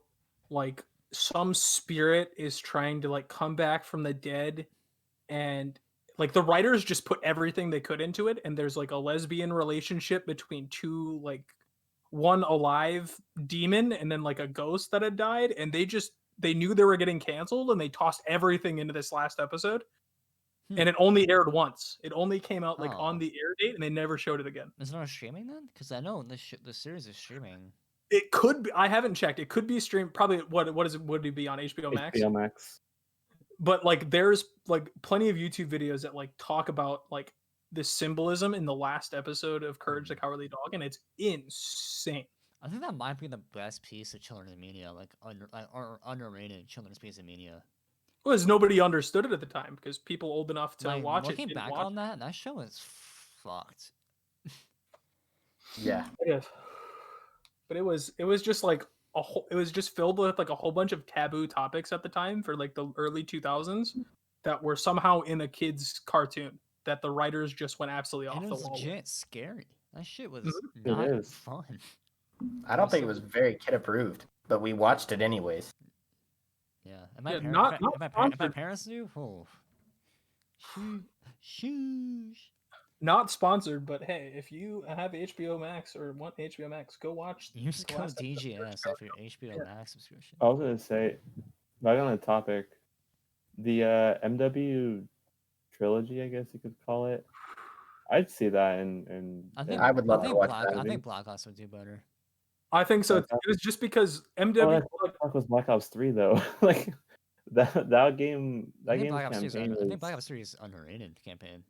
like some spirit is trying to like come back from the dead, and like the writers just put everything they could into it, and there's like a lesbian relationship between two, like one alive demon and then like a ghost that had died, and they knew they were getting canceled, and they tossed everything into this last episode. And it only aired once. It only came out like on the air date, and they never showed it again. Is it on streaming then? Because I know the series is streaming. It could be. I haven't checked. It could be streamed. Probably. What is it? Would it be on HBO Max? HBO Max. But like, there's like plenty of YouTube videos that like talk about like the symbolism in the last episode of Courage the Cowardly Dog, and it's insane. I think that might be the best piece of children's media, like underrated children's piece of media. Because nobody understood it at the time, because people old enough to Like, watch it. looking didn't back watch on that show is fucked. Yeah. it. Yeah. But it was just like it was just filled with like a whole bunch of taboo topics at the time for like the early 2000s that were somehow in a kid's cartoon that the writers just went absolutely off And it the was wall. legit scary. That shit was It not is. fun. I don't think it was very kid approved, but we watched it anyways. Yeah. Yeah, If not my sponsored. parents knew, oh, shoosh. Not sponsored, but hey, if you have HBO Max or want HBO Max, go watch. You just the go last episode of DGS off your HBO Max subscription. I was gonna say, back on the topic, the MW trilogy, I guess you could call it. I'd see that in I would love to watch Black, that. I think Black Ops would do better. I think so. Black It was just because MW. Oh, that was Black Ops 3 though. Like that game I think Black Ops 3 campaign I think was. Black Ops 3 is underrated campaign.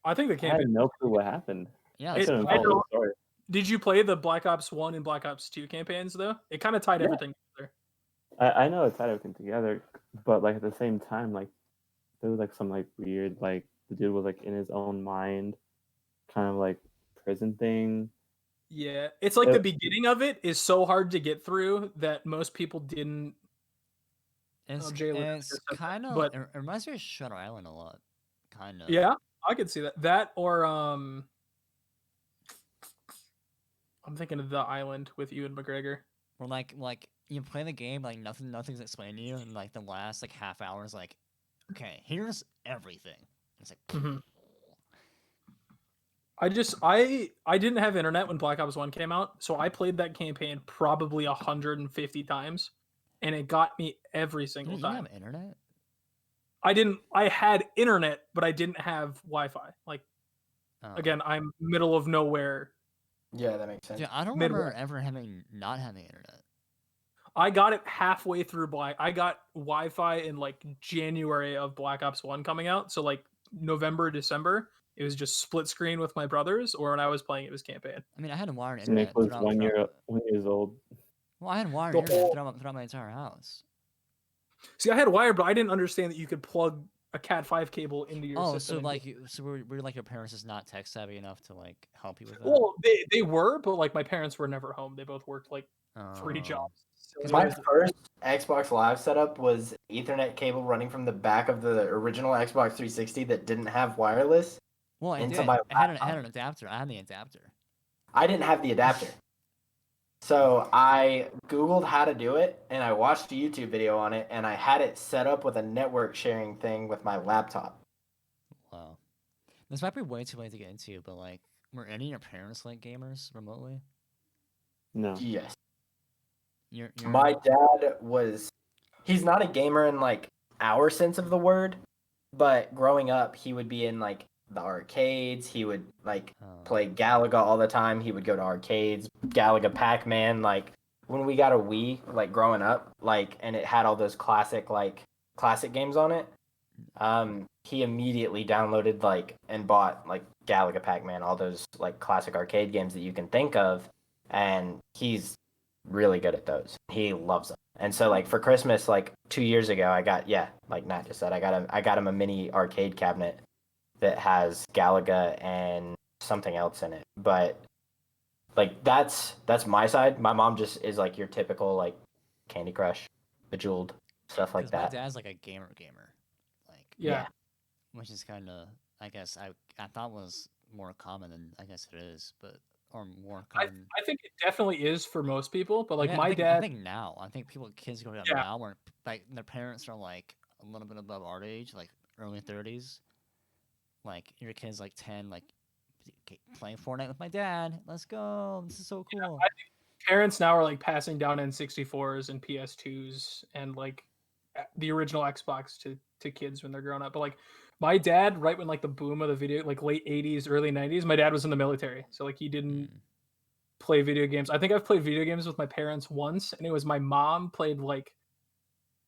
I think the I campaign. had no clue what happened. Yeah, I that's couldn't I follow know. the story. Did you play the Black Ops 1 and Black Ops 2 campaigns though? It kind of tied Yeah. everything together. I know it's tied everything together, but like at the same time, like there was like some like weird, like the dude was like in his own mind, kind of like prison thing. Yeah, it's like the beginning of it is so hard to get through that most people didn't. It's, Jalen it's just said that, kind of but- it reminds me of Shutter Island a lot. Kind of. Yeah, I could see that. That or I'm thinking of The Island with Ewan McGregor. Where like you play the game, like nothing's explained to you, and like the last like half hour is like, okay, here's everything. It's like, Mhm. I didn't have internet when Black Ops 1 came out, so I played that campaign probably 150 times, and it got me every single you didn't time. have internet? I had internet, but I didn't have Wi-Fi. Like, Oh. again, I'm middle of nowhere. Yeah, that makes sense. Dude, I don't Midwest. remember ever not having internet. I got it halfway through I got Wi-Fi in like January of Black Ops 1 coming out, so like November, December, it was just split screen with my brothers, or when I was playing it was campaign. I mean, I had wired Nick internet was throughout. 1 years old. Well, I had wired The internet whole- throughout my entire house. See, I had wire, but I didn't understand that you could plug a Cat 5 cable into your Oh, system. so and like, were like your parents just not tech savvy enough to like help you with that? well, they were, but like my parents were never home. They both worked like 3 Oh. jobs. So it My was- first Xbox Live setup was Ethernet cable running from the back of the original Xbox 360 that didn't have wireless. Well, I into did. my I had laptop. an adapter. I had the adapter. I didn't have the adapter. So I Googled how to do it, and I watched a YouTube video on it, and I had it set up with a network sharing thing with my laptop. Wow. This might be way too late to get into, but like, were any of your parents like gamers remotely? No. Yes. You're My dad he's not a gamer in like our sense of the word, but growing up he would be in like the arcades. He would like play Galaga all the time. He would go to arcades, Galaga Pac-Man. Like when we got a Wii, like growing up, like, and it had all those classic games on it. He immediately downloaded like and bought like Galaga Pac-Man, all those like classic arcade games that you can think of, and he's really good at those. He loves them. And so like for Christmas, like 2 years ago, like Nat just said, I got him a mini arcade cabinet that has Galaga and something else in it. But like that's my side. My mom just is like your typical like Candy Crush, Bejeweled, stuff like my that. dad's like a gamer, like yeah. which is kind of I guess I thought was more common than I guess it is, but or more common. I think it definitely is for most people, but like Yeah, my I dad, think now kids growing up Yeah. now where like their parents are like a little bit above our age, like early 30s. Like your kid's like 10, like playing Fortnite with my dad. Let's go! This is so cool. I think parents now are like passing down N64s and PS2s and like the original Xbox to kids when they're growing up. But like my dad, right when like the boom of the video, like late 80s, early 90s, my dad was in the military, so like he didn't play video games. I think I've played video games with my parents once, and it was my mom played like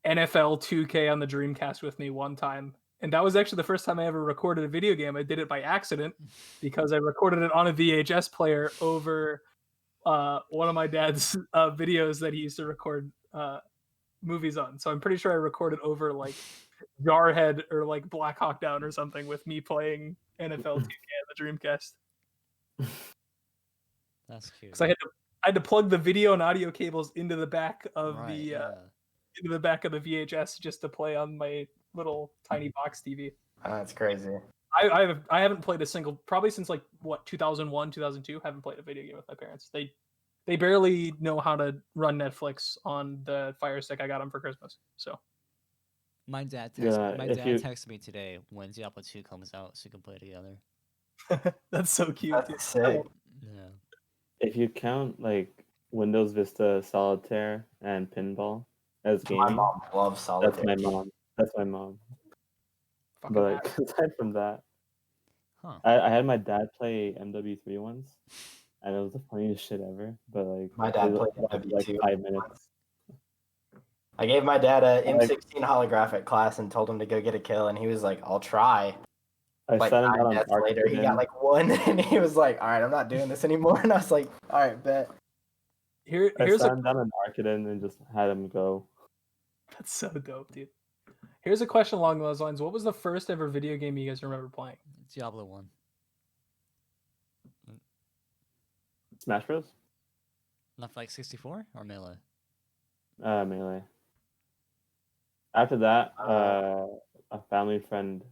NFL 2K on the Dreamcast with me one time. And that was actually the first time I ever recorded a video game. I did it by accident because I recorded it on a VHS player over one of my dad's videos that he used to record movies on. So I'm pretty sure I recorded over like Jarhead or like Black Hawk Down or something with me playing NFL 2K on the Dreamcast. That's cute. Because I had to plug the video and audio cables into the back of into the back of the VHS just to play on my little tiny box TV. That's crazy. I haven't played a single, probably since like what 2001 2002. Haven't played a video game with my parents. They barely know how to run Netflix on the Fire Stick I got them for Christmas. So my dad Yeah, texted me today when Diablo 2 comes out so we can play together. that's so cute. Dude. That's sick. Yeah. If you count like Windows Vista Solitaire and Pinball as My gaming, mom loves Solitaire. That's my mom. Fucking But like, aside from that, Huh. I had my dad play MW3 once, and it was the funniest shit ever. But like, My dad it was played like MW2 5 minutes. I gave my dad a Like- M16 holographic class and told him to go get a kill, and he was like, "I'll try." I Like sat him 9 down on deaths later, he Arcade. got like one, and he was like, "All right, I'm not doing this anymore." And I was like, "All right, bet." I here's sat a him down on Arcade and just had him go. that's so dope, dude. Here's a question along those lines. What was the first ever video game you guys remember playing? Diablo 1. Smash Bros. Not like 64 or Melee? Melee. After that, a family friend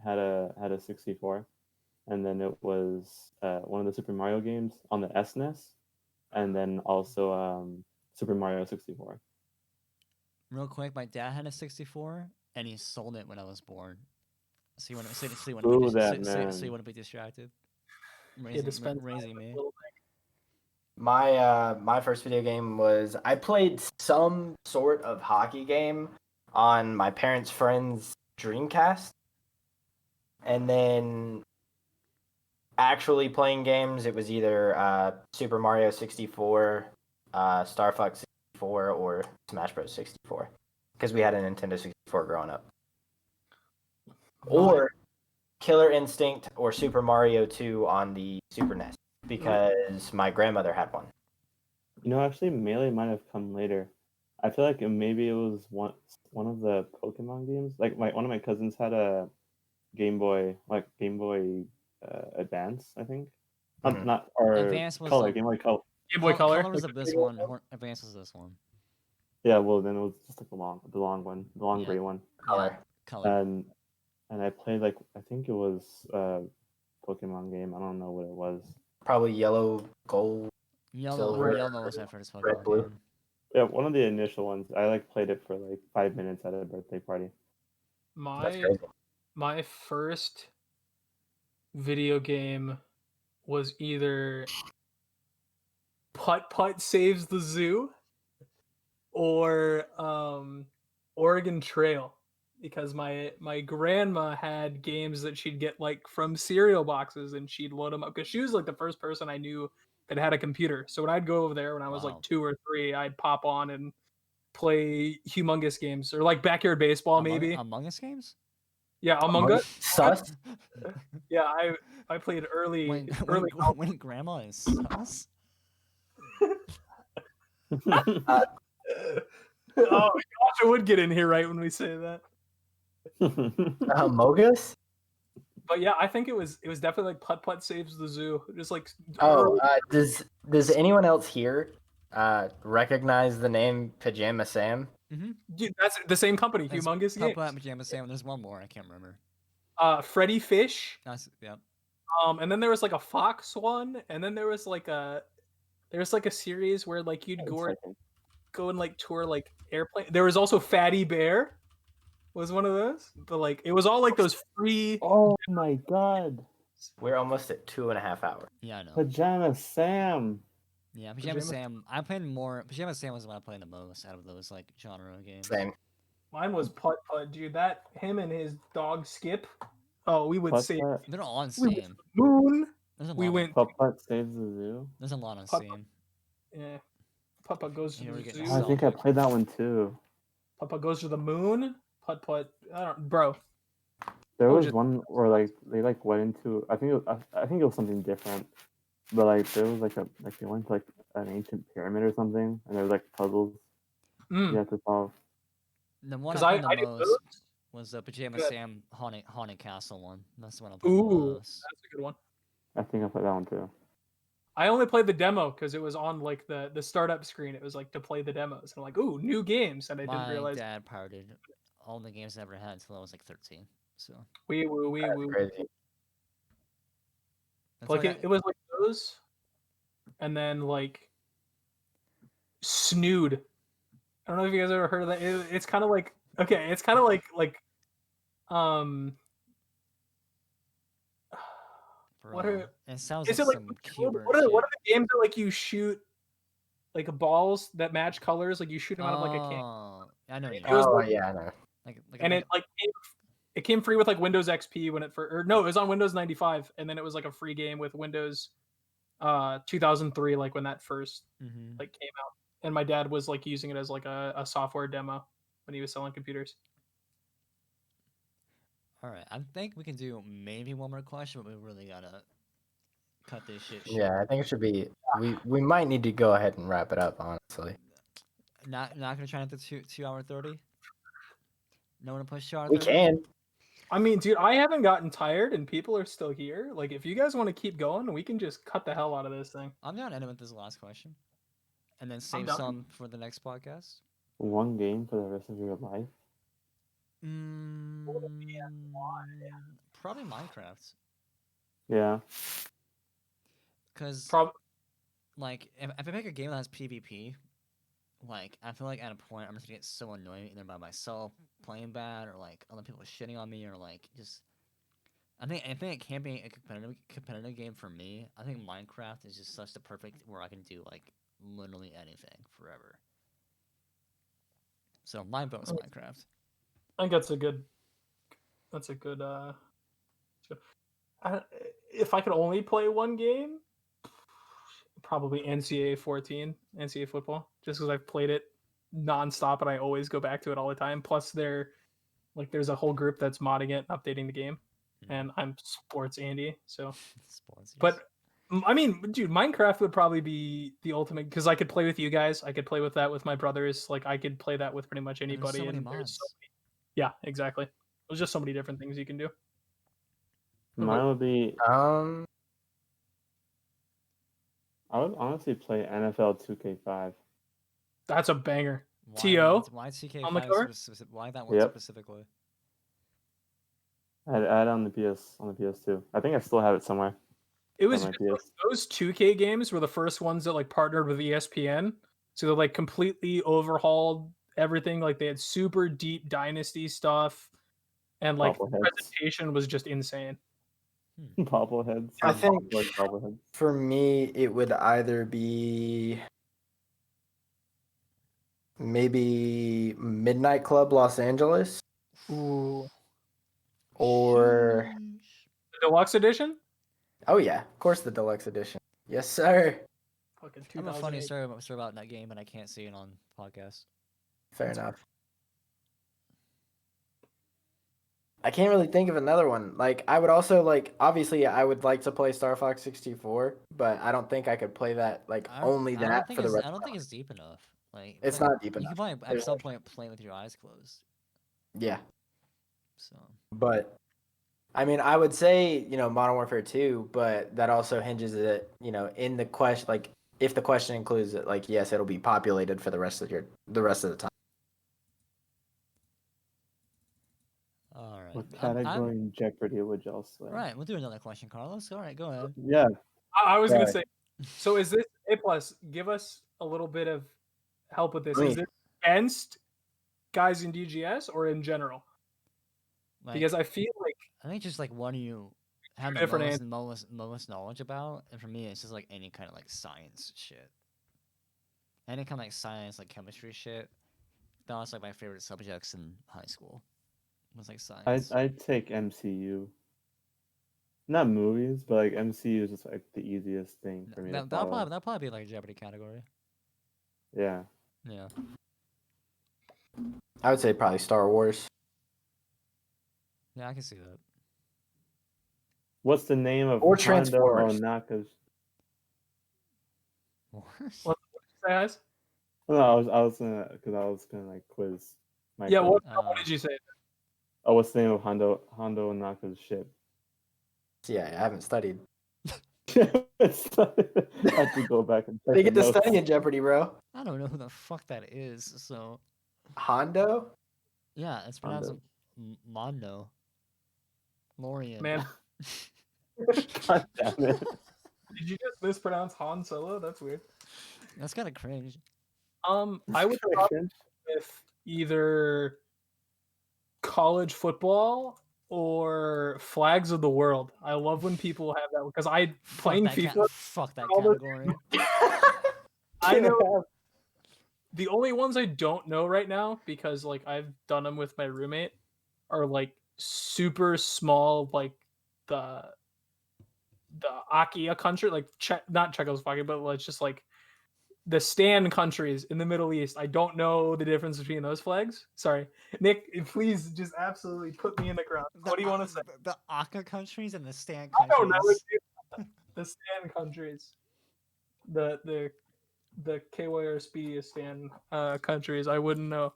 had a 64, and then it was one of the Super Mario games on the SNES, and then also Super Mario 64. Real quick, my dad had a 64, and he sold it when I was born. So you want to Ooh, that man. so you want to be distracted, He had to spend time raising with me. little My first video game was I played some sort of hockey game on my parents' friend's Dreamcast, and then actually playing games, it was either Super Mario 64, Star Fox 64, or Smash Bros 64, because we had a Nintendo 64 growing up. Or Killer Instinct or Super Mario 2 on the Super NES, because my grandmother had one. Actually, Melee might have come later. I feel like maybe it was one of the Pokemon games. Like one of my cousins had a Game Boy Advance, I think. Mhm. Not or Advance was Color, the- Game Boy Color. Game Boy Color. Color was of this one. Advance was this one. Yeah, well then it was just like the long one, the long Yeah. gray one. Color. Yeah, color. And I played I think it was a Pokemon game. I don't know what it was. Probably yellow, gold. Silver, Yellow was my first red, Pokemon blue. game. Yeah, one of the initial ones. I played it for 5 minutes at a birthday party. That's My crazy. my first video game was either Putt Putt Saves the Zoo or Oregon Trail, because my grandma had games that she'd get from cereal boxes, and she'd load them up because she was the first person I knew that had a computer. So when I'd go over there when I was Wow. 2 or 3, I'd pop on and play humongous games or backyard baseball maybe. Among Us games. Yeah, Among Us. Sus. Yeah, I played early. When grandma is sus. Oh, Yasha would get in here right when we say that. Mogus? But yeah, I think it was definitely Putt Putt Saves the Zoo. Just Oh, does anyone else here recognize the name Pajama Sam? Dude, that's the same company, That's Humongous Games. Papa Pajama Sam. There's one more. I can't remember. Freddy Fish. That's yeah. And then there was a Fox one, and then there was a series where you'd go and tour airplane. There was also Fatty Bear. Was one of those, but it was all those free. Oh my god, We're almost at 2.5 hours. Yeah, I know. Pajama Sam. Yeah, Pajama Sam. I played more. Pajama Sam was the one I played the most out of those genre games. Same. Mine was Putt Putt, dude. That him and his dog Skip. Oh, we would say They're all on we went to Steam. the moon. There's a lot We on- went. Putt Putt Saves the Zoo. There's a lot on Putt- Steam. Yeah, Putt Putt goes to Here we the get zoo. Oh, I think I played that one too. Putt Putt goes to the moon. Putt Putt. I don't, bro. There Oh, was just- one where they went into I think it was something different, but there was they went to an ancient pyramid or something, and there was puzzles you had to solve. The one 'Cause I played I the did most those. was the Pajama Good. Sam Haunted Castle one. That's the one I played the Ooh, most. that's a good one. I think I played that one too. I only played the demo because it was on the startup screen. It was to play the demos. And I'm ooh, new games, and I didn't My realize. dad pirated all the games I ever had until I was 13. So We Crazy. that's like why it was those, and then Snood. I don't know if you guys ever heard of that. It's kind of okay. It's kind of um. What bro, are it sounds is like it some Cuber what are shit. the games that you shoot balls that match colors? You shoot them out of a can. Oh, I know. What you It was mean. yeah, I know. And it came free with Windows XP when it first, or no, it was on Windows 95, and then it was a free game with Windows 2003, when that first Mhm. came out. And my dad was using it as a software demo when he was selling computers. All right, I think we can do maybe one more question, but we really gotta cut this shit short. Yeah, I think it should be. We might need to go ahead and wrap it up, honestly. Not gonna try not to 2 hour 30. No one to push 2 hour We 30? can. I mean, dude, I haven't gotten tired, and people are still here. If you guys want to keep going, we can just cut the hell out of this thing. I'm down to end it with this last question, and then save done. some for the next podcast. One game for the rest of your life. Probably Minecraft, Yeah. because Probably. if I make a game that has PvP, like I feel like at a point I'm just gonna get so annoyed either by myself playing bad or like other people shitting on me or like just. I think it can be a competitive game for me. I think Minecraft is just such the perfect where I can do like literally anything forever. So my vote is Minecraft. I think that's a good. That's a good. I, if I could only play one game, probably NCAA 14, NCAA football, just because I've played it nonstop and I always go back to it all the time. Plus, there's a whole group that's modding it, updating the game, and I'm sports Andy. So, Sponsors. but I mean, dude, Minecraft would probably be the ultimate because I could play with you guys. I could play with that with my brothers. Like I could play that with pretty much And there's anybody. so many And mods. yeah, exactly. There's just so many different things you can do. Mine would be. Um, I would honestly play NFL 2K5. That's a banger. Why, TO why TK5 on the cover? why that one Yep. specifically? I had it on the PS2. I think I still have it somewhere. It was my just, like, those 2K games were the first ones that like partnered with ESPN. So they like completely overhauled everything. Like they had super deep dynasty stuff, and like the Bobbleheads. presentation was just insane. Bobbleheads. I think like bobbleheads. for me, it would either be maybe Midnight Club Los Angeles Ooh, or the deluxe edition. oh yeah, of course the deluxe edition. Yes, sir. Fucking I have a funny 2008. story about that game, but I can't see it on podcast. Fair enough. I can't really think of another one. Like I would also like obviously I would like to play Star Fox 64, but I don't think I could play that like only that for the rest. I don't think it's deep enough. Like It's like, not deep You enough. can probably I'm There's- still play with your eyes closed. Yeah, So but I mean I would say, Modern Warfare 2, but that also hinges it, in the question like if the question includes it, like yes, it'll be populated for the rest of the time. all right. What category in Jeopardy would y'all say? Right, we'll do another question, Carlos. All right, go ahead. Yeah. I was gonna Sorry. say. So is this A plus? Give us a little bit of help with this. I Is mean- it against guys in DGS or in general? Like, Because I feel like I think just like what do you have the different most knowledge about, and for me, it's just like any kind of like science shit. Any kind of like science, like chemistry shit. That was like my favorite subjects in high school. It was like science. I'd take MCU. Not movies, but like MCU is just like the easiest thing for me to follow. That'll probably be like a Jeopardy category. Yeah. Yeah. I would say probably Star Wars. Yeah, I can see that. What's the name of Or Hondo Transformers. Onaka's? What guys? No, I was gonna like quiz. Yeah. What Uh, did you say? Oh, what's the name of Hondo Onaka's ship? Yeah, I haven't studied. I have to go back and check They the get to notes. study in Jeopardy, bro. I don't know who the fuck that is. So Hondo? yeah, it's pronounced Mondo. Mondo. Lorian. Man, God damn it. did you just mispronounce Han Solo? That's weird. That's kind of cringe. I would probably with either college football or Flags of the World. I love when people have that because playing FIFA. Fuck that all those- category. I know the only ones I don't know right now because like I've done them with my roommate are like super small, like the Akia country, like not Czechoslovakia, but like just like the Stan countries in the Middle East. I don't know the difference between those flags. Sorry, Nick. Please just absolutely put me in the ground. What do you want to say? The Aka countries and the Stan I countries. don't know. The Stan countries. The KYRSB Stan countries. I wouldn't know.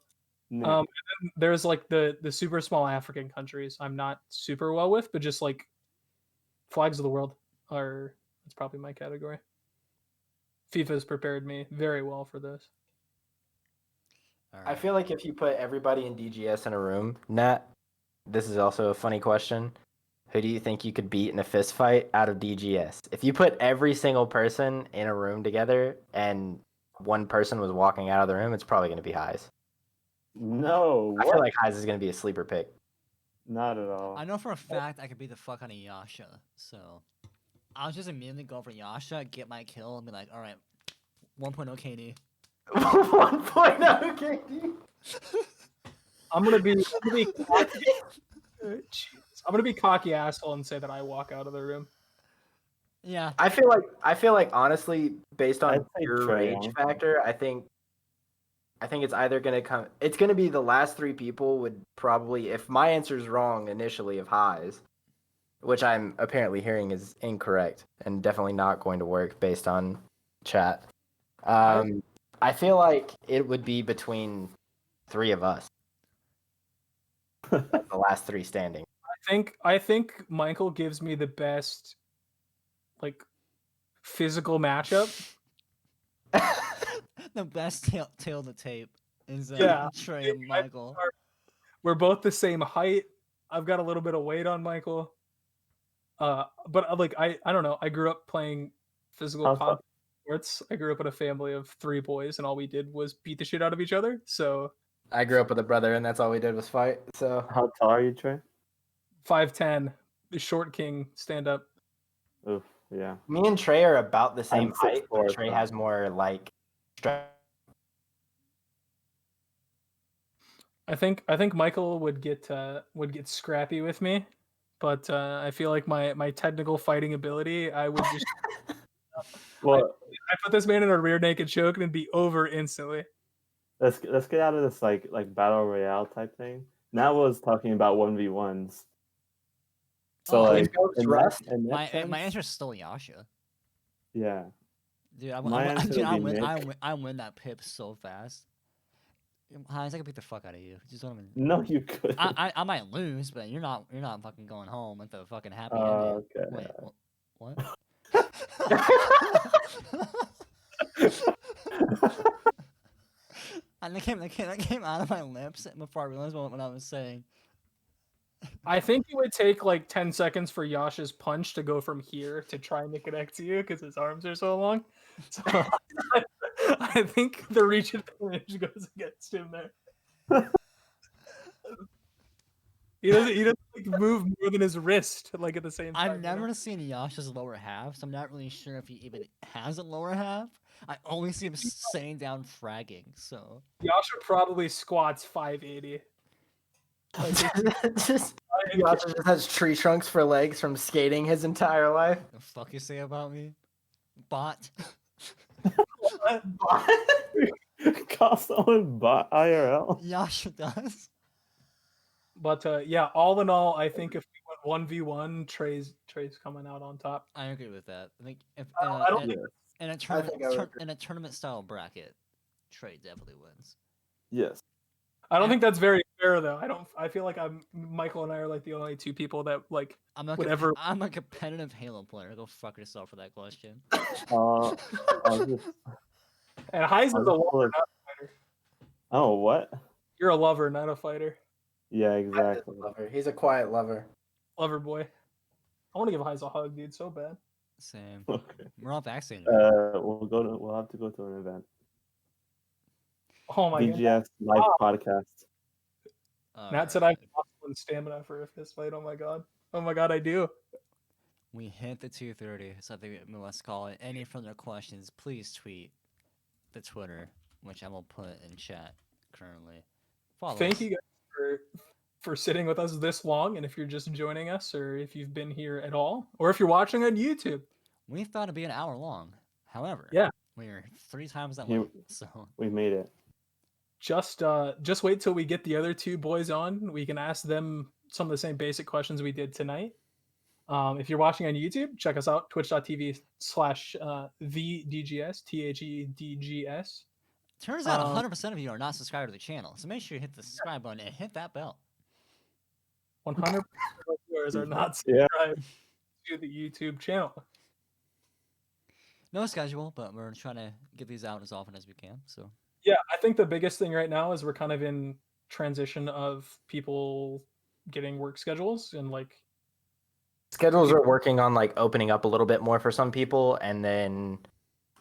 Nick, And then there's like the super small African countries. I'm not super well with, but just like Flags of the World that's probably my category. FIFA's prepared me very well for this. All I right. feel like if you put everybody in DGS in a room, Nat, this is also a funny question. Who do you think you could beat in a fist fight out of DGS? If you put every single person in a room together and one person was walking out of the room, it's probably going to be Highs. No, I what? feel like Highs is going to be a sleeper pick. Not at all. I know for a fact I could beat the fuck out of Yasha, so I'll just immediately go for Yasha, get my kill, and be like, all right, 1.0 KD. 1.0 KD. I'm gonna be cocky. Jeez. I'm gonna be cocky asshole and say that I walk out of the room. Yeah, I feel like honestly, based I'd on say your Trey, rage honestly. factor, I think it's either gonna come. It's gonna be the last three people would probably, if my answer is wrong initially of Highs, which I'm apparently hearing is incorrect and definitely not going to work based on chat. I feel like it would be between three of us, like the last three standing. I think Michael gives me the best, like, physical matchup. the best tail to tape is Yeah. Trey and Michael. We're both the same height. I've got a little bit of weight on Michael. But like I don't know. I grew up playing physical How's contact sports. I grew up in a family of 3 boys, and all we did was beat the shit out of each other. So I grew up with a brother, and that's all we did was fight. So How tall are you, Trey? 5'10", the short king, stand up. Oof, yeah. me and Trey are about the same I'm height, 6'4", but Trey so- has more like. I think Michael would get scrappy with me, but I feel like my technical fighting ability, I would just Well, I put this man in a rear naked choke and it'd be over instantly. let's get out of this like battle royale type thing. Now was talking about 1v1s. So Oh, like Ghost in Rust? that my sense, answer is still Yasha. yeah. Dude, I My answer dude, would I be win, Nick. I win that pip so fast. Hines, I can beat the fuck out of you. Just don't even. No, you could. I might lose, but you're not fucking going home with a fucking happy ending. Okay. Wait, what? And that came out of my lips before I realized what I was saying. I think it would take like 10 seconds for Yasha's punch to go from here to trying to connect to you because his arms are so long. So I think the reach advantage goes against him there. He doesn't like move more than his wrist like at the same time. I've never seen Yasha's lower half, so I'm not really sure if he even has a lower half. I only see him sitting down fragging, so. Yasha probably squats 580. just he also just has tree trunks for legs from skating his entire life. The fuck you say about me? Bot. Call someone bot IRL. Yasha does. But yeah, all in all, I think if we went 1v1, Trey's coming out on top. I agree with that. I think if I don't Yes. in a I tournament think I would agree. in a tournament style bracket, Trey definitely wins. Yes. I don't think that's very fair though. I feel like Michael and I are like the only 2 people that like whatever. I'm a competitive Halo player. Go fuck yourself for that question. I'll just, And Heise is a I'll just lover, pull it. not a fighter. Oh, what? You're a lover, not a fighter. Yeah, exactly. He's a quiet lover. Lover boy. I want to give Heise a hug, dude, so bad. Same. Okay. We're all vaccinated. We'll have to go to an event. Oh my god. DGS live Wow. podcast. Matt said I have muscle and stamina for a fist fight. Oh my god. Oh my god, I do. We hit the 2:30, so I think we must call it. Any further questions, please tweet the Twitter, which I will put in chat currently. Follow Thank us. you guys for sitting with us this long, and if you're just joining us, or if you've been here at all, or if you're watching on YouTube. We thought it'd be an hour long. However, Yeah. we are 3 times that Here- long. So We made it. Just wait till we get the other 2 boys on. We can ask them some of the same basic questions we did tonight. If you're watching on YouTube, check us out, twitch.tv/TheDGS, THEDGS. turns out 100% of you are not subscribed to the channel. So make sure you hit the subscribe button and hit that bell. 100% of viewers are not Yeah. subscribed to the YouTube channel. No schedule, but we're trying to get these out as often as we can. So Yeah, I think the biggest thing right now is we're kind of in transition of people getting work schedules and like Schedules are working on like opening up a little bit more for some people, and then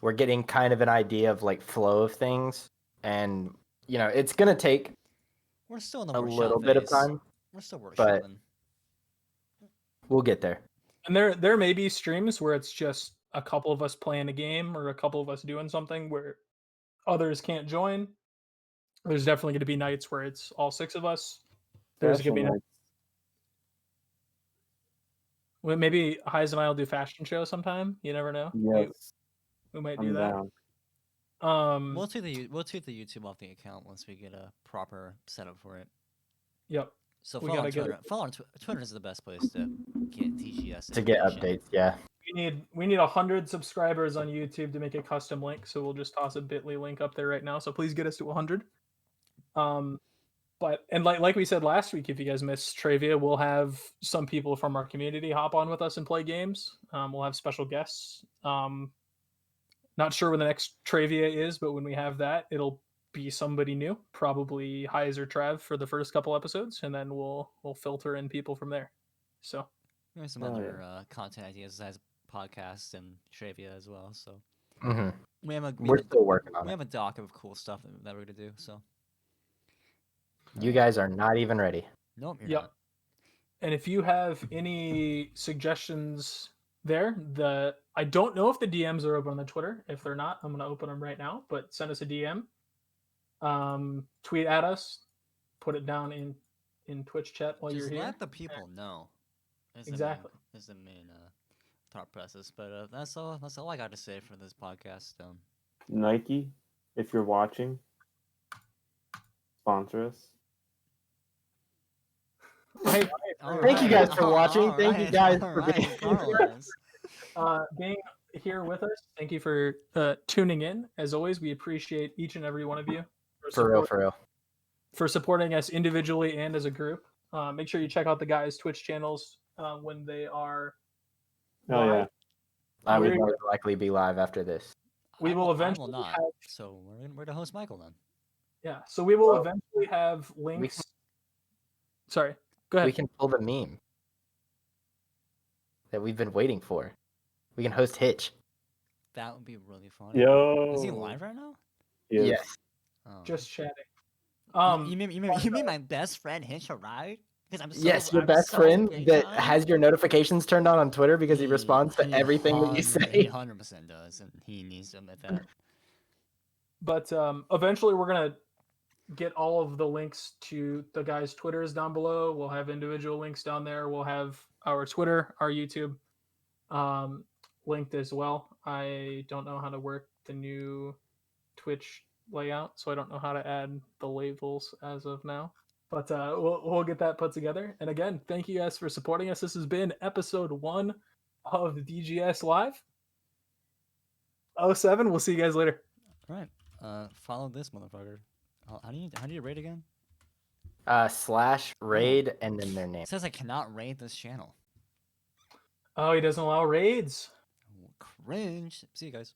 we're getting kind of an idea of like flow of things, and it's gonna take We're still in the a workshop little bit of phase. time. We're still but- workshopping. We'll get there. And there may be streams where it's just a couple of us playing a game or a couple of us doing something where others can't join. There's definitely going to be nights where it's all 6 of us. There's going to be Special nights. Well, maybe Heiz and I will do fashion show sometime. You never know. Yes, We might do I'm that. down. We'll tweet the YouTube off the account once we get a proper setup for it. Yep. So We follow on gotta get Twitter. Follow on Twitter is the best place to get DGS To get information. updates, yeah. We need 100 subscribers on YouTube to make a custom link. So we'll just toss a Bitly link up there right now. So please get us to 100. But like we said last week, if you guys missed Travia, we'll have some people from our community hop on with us and play games. We'll have special guests. Not sure when the next Travia is, but when we have that, it'll be somebody new, probably Heiz or Trav for the first couple episodes, and then we'll filter in people from there. So We have some Oh, other content ideas as podcasts and trivia as well. So Hmm. we're still working on we it. have a doc of cool stuff that we're gonna do. So You guys are not even ready. nope, you're Yep. not. And if you have any suggestions there, I don't know if the DMs are open on the Twitter. If they're not, I'm gonna open them right now. But send us a DM, tweet at us, put it down in Twitch chat while Just you're here. let the people know. Is Exactly. the main thought process. But that's all I got to say for this podcast. Nike, if you're watching, sponsor us. Hey, Thank you guys for watching. Thank you guys for being here. being here with us. Thank you for tuning in. As always, we appreciate each and every one of you For real. for supporting us individually and as a group. Make sure you check out the guys' Twitch channels when they are Oh live. yeah, I would We're- most likely be live after this. We will I eventually will not. have- So we're to host Michael then. Yeah, so we will Well, eventually have links. Sorry, go ahead. We can pull the meme that we've been waiting for. We can host Hitch. That would be really funny. yo. Is he live right now? Yes. Oh. Just chatting. you mean my best friend Hitch arrived? Because I'm so, Yes, your I'm best so friend big that time? has your notifications turned on Twitter because he responds to everything that you He say. 100% does, and he needs to admit that. But eventually, we're gonna get all of the links to the guys' Twitters down below. We'll have individual links down there. We'll have our Twitter, our YouTube, linked as well. I don't know how to work the new Twitch layout, so I don't know how to add the labels as of now. But we'll get that put together. And again, thank you guys for supporting us. This has been episode 1 of the DGS Live 07. We'll see you guys later. All right. Follow this motherfucker. How do you rate again? /raid and then their name. It says I cannot raid this channel. Oh, he doesn't allow raids. Cringe. See you guys.